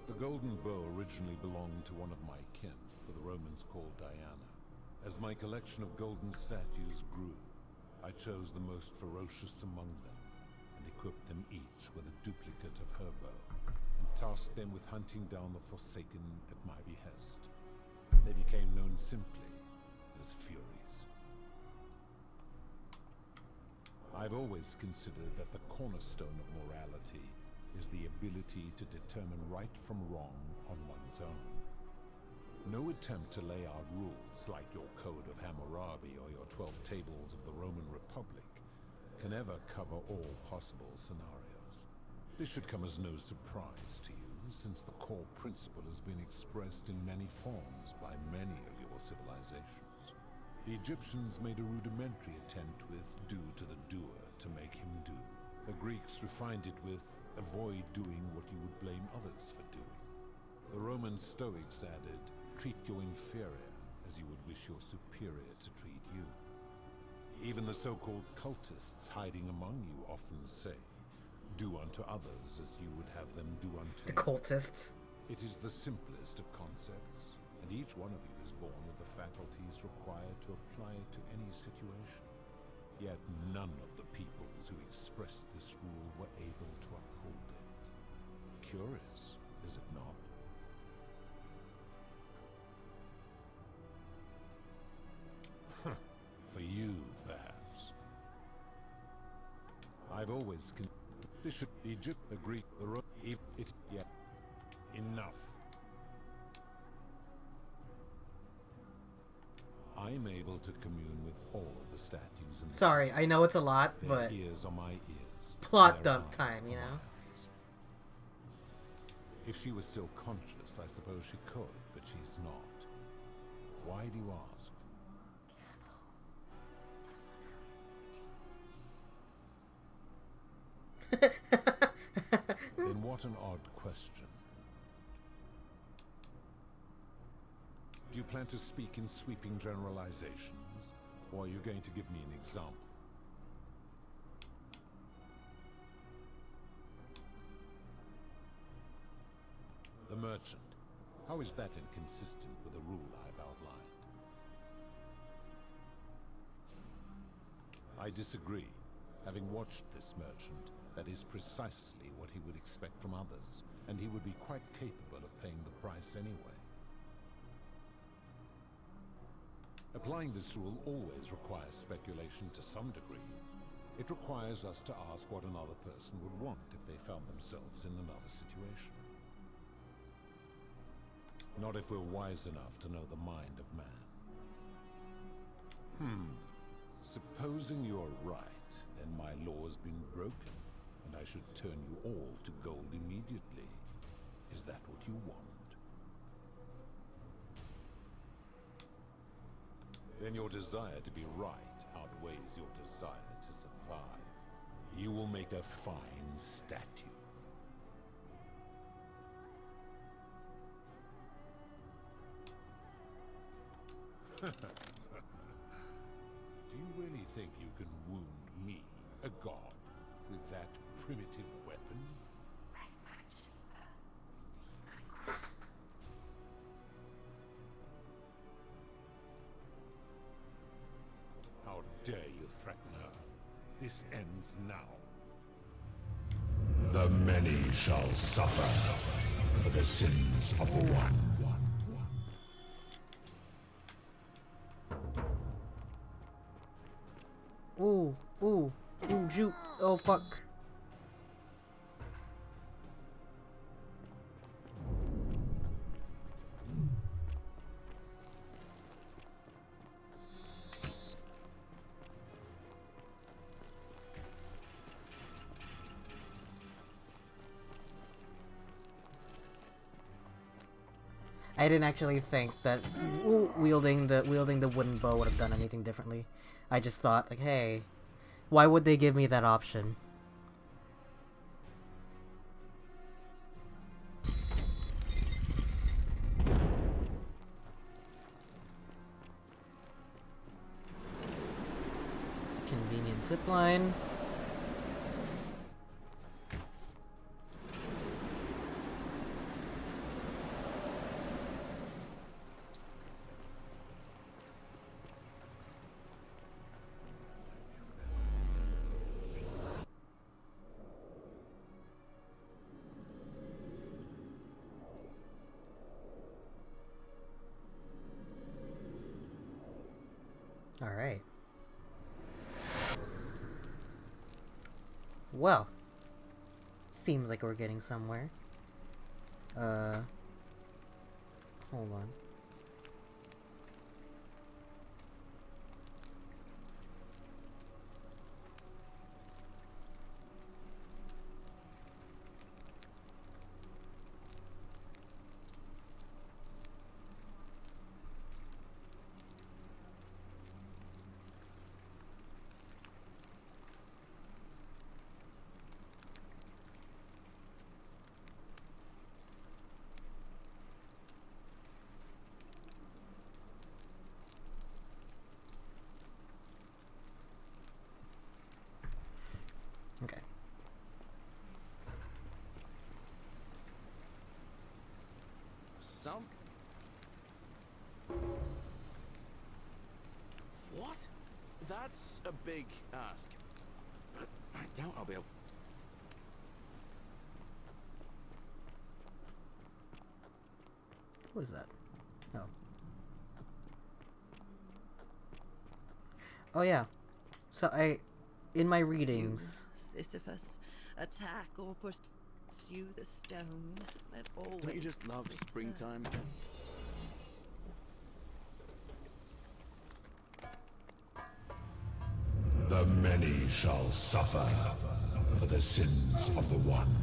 Speaker 17: The golden bow originally belonged to one of my kin, who the Romans called Diana. As my collection of golden statues grew, I chose the most ferocious among them, and equipped them each with a duplicate of her bow, and tasked them with hunting down the Forsaken at my behest. They became known simply as Furies. I've always considered that the cornerstone of morality is the ability to determine right from wrong on one's own. No attempt to lay out rules like your Code of Hammurabi or your 12 Tables of the Roman Republic can ever cover all possible scenarios. This should come as no surprise to you, since the core principle has been expressed in many forms by many of your civilizations. The Egyptians made a rudimentary attempt with do to the doer to make him do. The Greeks refined it with avoid doing what you would blame others for doing. The Roman Stoics added, treat your inferior as you would wish your superior to treat you. Even the so-called cultists hiding among you often say, do unto others as you would have them do unto
Speaker 1: The
Speaker 17: you.
Speaker 1: cultists.
Speaker 17: It is the simplest of concepts, and each one of you is born with the faculties required to apply it to any situation. Yet none of the peoples who expressed this rule were able to uphold it. Curious, is it not? For you, perhaps. I've always this should Egypt, the Greek, the Roman, it yet enough. I'm able to commune with all of the statues in the
Speaker 1: Sorry, I know it's a lot,
Speaker 17: Their
Speaker 1: but
Speaker 17: ears are my ears.
Speaker 1: plot
Speaker 17: their
Speaker 1: dump
Speaker 17: eyes
Speaker 1: time, you
Speaker 17: are my
Speaker 1: know?
Speaker 17: eyes. If she was still conscious, I suppose she could, but she's not. Why do you ask? Then what an odd question. Do you plan to speak in sweeping generalizations, or are you going to give me an example? The merchant. How is that inconsistent with the rule I've outlined? I disagree. Having watched this merchant, that is precisely what he would expect from others, and he would be quite capable of paying the price anyway. Applying this rule always requires speculation to some degree. It requires us to ask what another person would want if they found themselves in another situation. Not if we're wise enough to know the mind of man. Supposing you're right, then my law has been broken, and I should turn you all to gold immediately. Is that what you want? Then your desire to be right outweighs your desire to survive. You will make a fine statue. Do you really think you can wound me, a god, with that primitive weapon? How dare you threaten her? This ends now.
Speaker 14: The many shall suffer for the sins of the one.
Speaker 1: Ooh, juke. Oh, fuck. I didn't actually think that wielding the wooden bow would have done anything differently. I just thought, like, hey, why would they give me that option? Convenient zipline. All right. Well, seems like we're getting somewhere. Hold on. Okay.
Speaker 10: Some... What? That's a big ask. But I doubt I'll be able...
Speaker 1: What is that? Oh. Oh yeah. So in my readings...
Speaker 7: Sisyphus, attack or pursue the stone. Let always
Speaker 10: Don't you just love springtime?
Speaker 8: The many shall suffer for the sins of the one.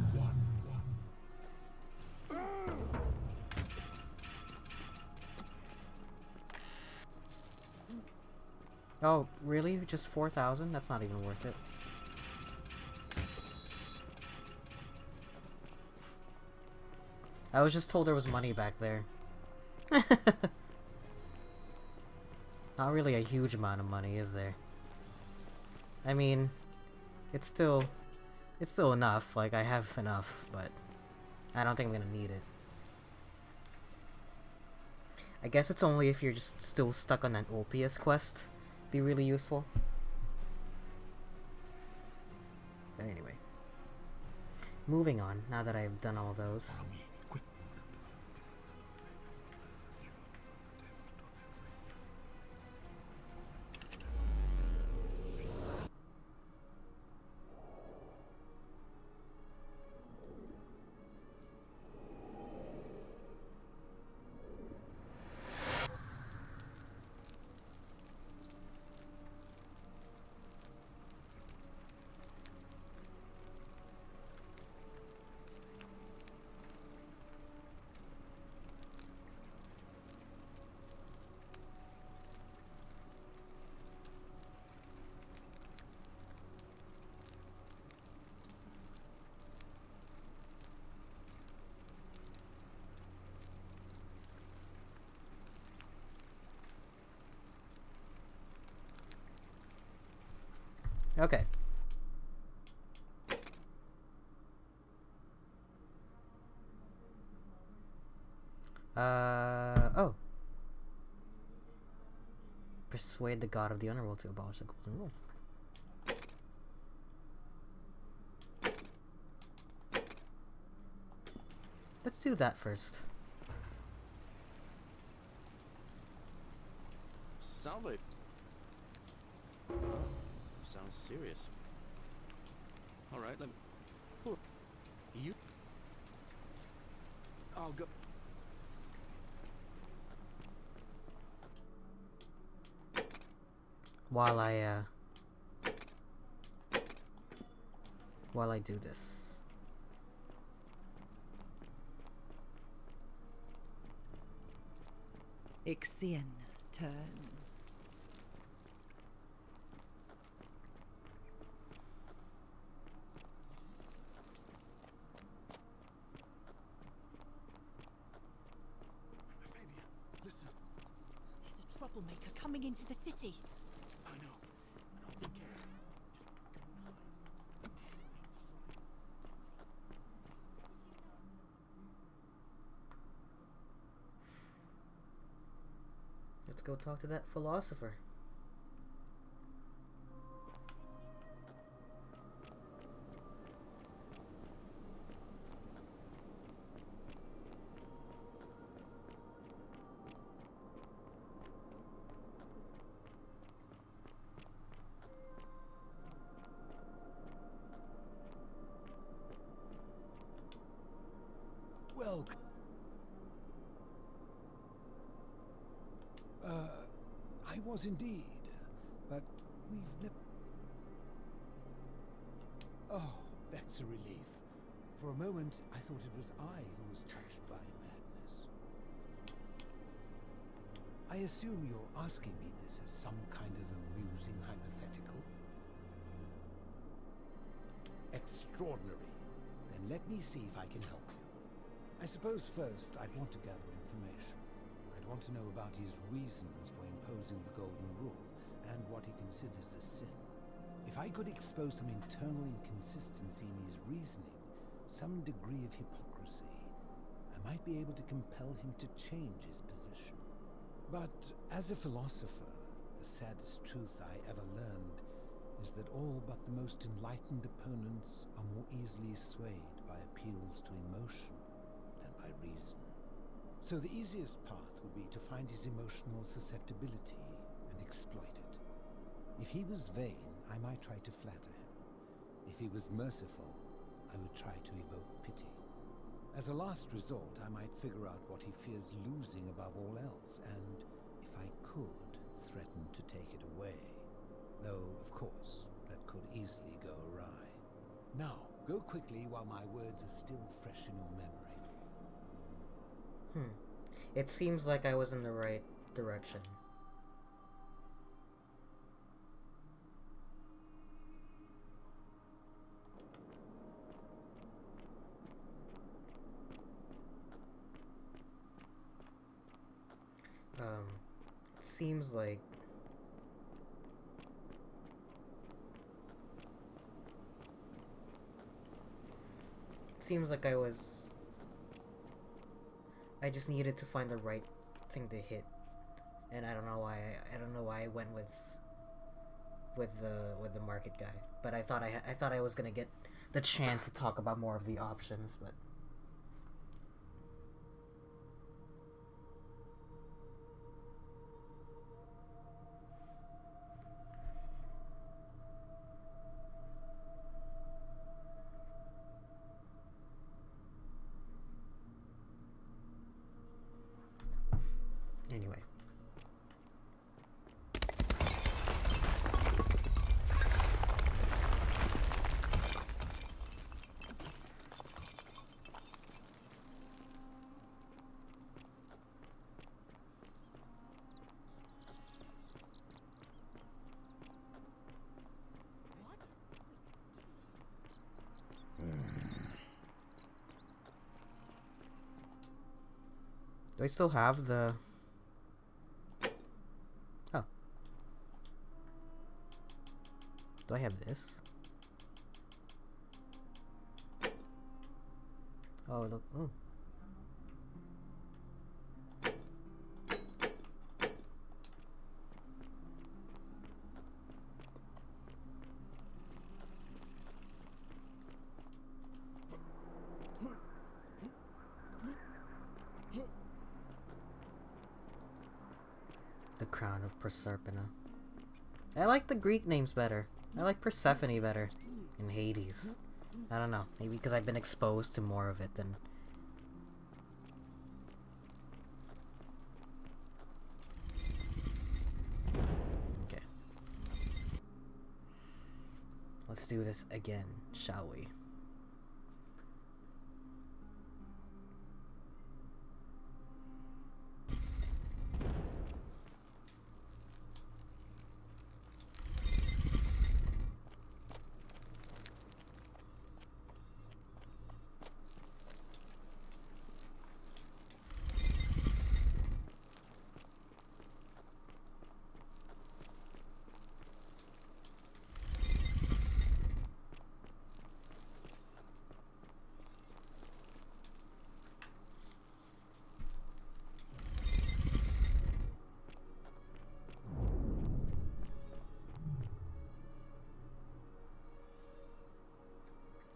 Speaker 1: Oh, really? Just 4,000? That's not even worth it. I was just told there was money back there. Not really a huge amount of money, is there? I mean, it's still enough. Like, I have enough, but I don't think I'm gonna need it. I guess it's only if you're just still stuck on that Ulpius quest. Be really useful. But anyway. Moving on, now that I've done all those. Okay. Oh. Persuade the god of the underworld to abolish the golden rule. Let's do that first.
Speaker 10: Salve. Sounds serious. All right, let me... You... I'll go...
Speaker 1: While I do this.
Speaker 7: Ixion turns.
Speaker 2: Fabian, listen.
Speaker 7: There's a troublemaker coming into the city.
Speaker 2: I know. And I'll take care of him. Just go and hide.
Speaker 1: Let's go talk to that philosopher.
Speaker 8: Welcome. I was indeed, but we've never... Oh, that's a relief. For a moment, I thought it was I who was touched by madness. I assume you're asking me this as some kind of amusing hypothetical? Extraordinary. Then let me see if I can help you. I suppose first I'd want to gather information. I'd want to know about his reasons for imposing the Golden Rule, and what he considers a sin. If I could expose some internal inconsistency in his reasoning, some degree of hypocrisy, I might be able to compel him to change his position. But as a philosopher, the saddest truth I ever learned is that all but the most enlightened opponents are more easily swayed by appeals to emotion than by reason. So the easiest path would be to find his emotional susceptibility and exploit it. If he was vain, I might try to flatter him. If he was merciful, I would try to evoke pity. As a last resort, I might figure out what he fears losing above all else, and, if I could, threaten to take it away. Though, of course, that could easily go awry. Now, go quickly while my words are still fresh in your memory.
Speaker 1: It seems like I was in the right direction. It seems like I just needed to find the right thing to hit, and I don't know why I went with the market guy. But I thought I was gonna get the chance to talk about more of the options, but anyway. Do I still have the... Oh. Do I have this? Oh, look. Oh. The Crown of Proserpina. I like the Greek names better. I like Persephone better. And Hades. I don't know. Maybe because I've been exposed to more of it than... Okay. Let's do this again, shall we?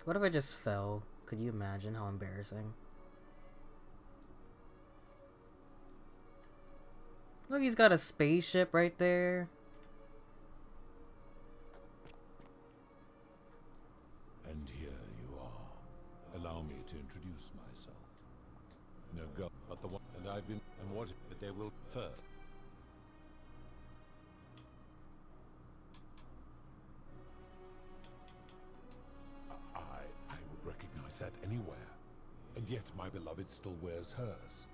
Speaker 1: What if I just fell? Could you imagine how embarrassing? Look, he's got a spaceship right there.
Speaker 17: And here you are. Allow me to introduce myself. No god, but the one, and I've been, and what, but they will first. I would recognize that anywhere. And yet my beloved still wears hers.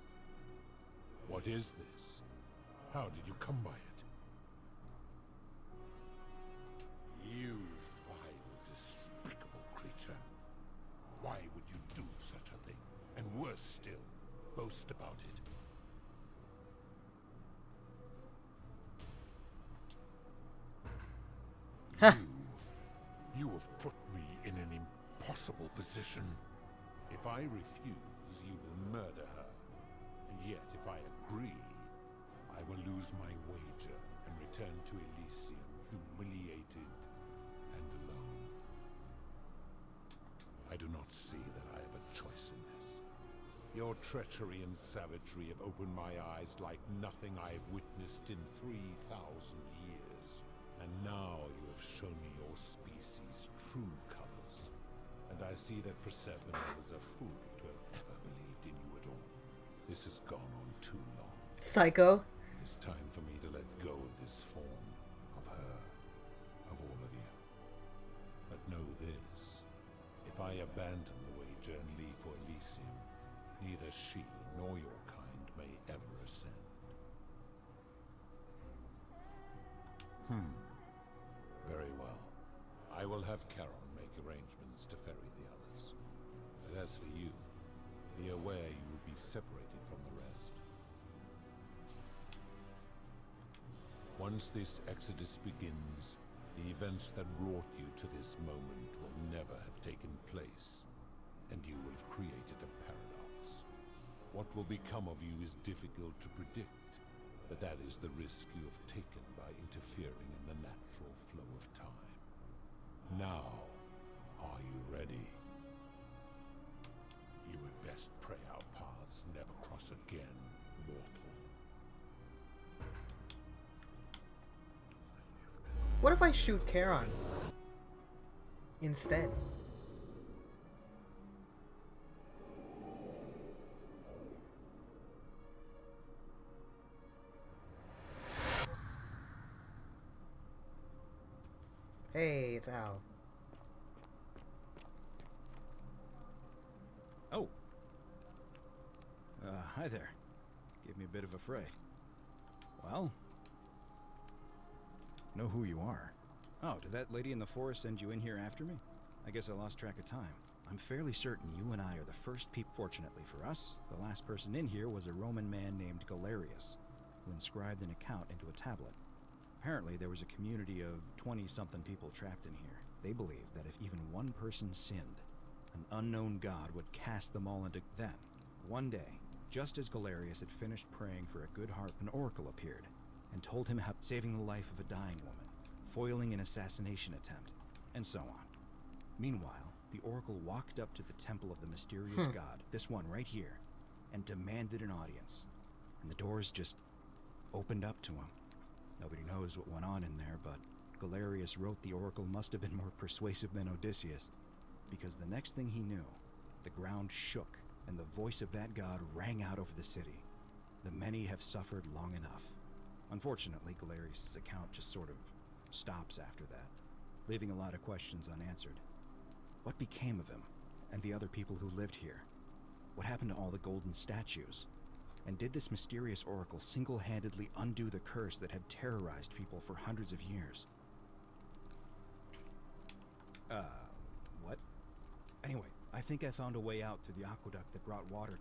Speaker 17: What is this? How did you come by it? You vile, despicable creature. Why would you do such a thing? And worse still, boast about it. You have put me in an impossible position. If I refuse, you will murder her. And yet, if I agree, I will lose my wager and return to Elysium humiliated and alone. I do not see that I have a choice in this. Your treachery and savagery have opened my eyes like nothing I have witnessed in 3,000 years. And now you have shown me your species' true colors. And I see that Persephone was a fool to have ever believed in you at all. This has gone on too long.
Speaker 1: Psycho.
Speaker 17: It's time for me to let go of this form, of her, of all of you. But know this, if I abandon the wager and leave for Elysium, neither she nor your kind may ever ascend. Very well. I will have Charon make arrangements to ferry the others. But as for you, be aware you will be separated from the rest. Once this exodus begins, the events that brought you to this moment will never have taken place, and you will have created a paradox. What will become of you is difficult to predict, but that is the risk you have taken by interfering in the natural flow of time. Now, are you ready? You had best pray our paths never cross again, mortal.
Speaker 1: What if I shoot Charon instead? Hey, it's Al.
Speaker 18: Oh. Hi there. Gave me a bit of a fright. Well, know who you are. Oh, did that lady in the forest send you in here after me? I guess I lost track of time. I'm fairly certain you and I are the first people. Fortunately for us, the last person in here was a Roman man named Galerius, who inscribed an account into a tablet. Apparently, there was a community of 20-something people trapped in here. They believed that if even one person sinned, an unknown god would cast them all into... Then, one day, just as Galerius had finished praying for a good heart, an oracle appeared and told him how saving the life of a dying woman, foiling an assassination attempt, and so on. Meanwhile, the oracle walked up to the temple of the mysterious god, this one right here, and demanded an audience. And the doors just opened up to him. Nobody knows what went on in there, but Galerius wrote the oracle must have been more persuasive than Odysseus, because the next thing he knew, the ground shook, and the voice of that god rang out over the city. The many have suffered long enough. Unfortunately, Galerius' account just sort of stops after that, leaving a lot of questions unanswered. What became of him, and the other people who lived here? What happened to all the golden statues? And did this mysterious oracle single-handedly undo the curse that had terrorized people for hundreds of years? What? Anyway, I think I found a way out through the aqueduct that brought water.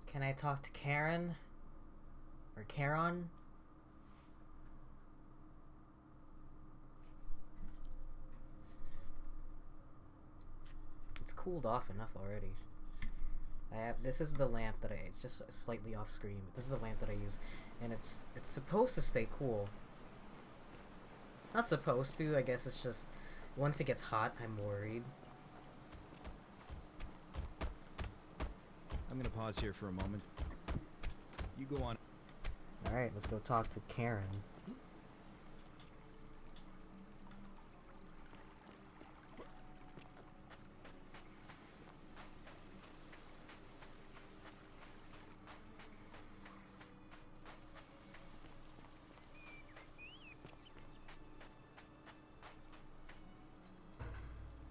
Speaker 1: Can I talk to Karen? Or Charon? It's cooled off enough already. This is the lamp that it's just slightly off screen. This is the lamp that I use, and it's supposed to stay cool. Not supposed to, I guess it's just once it gets hot, I'm worried.
Speaker 18: I'm gonna pause here for a moment. You go on.
Speaker 1: Alright, let's go talk to Karen.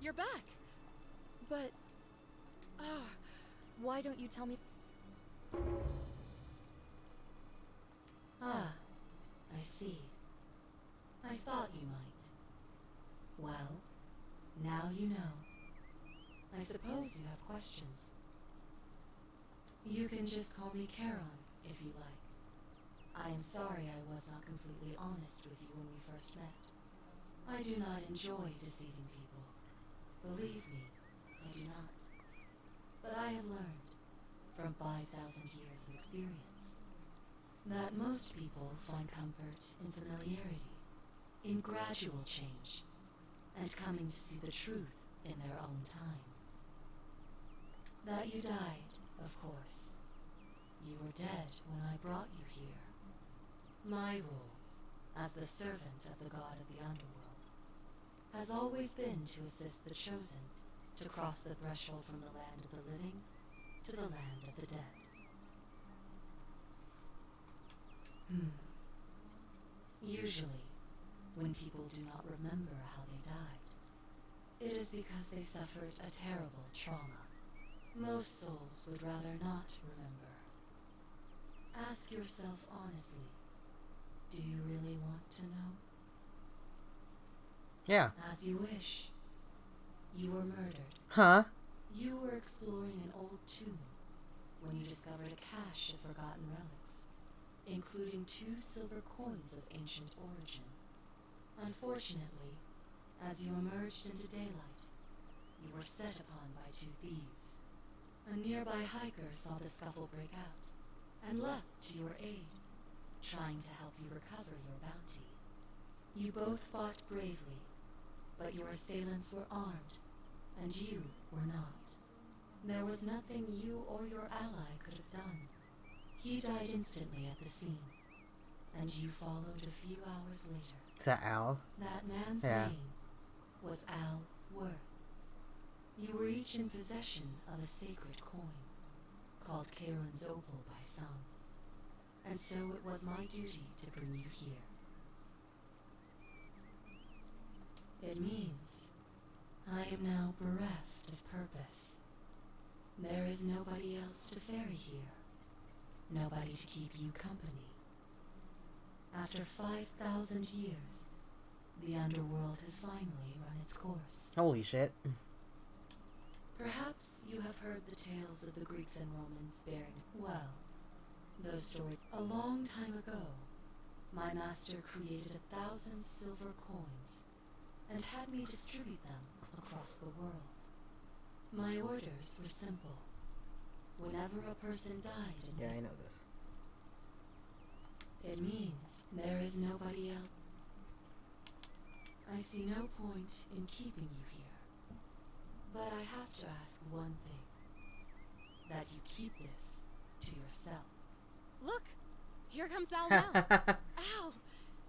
Speaker 16: You're back. But why don't you tell me?
Speaker 19: Ah, I see. I thought you might. Well, now you know. I suppose you have questions. You can just call me Charon, if you like. I am sorry I was not completely honest with you when we first met. I do not enjoy deceiving people. Believe me, I do not. But I have learned, from 5,000 years of experience, that most people find comfort in familiarity, in gradual change, and coming to see the truth in their own time. That you died, of course. You were dead when I brought you here. My role, as the servant of the god of the underworld, has always been to assist the chosen to cross the threshold from the land of the living to the land of the dead. Usually, when people do not remember how they died, it is because they suffered a terrible trauma. Most souls would rather not remember. Ask yourself honestly, do you really want to know?
Speaker 1: Yeah.
Speaker 19: As you wish. You were murdered.
Speaker 1: Huh?
Speaker 19: You were exploring an old tomb when you discovered a cache of forgotten relics, including 2 silver coins of ancient origin. Unfortunately, as you emerged into daylight, you were set upon by 2 thieves. A nearby hiker saw the scuffle break out and leapt to your aid, trying to help you recover your bounty. You both fought bravely, but your assailants were armed, and you were not. There was nothing you or your ally could have done. He died instantly at the scene, and you followed a few hours later.
Speaker 1: Is that Al?
Speaker 19: That man's
Speaker 1: Yeah.
Speaker 19: name was Al Worth. You were each in possession of a sacred coin, called Charon's Opal by some, and so it was my duty to bring you here. It means I am now bereft of purpose. There is nobody else to ferry here, nobody to keep you company. After 5,000 years, the underworld has finally run its course.
Speaker 1: Holy shit.
Speaker 19: Perhaps you have heard the tales of the Greeks and Romans bearing, well, those stories. A long time ago, my master created 1,000 silver coins and had me distribute them across the world. My orders were simple. Whenever a person died in
Speaker 1: Yeah, I know this.
Speaker 19: it means there is nobody else. I see no point in keeping you here. But I have to ask one thing. That you keep this to yourself.
Speaker 16: Look, here comes Al now. Al,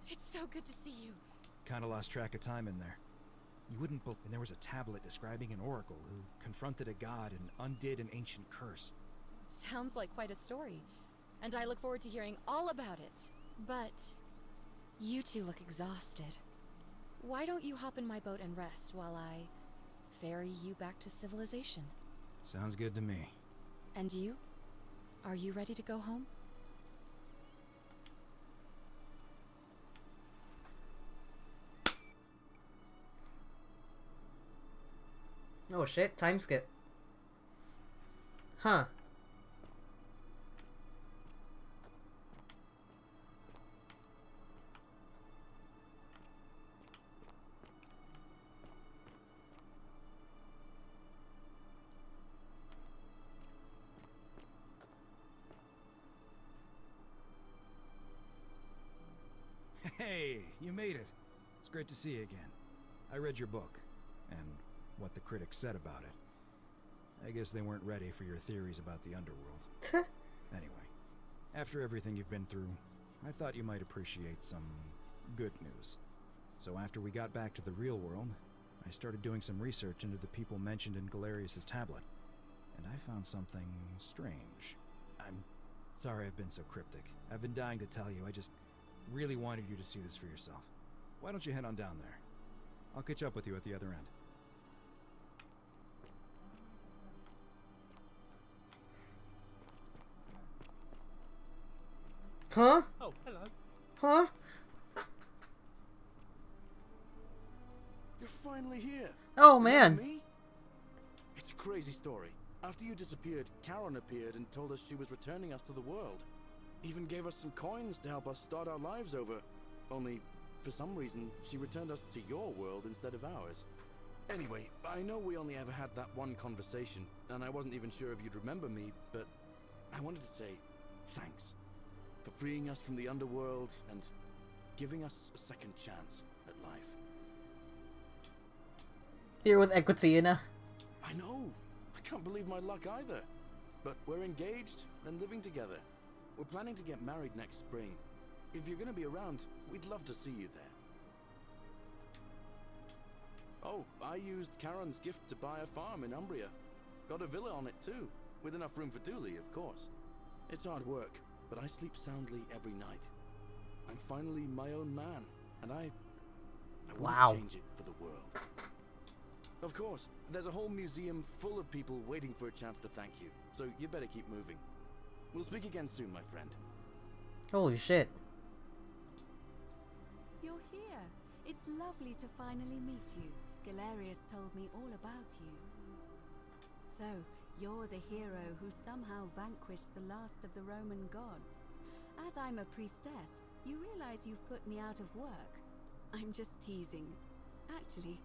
Speaker 16: it's so good to see you.
Speaker 18: Kinda lost track of time in there. You wouldn't believe, and there was a tablet describing an oracle who confronted a god and undid an ancient curse.
Speaker 16: Sounds like quite a story, and I look forward to hearing all about it. But you two look exhausted. Why don't you hop in my boat and rest while I ferry you back to civilization?
Speaker 18: Sounds good to me.
Speaker 16: And you? Are you ready to go home?
Speaker 1: Oh shit, time skip. Huh.
Speaker 18: Hey, you made it. It's great to see you again. I read your book, and what the critics said about it. I guess they weren't ready for your theories about the underworld. Anyway, after everything you've been through, I thought you might appreciate some good news. So after we got back to the real world, I started doing some research into the people mentioned in Galerius' tablet, and I found something strange. I'm sorry I've been so cryptic. I've been dying to tell you. I just really wanted you to see this for yourself. Why don't you head on down there? I'll catch up with you at the other end.
Speaker 1: Huh?
Speaker 13: Oh, hello.
Speaker 1: Huh?
Speaker 10: You're finally here.
Speaker 1: Oh,
Speaker 10: Remember
Speaker 1: man.
Speaker 10: me? It's a crazy story. After you disappeared, Charon appeared and told us she was returning us to the world. Even gave us some coins to help us start our lives over. Only, for some reason, she returned us to your world instead of ours. Anyway, I know we only ever had that one conversation, and I wasn't even sure if you'd remember me, but I wanted to say thanks for freeing us from the underworld and giving us a second chance at life.
Speaker 1: Here with Equitina.
Speaker 10: I know. I can't believe my luck either. But we're engaged and living together. We're planning to get married next spring. If you're going to be around, we'd love to see you there. Oh, I used Charon's gift to buy a farm in Umbria. Got a villa on it too, with enough room for Dooley, of course. It's hard work, but I sleep soundly every night. I'm finally my own man, and I wouldn't change it for the world. Of course, there's a whole museum full of people waiting for a chance to thank you, so you better keep moving. We'll speak again soon, my friend.
Speaker 1: Holy shit.
Speaker 5: You're here. It's lovely to finally meet you. Galerius told me all about you. So, you're the hero who somehow vanquished the last of the Roman gods. As I'm a priestess, you realize you've put me out of work. I'm just teasing. Actually,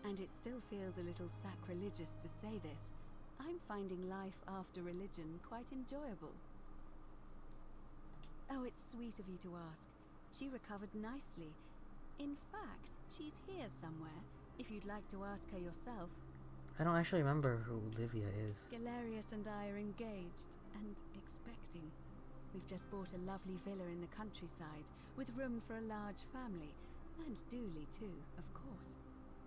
Speaker 5: and it still feels a little sacrilegious to say this, I'm finding life after religion quite enjoyable. Oh, it's sweet of you to ask. She recovered nicely. In fact, she's here somewhere, if you'd like to ask her yourself.
Speaker 1: I don't actually remember who Livia is.
Speaker 5: Galerius and I are engaged and expecting. We've just bought a lovely villa in the countryside, with room for a large family, and Dooley too, of course.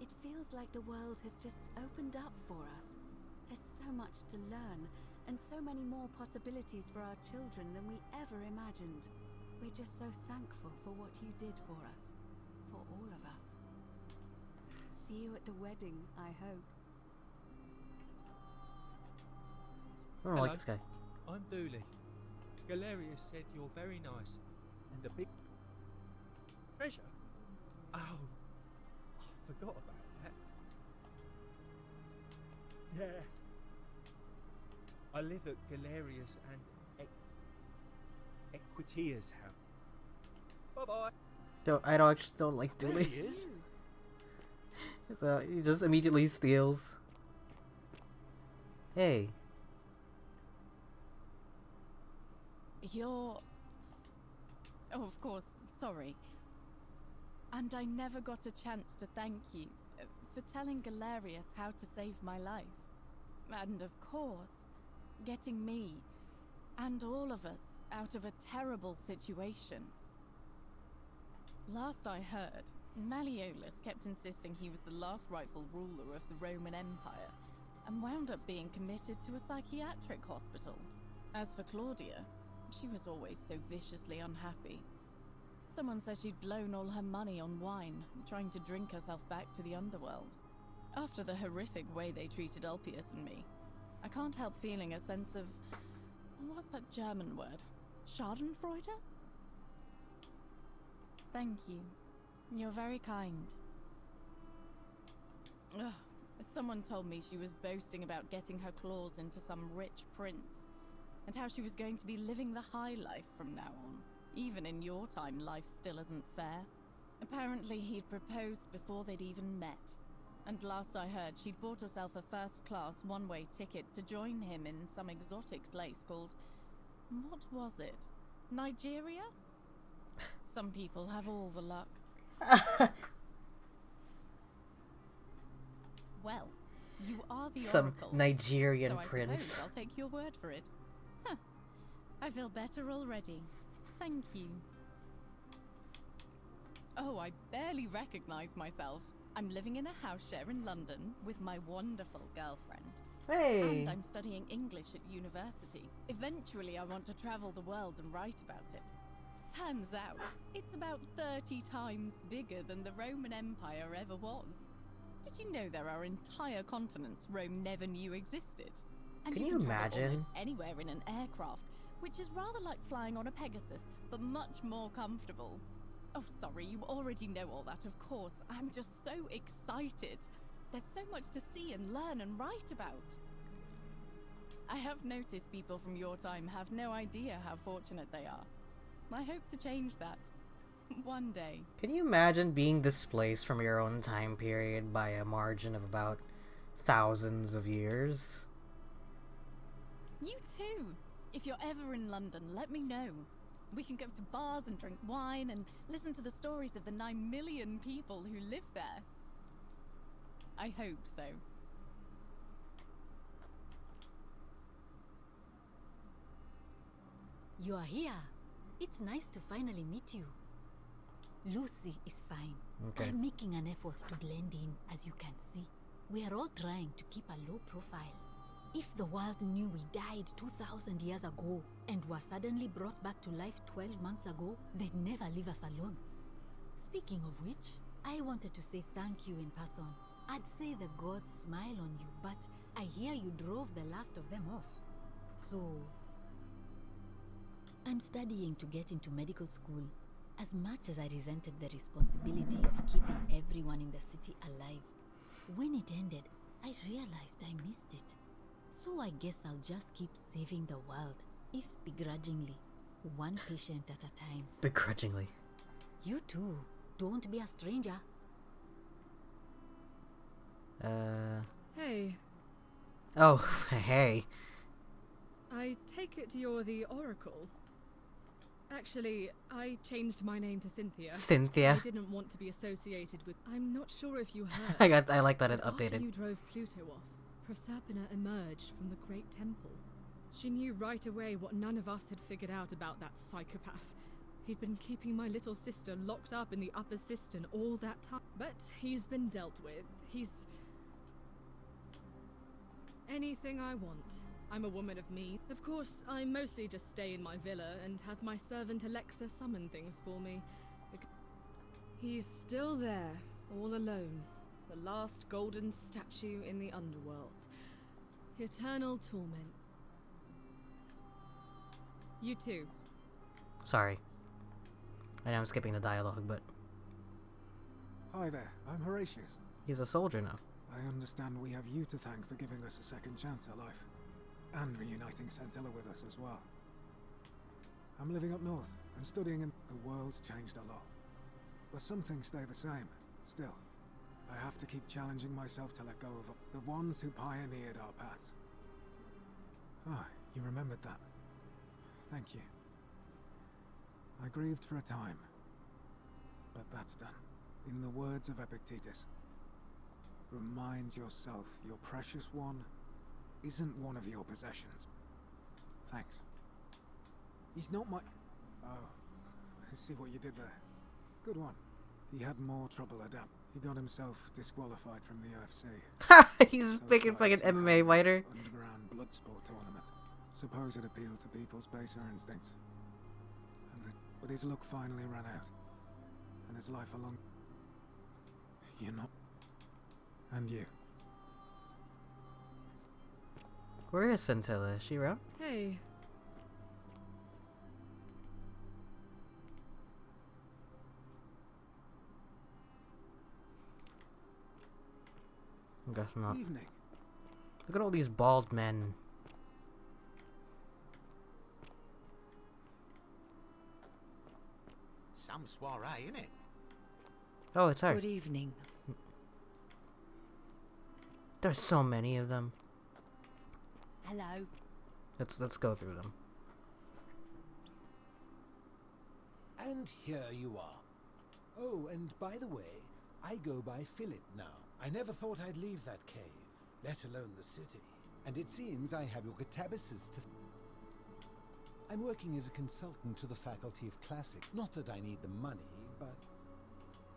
Speaker 5: It feels like the world has just opened up for us. There's so much to learn, and so many more possibilities for our children than we ever imagined. We're just so thankful for what you did for us. For all of us. See you at the wedding, I hope.
Speaker 1: I don't like this guy.
Speaker 13: I'm Dooley. Galerius said you're very nice, and a big treasure. Oh, I forgot about that. Yeah. I live at Galerius and Equitia's house. Bye-bye.
Speaker 1: I just don't like Dooley.
Speaker 10: There he is.
Speaker 1: So he just immediately steals. Hey.
Speaker 15: You're... Oh, of course, sorry. And I never got a chance to thank you for telling Galerius how to save my life. And of course, getting me, and all of us, out of a terrible situation. Last I heard, Malleolus kept insisting he was the last rightful ruler of the Roman Empire, and wound up being committed to a psychiatric hospital. As for Claudia, she was always so viciously unhappy. Someone said she'd blown all her money on wine, trying to drink herself back to the underworld. After the horrific way they treated Ulpius and me, I can't help feeling a sense of... what's that German word? Schadenfreude? Thank you. You're very kind. Ugh. Someone told me she was boasting about getting her claws into some rich prince, and how she was going to be living the high life from now on. Even in your time, life still isn't fair. Apparently he'd proposed before they'd even met. And last I heard, she'd bought herself a first-class one-way ticket to join him in some exotic place called... what was it? Nigeria? Some people have all the luck. Well, you are the
Speaker 1: Some
Speaker 15: Oracle.
Speaker 1: Nigerian
Speaker 15: so I
Speaker 1: prince.
Speaker 15: suppose I'll take your word for it. Huh. I feel better already. Thank you. Oh, I barely recognize myself. I'm living in a house share in London with my wonderful girlfriend.
Speaker 1: Hey!
Speaker 15: And I'm studying English at university. Eventually, I want to travel the world and write about it. Turns out, it's about 30 times bigger than the Roman Empire ever was. Did you know there are entire continents Rome never knew existed? And
Speaker 1: Can
Speaker 15: you
Speaker 1: you
Speaker 15: can travel
Speaker 1: imagine?
Speaker 15: almost anywhere in an aircraft, which is rather like flying on a Pegasus, but much more comfortable. Oh, sorry, you already know all that, of course. I'm just so excited. There's so much to see and learn and write about. I have noticed people from your time have no idea how fortunate they are. I hope to change that. One day.
Speaker 1: Can you imagine being displaced from your own time period by a margin of about thousands of years?
Speaker 15: You too. If you're ever in London, let me know. We can go to bars and drink wine and listen to the stories of the 9 million people who live there. I hope so.
Speaker 20: You are here. It's nice to finally meet you. Lucy is fine.
Speaker 1: Okay.
Speaker 20: I'm making an effort to blend in, as you can see. We are all trying to keep a low profile. If the world knew we died 2,000 years ago and were suddenly brought back to life 12 months ago, they'd never leave us alone. Speaking of which, I wanted to say thank you in person. I'd say the gods smile on you, but I hear you drove the last of them off. So, I'm studying to get into medical school. As much as I resented the responsibility of keeping everyone in the city alive, when it ended, I realized I missed it. So I guess I'll just keep saving the world, if begrudgingly, one patient at a time.
Speaker 1: Begrudgingly.
Speaker 20: You too. Don't be a stranger.
Speaker 21: Hey.
Speaker 1: Oh, hey.
Speaker 21: I take it you're the Oracle. Actually, I changed my name to Cynthia.
Speaker 1: Cynthia?
Speaker 21: I didn't want to be associated with... I'm not sure if you heard.
Speaker 1: I like that it
Speaker 21: After
Speaker 1: updated.
Speaker 21: you drove Pluto off, Proserpina emerged from the Great Temple. She knew right away what none of us had figured out about that psychopath. He'd been keeping my little sister locked up in the upper cistern all that time. But he's been dealt with. He's... anything I want. I'm a woman of means. Of course, I mostly just stay in my villa and have my servant Alexa summon things for me. He's still there, all alone. The last golden statue in the underworld. Eternal torment. You too.
Speaker 1: Sorry. I know I'm skipping the dialogue, but
Speaker 22: Hi there, I'm Horatius.
Speaker 1: he's a soldier now.
Speaker 22: I understand we have you to thank for giving us a second chance at life. And reuniting Centilla with us as well. I'm living up north and studying in... The world's changed a lot. But some things stay the same. Still, I have to keep challenging myself to let go of the ones who pioneered our paths. Ah, you remembered that. Thank you. I grieved for a time. But that's done. In the words of Epictetus, remind yourself your precious one isn't one of your possessions. Thanks. He's not my... Oh, I see what you did there. Good one. He had more trouble adapt. He got himself disqualified from the UFC.
Speaker 1: He's making fucking MMA fighter.
Speaker 22: Underground blood sport tournament. Suppose it appealed to people's baser instincts. But his luck finally ran out. And his life along... You're not... And you.
Speaker 1: Where is Scintilla? Is she around?
Speaker 21: Hey.
Speaker 1: I guess not.
Speaker 22: Evening.
Speaker 1: Look at all these bald men.
Speaker 23: Some soiree, innit?
Speaker 1: Oh, it's her.
Speaker 7: Good evening.
Speaker 1: There's so many of them.
Speaker 7: Hello.
Speaker 1: Let's go through them.
Speaker 8: And here you are. Oh, and by the way, I go by Philip now. I never thought I'd leave that cave, let alone the city. And it seems I have your catabasis to... I'm working as a consultant to the Faculty of Classic. Not that I need the money, but...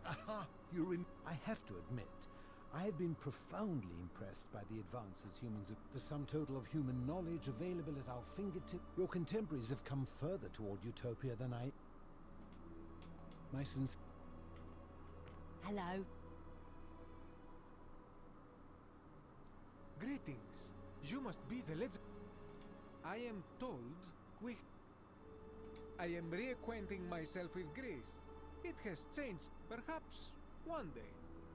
Speaker 8: Aha! I have to admit, I have been profoundly impressed by the advances humans have... The sum total of human knowledge available at our fingertips. Your contemporaries have come further toward utopia than I... My sincere...
Speaker 20: Hello.
Speaker 3: Greetings. You must be the legend. I am told I am reacquainting myself with Greece. It has changed. Perhaps one day,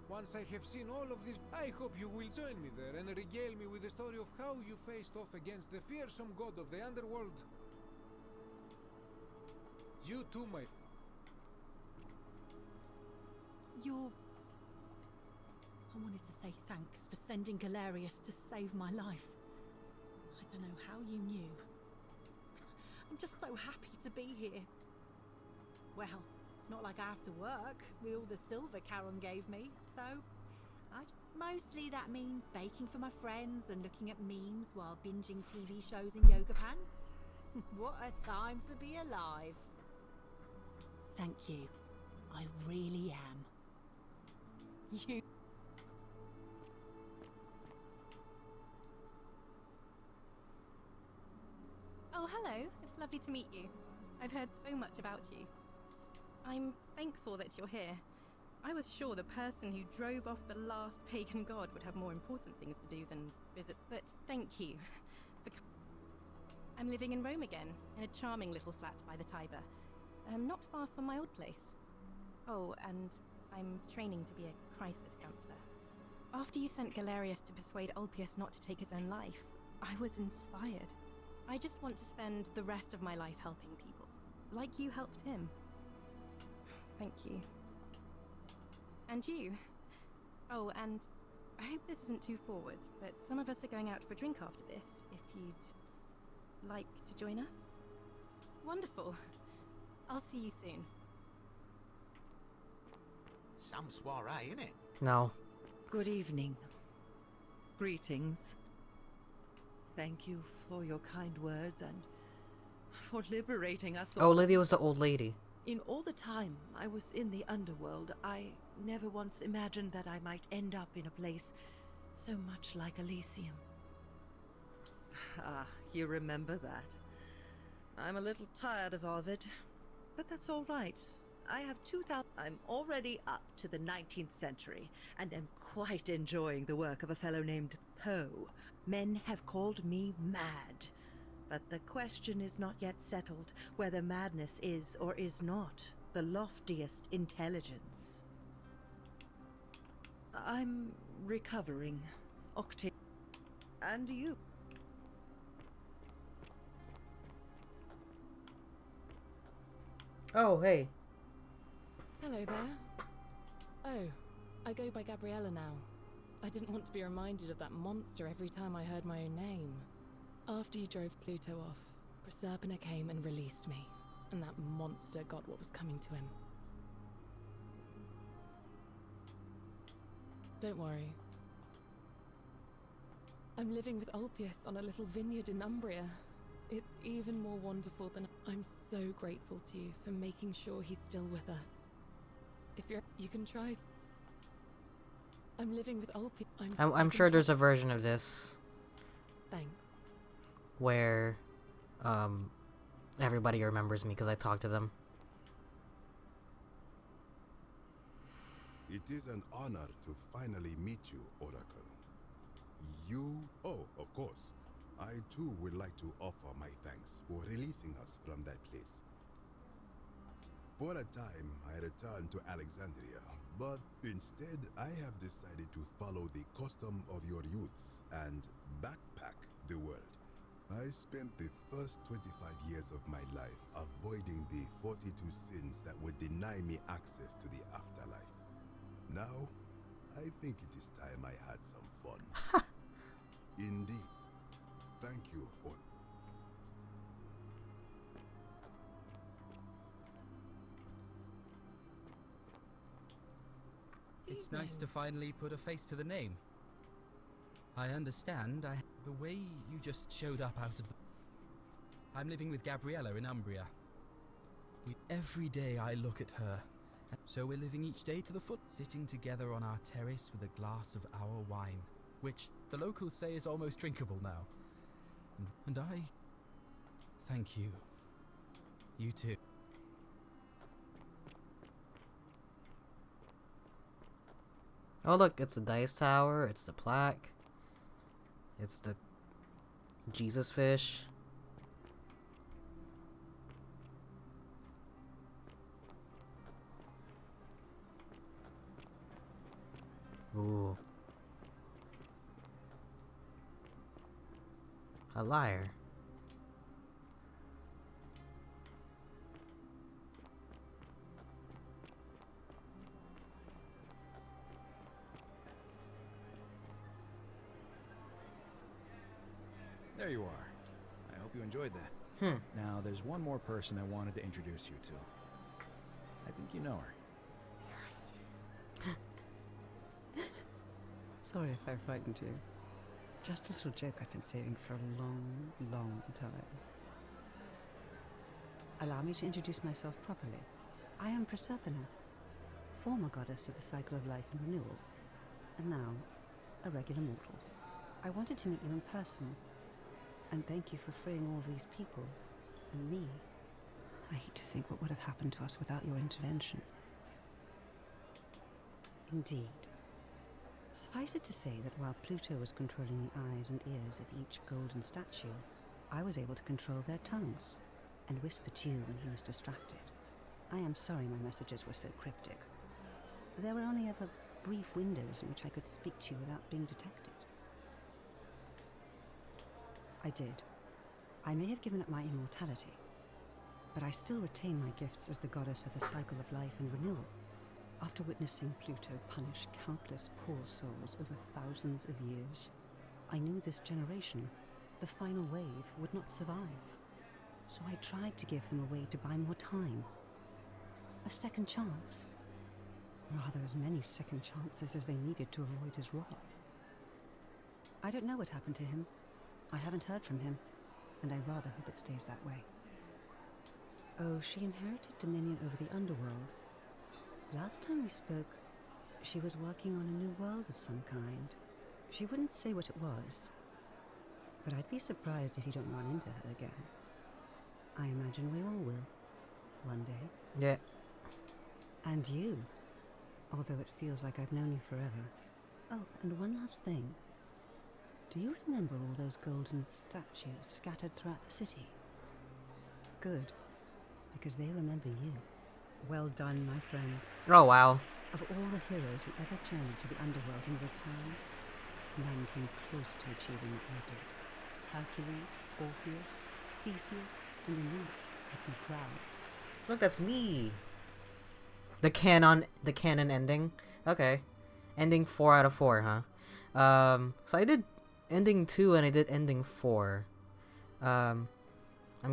Speaker 3: once I have seen all of this, I hope you will join me there and regale me with the story of how you faced off against the fearsome god of the underworld. You too, my...
Speaker 7: I wanted to say thanks for sending Galerius to save my life. I don't know how you knew. I'm just so happy to be here. Well, it's not like I have to work with all the silver Charon gave me, so... Mostly that means baking for my friends and looking at memes while binging TV shows in yoga pants. What a time to be alive. Thank you. I really am. You...
Speaker 15: Oh, hello. It's lovely to meet you. I've heard so much about you. I'm thankful that you're here. I was sure the person who drove off the last pagan god would have more important things to do than visit, but thank you. I'm living in Rome again, in a charming little flat by the Tiber. Not far from my old place. Oh, and I'm training to be a crisis counselor. After you sent Galerius to persuade Ulpius not to take his own life, I was inspired. I just want to spend the rest of my life helping people, like you helped him. Thank you. And you. Oh, and I hope this isn't too forward, but some of us are going out for a drink after this, if you'd like to join us. Wonderful. I'll see you soon.
Speaker 6: Some soiree, innit?
Speaker 1: No.
Speaker 7: Good evening. Greetings. Thank you for your kind words and for liberating us all.
Speaker 1: Oh, Olivia was the old lady.
Speaker 7: In all the time I was in the underworld, I never once imagined that I might end up in a place so much like Elysium. Ah, you remember that. I'm a little tired of Ovid, but that's all right. I have 2,000... I'm already up to the 19th century, and am quite enjoying the work of a fellow named Poe. Men have called me mad, but the question is not yet settled whether madness is or is not the loftiest intelligence. I'm recovering, Octave. And you?
Speaker 1: Oh, hey.
Speaker 11: Hello there. Oh, I go by Gabriella now. I didn't want to be reminded of that monster every time I heard my own name. After you drove Pluto off, Proserpina came and released me, and that monster got what was coming to him. Don't worry. I'm living with Ulpius on a little vineyard in Umbria. It's even more wonderful than... I'm so grateful to you for making sure he's still with us. If you can try... I'm living with Ulpius.
Speaker 1: I'm sure there's a version of this.
Speaker 11: Thanks.
Speaker 1: Where, everybody remembers me because I talk to them.
Speaker 14: It is an honor to finally meet you, Oracle. Oh, of course. I too would like to offer my thanks for releasing us from that place. For a time, I returned to Alexandria, but instead I have decided to follow the custom of your youths and backpack the world. I spent the first 25 years of my life avoiding the 42 sins that would deny me access to the afterlife. Now, I think it is time I had some fun. Indeed. Thank you,
Speaker 9: It's nice to finally put a face to the name. I understand. The way you just showed up out of the... I'm living with Gabriella in Umbria. Every day I look at her. So we're living each day to the full, sitting together on our terrace with a glass of our wine, which the locals say is almost drinkable now. And I... Thank you. You too.
Speaker 1: Oh look, it's the dice tower, it's the plaque, it's the Jesus fish. Ooh. A liar.
Speaker 18: There you are. I hope you enjoyed that. Now, there's one more person I wanted to introduce you to. I think you know her.
Speaker 12: Sorry if I frightened you. Just a little joke I've been saving for a long, long time. Allow me to introduce myself properly. I am Proserpina, former goddess of the cycle of life and renewal, and now a regular mortal. I wanted to meet you in person, and thank you for freeing all these people, and me. I hate to think what would have happened to us without your intervention. Indeed. Suffice it to say that while Pluto was controlling the eyes and ears of each golden statue, I was able to control their tongues, and whisper to you when he was distracted. I am sorry my messages were so cryptic. There were only ever brief windows in which I could speak to you without being detected. I did. I may have given up my immortality, but I still retain my gifts as the goddess of the cycle of life and renewal. After witnessing Pluto punish countless poor souls over thousands of years, I knew this generation, the final wave, would not survive. So I tried to give them a way to buy more time. A second chance. Rather, as many second chances as they needed to avoid his wrath. I don't know what happened to him. I haven't heard from him, and I rather hope it stays that way. Oh, she inherited dominion over the underworld. Last time we spoke, she was working on a new world of some kind. She wouldn't say what it was, but I'd be surprised if you don't run into her again. I imagine we all will, one day.
Speaker 1: Yeah.
Speaker 12: And you, although it feels like I've known you forever. Oh, and one last thing. Do you remember all those golden statues scattered throughout the city? Good, because they remember you. Well done, my friend.
Speaker 1: Oh, wow.
Speaker 12: Of all the heroes who ever journeyed to the underworld and returned, none came close to achieving what you did. Hercules, Orpheus, Theseus, and Aeneas would be proud.
Speaker 1: Look, that's me. The canon ending. Okay. Ending 4 out of 4, huh? So I did ending 2 and I did ending 4. I'm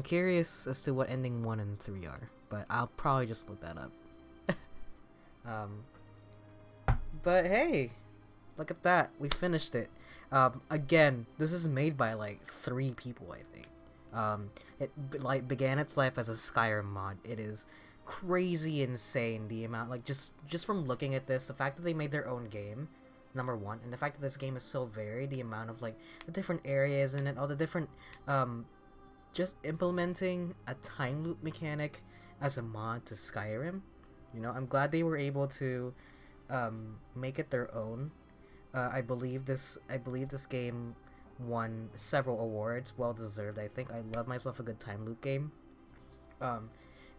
Speaker 1: curious as to what ending 1 and 3 are, but I'll probably just look that up. But hey, look at that. We finished it. Again, this is made by like 3 people, I think. It began its life as a Skyrim mod. It is crazy insane the amount, like just from looking at this, the fact that they made their own game, number 1, and the fact that this game is so varied, the amount of like the different areas in it, all the different just implementing a time loop mechanic as a mod to Skyrim. You know, I'm glad they were able to make it their own. I believe this game won several awards, well deserved. I think. I love myself a good time loop game.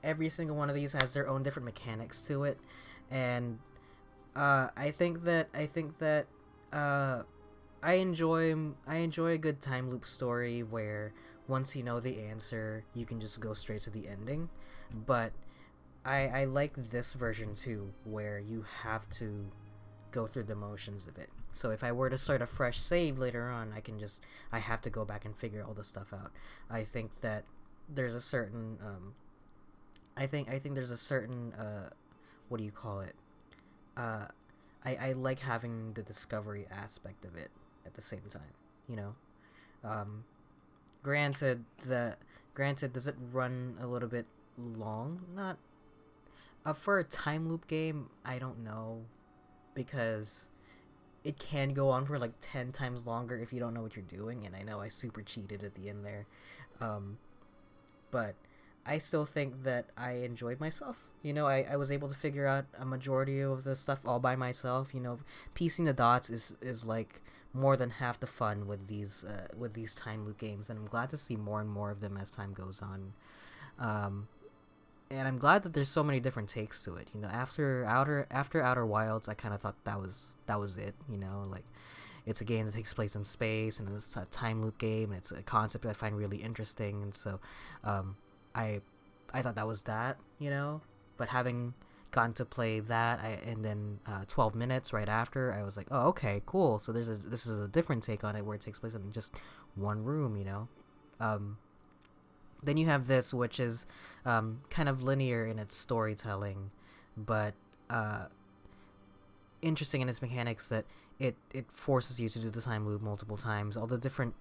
Speaker 1: Every single one of these has their own different mechanics to it, and I think that I enjoy a good time loop story where once you know the answer, you can just go straight to the ending. But I like this version too, where you have to go through the motions of it. So if I were to start a fresh save later on, I have to go back and figure all the stuff out. I think that there's a certain I think there's a certain what do you call it? I like having the discovery aspect of it at the same time, you know. Granted, does it run a little bit long? Not for a time loop game, I don't know, because it can go on for like 10 times longer if you don't know what you're doing, and I know I super cheated at the end there. But I still think that I enjoyed myself. You know, I was able to figure out a majority of the stuff all by myself. You know, piecing the dots is like more than half the fun with these time loop games, and I'm glad to see more and more of them as time goes on. And I'm glad that there's so many different takes to it. You know, after Outer Wilds, I kind of thought that was it. You know, like, it's a game that takes place in space, and it's a time loop game, and it's a concept that I find really interesting, and so I thought that was that, you know. But having gotten to play that, and then 12 minutes right after, I was like, oh, okay, cool. So this is a different take on it, where it takes place in just one room, you know. Then you have this, which is kind of linear in its storytelling, but interesting in its mechanics, that it forces you to do the time loop multiple times. All the different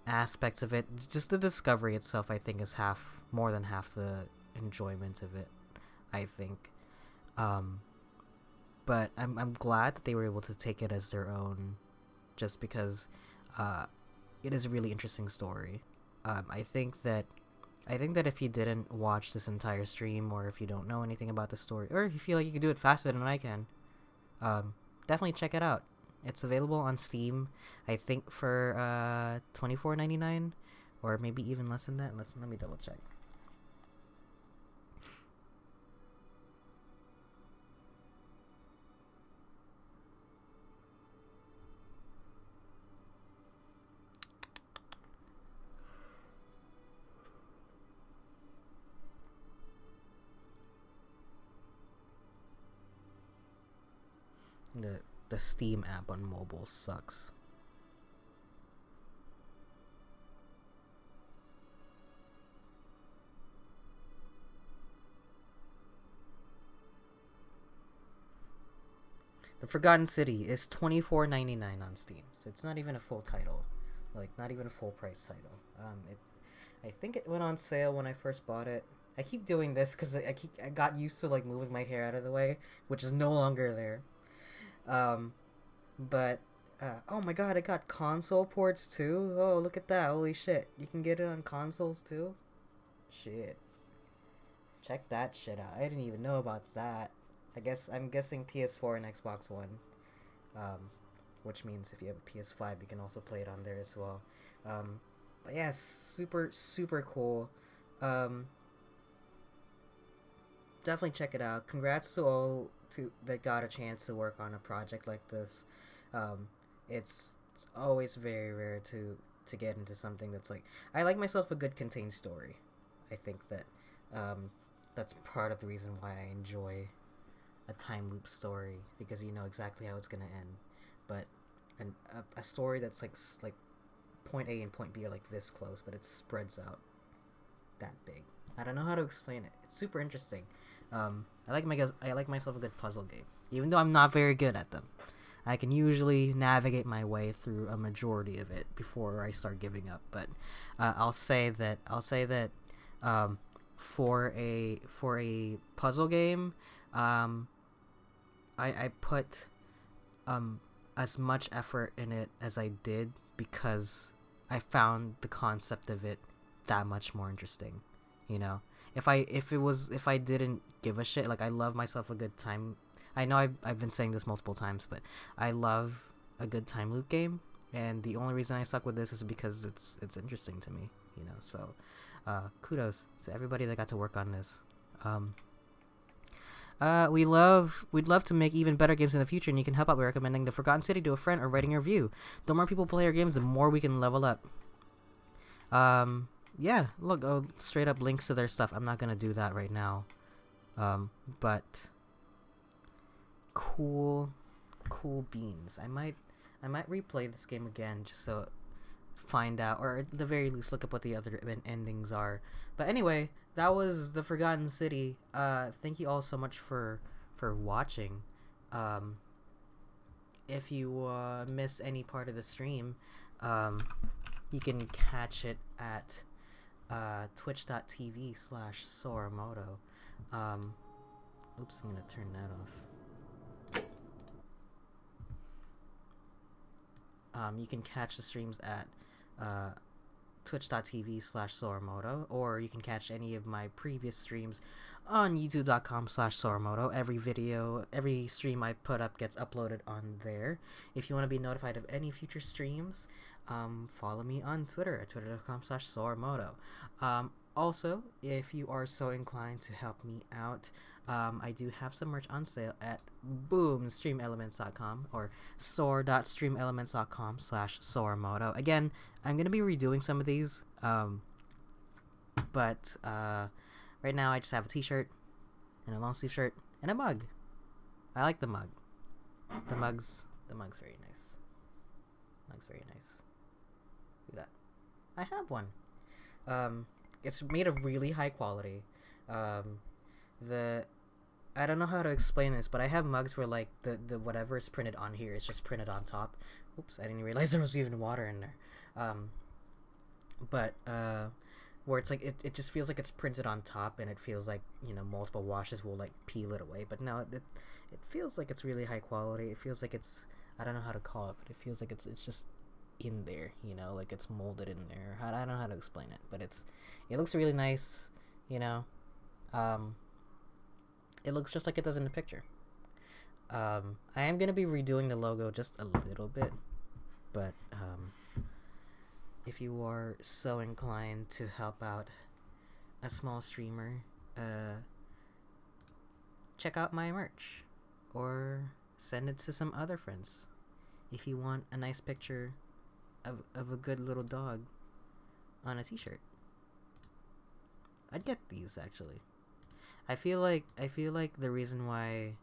Speaker 1: aspects of it, just the discovery itself, I think, is more than half the enjoyment of it, I think. But I'm glad that they were able to take it as their own, just because it is a really interesting story. I think that if you didn't watch this entire stream, or if you don't know anything about the story, or if you feel like you could do it faster than I can, definitely check it out. It's available on Steam, I think, for $24.99, or maybe even less than that. Let me double check. The Steam app on mobile sucks. The Forgotten City is $24.99 on Steam, so it's not even a full title, like not even a full price title. I think it went on sale when I first bought it. I keep doing this because I got used to like moving my hair out of the way, which is no longer there. But oh my god, it got console ports too. Oh, look at that. Holy shit. You can get it on consoles too? Shit. Check that shit out. I didn't even know about that. I'm guessing PS4 and Xbox One. Which means if you have a PS5, you can also play it on there as well. But yeah, super, super cool. Definitely check it out. Congrats to all that got a chance to work on a project like this. It's always very rare to get into something that's like, I like myself a good contained story. I think that that's part of the reason why I enjoy a time loop story, because you know exactly how it's gonna end. But a story that's like point A and point B are like this close, but it spreads out that big. I don't know how to explain it. It's super interesting. I like myself a good puzzle game, even though I'm not very good at them. I can usually navigate my way through a majority of it before I start giving up. But I'll say that for a puzzle game, I put as much effort in it as I did, because I found the concept of it that much more interesting. You know, if I didn't give a shit, like, I love myself a good time. I know I've been saying this multiple times, but I love a good time loop game, and the only reason I stuck with this is because it's interesting to me, you know. So kudos to everybody that got to work on this. We'd love to make even better games in the future, and you can help out by recommending The Forgotten City to a friend or writing a review. The more people play our games, the more we can level up. Yeah, look, straight up links to their stuff. I'm not gonna do that right now. But cool beans. I might replay this game again just so find out, or at the very least look up what the other endings are. But anyway, that was The Forgotten City. Thank you all so much for watching. if you miss any part of the stream, you can catch it at twitch.tv/Soromoto. Oops, I'm gonna turn that off. You can catch the streams at twitch.tv/Soromoto, or you can catch any of my previous streams on youtube.com/Soromoto. Every stream I put up gets uploaded on there. If you want to be notified of any future streams, follow me on Twitter at twitter.com/Soromoto. Also, if you are so inclined to help me out, I do have some merch on sale at boomstreamelements.com or store.streamelements.com/Soromoto. Again, I'm going to be redoing some of these, but right now I just have a t-shirt and a long sleeve shirt and a mug. I like the mug. The mug's very nice. Mug's very nice. See that? I have one. It's made of really high quality. I don't know how to explain this, but I have mugs where like the whatever is printed on here is just printed on top. Oops, I didn't realize there was even water in there. Where it's like it just feels like it's printed on top, and it feels like, you know, multiple washes will like peel it away. But no, it feels like it's really high quality. It feels like it's, I don't know how to call it, but it feels like it's just in there, you know, like it's molded in there. I don't know how to explain it, but it looks really nice, you know. It looks just like it does in the picture. I am gonna be redoing the logo just a little bit, but if you are so inclined to help out a small streamer, check out my merch or send it to some other friends. If you want a nice picture of a good little dog on a t-shirt, I'd get these actually. I feel like the reason why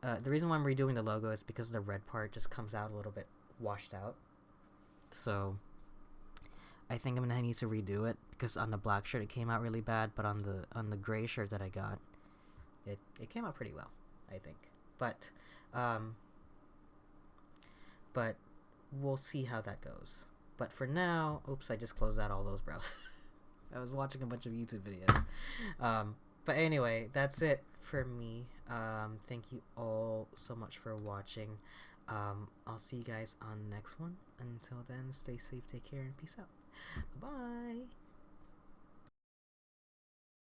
Speaker 1: I'm redoing the logo is because the red part just comes out a little bit washed out. So I think I'm gonna need to redo it, because on the black shirt it came out really bad, but on the gray shirt that I got, it came out pretty well, I think. But we'll see how that goes. But for now, oops, I just closed out all those browsers. I was watching a bunch of YouTube videos. But anyway, that's it for me. Thank you all so much for watching. I'll see you guys on the next one. Until then, stay safe, take care, and peace out. Bye-bye.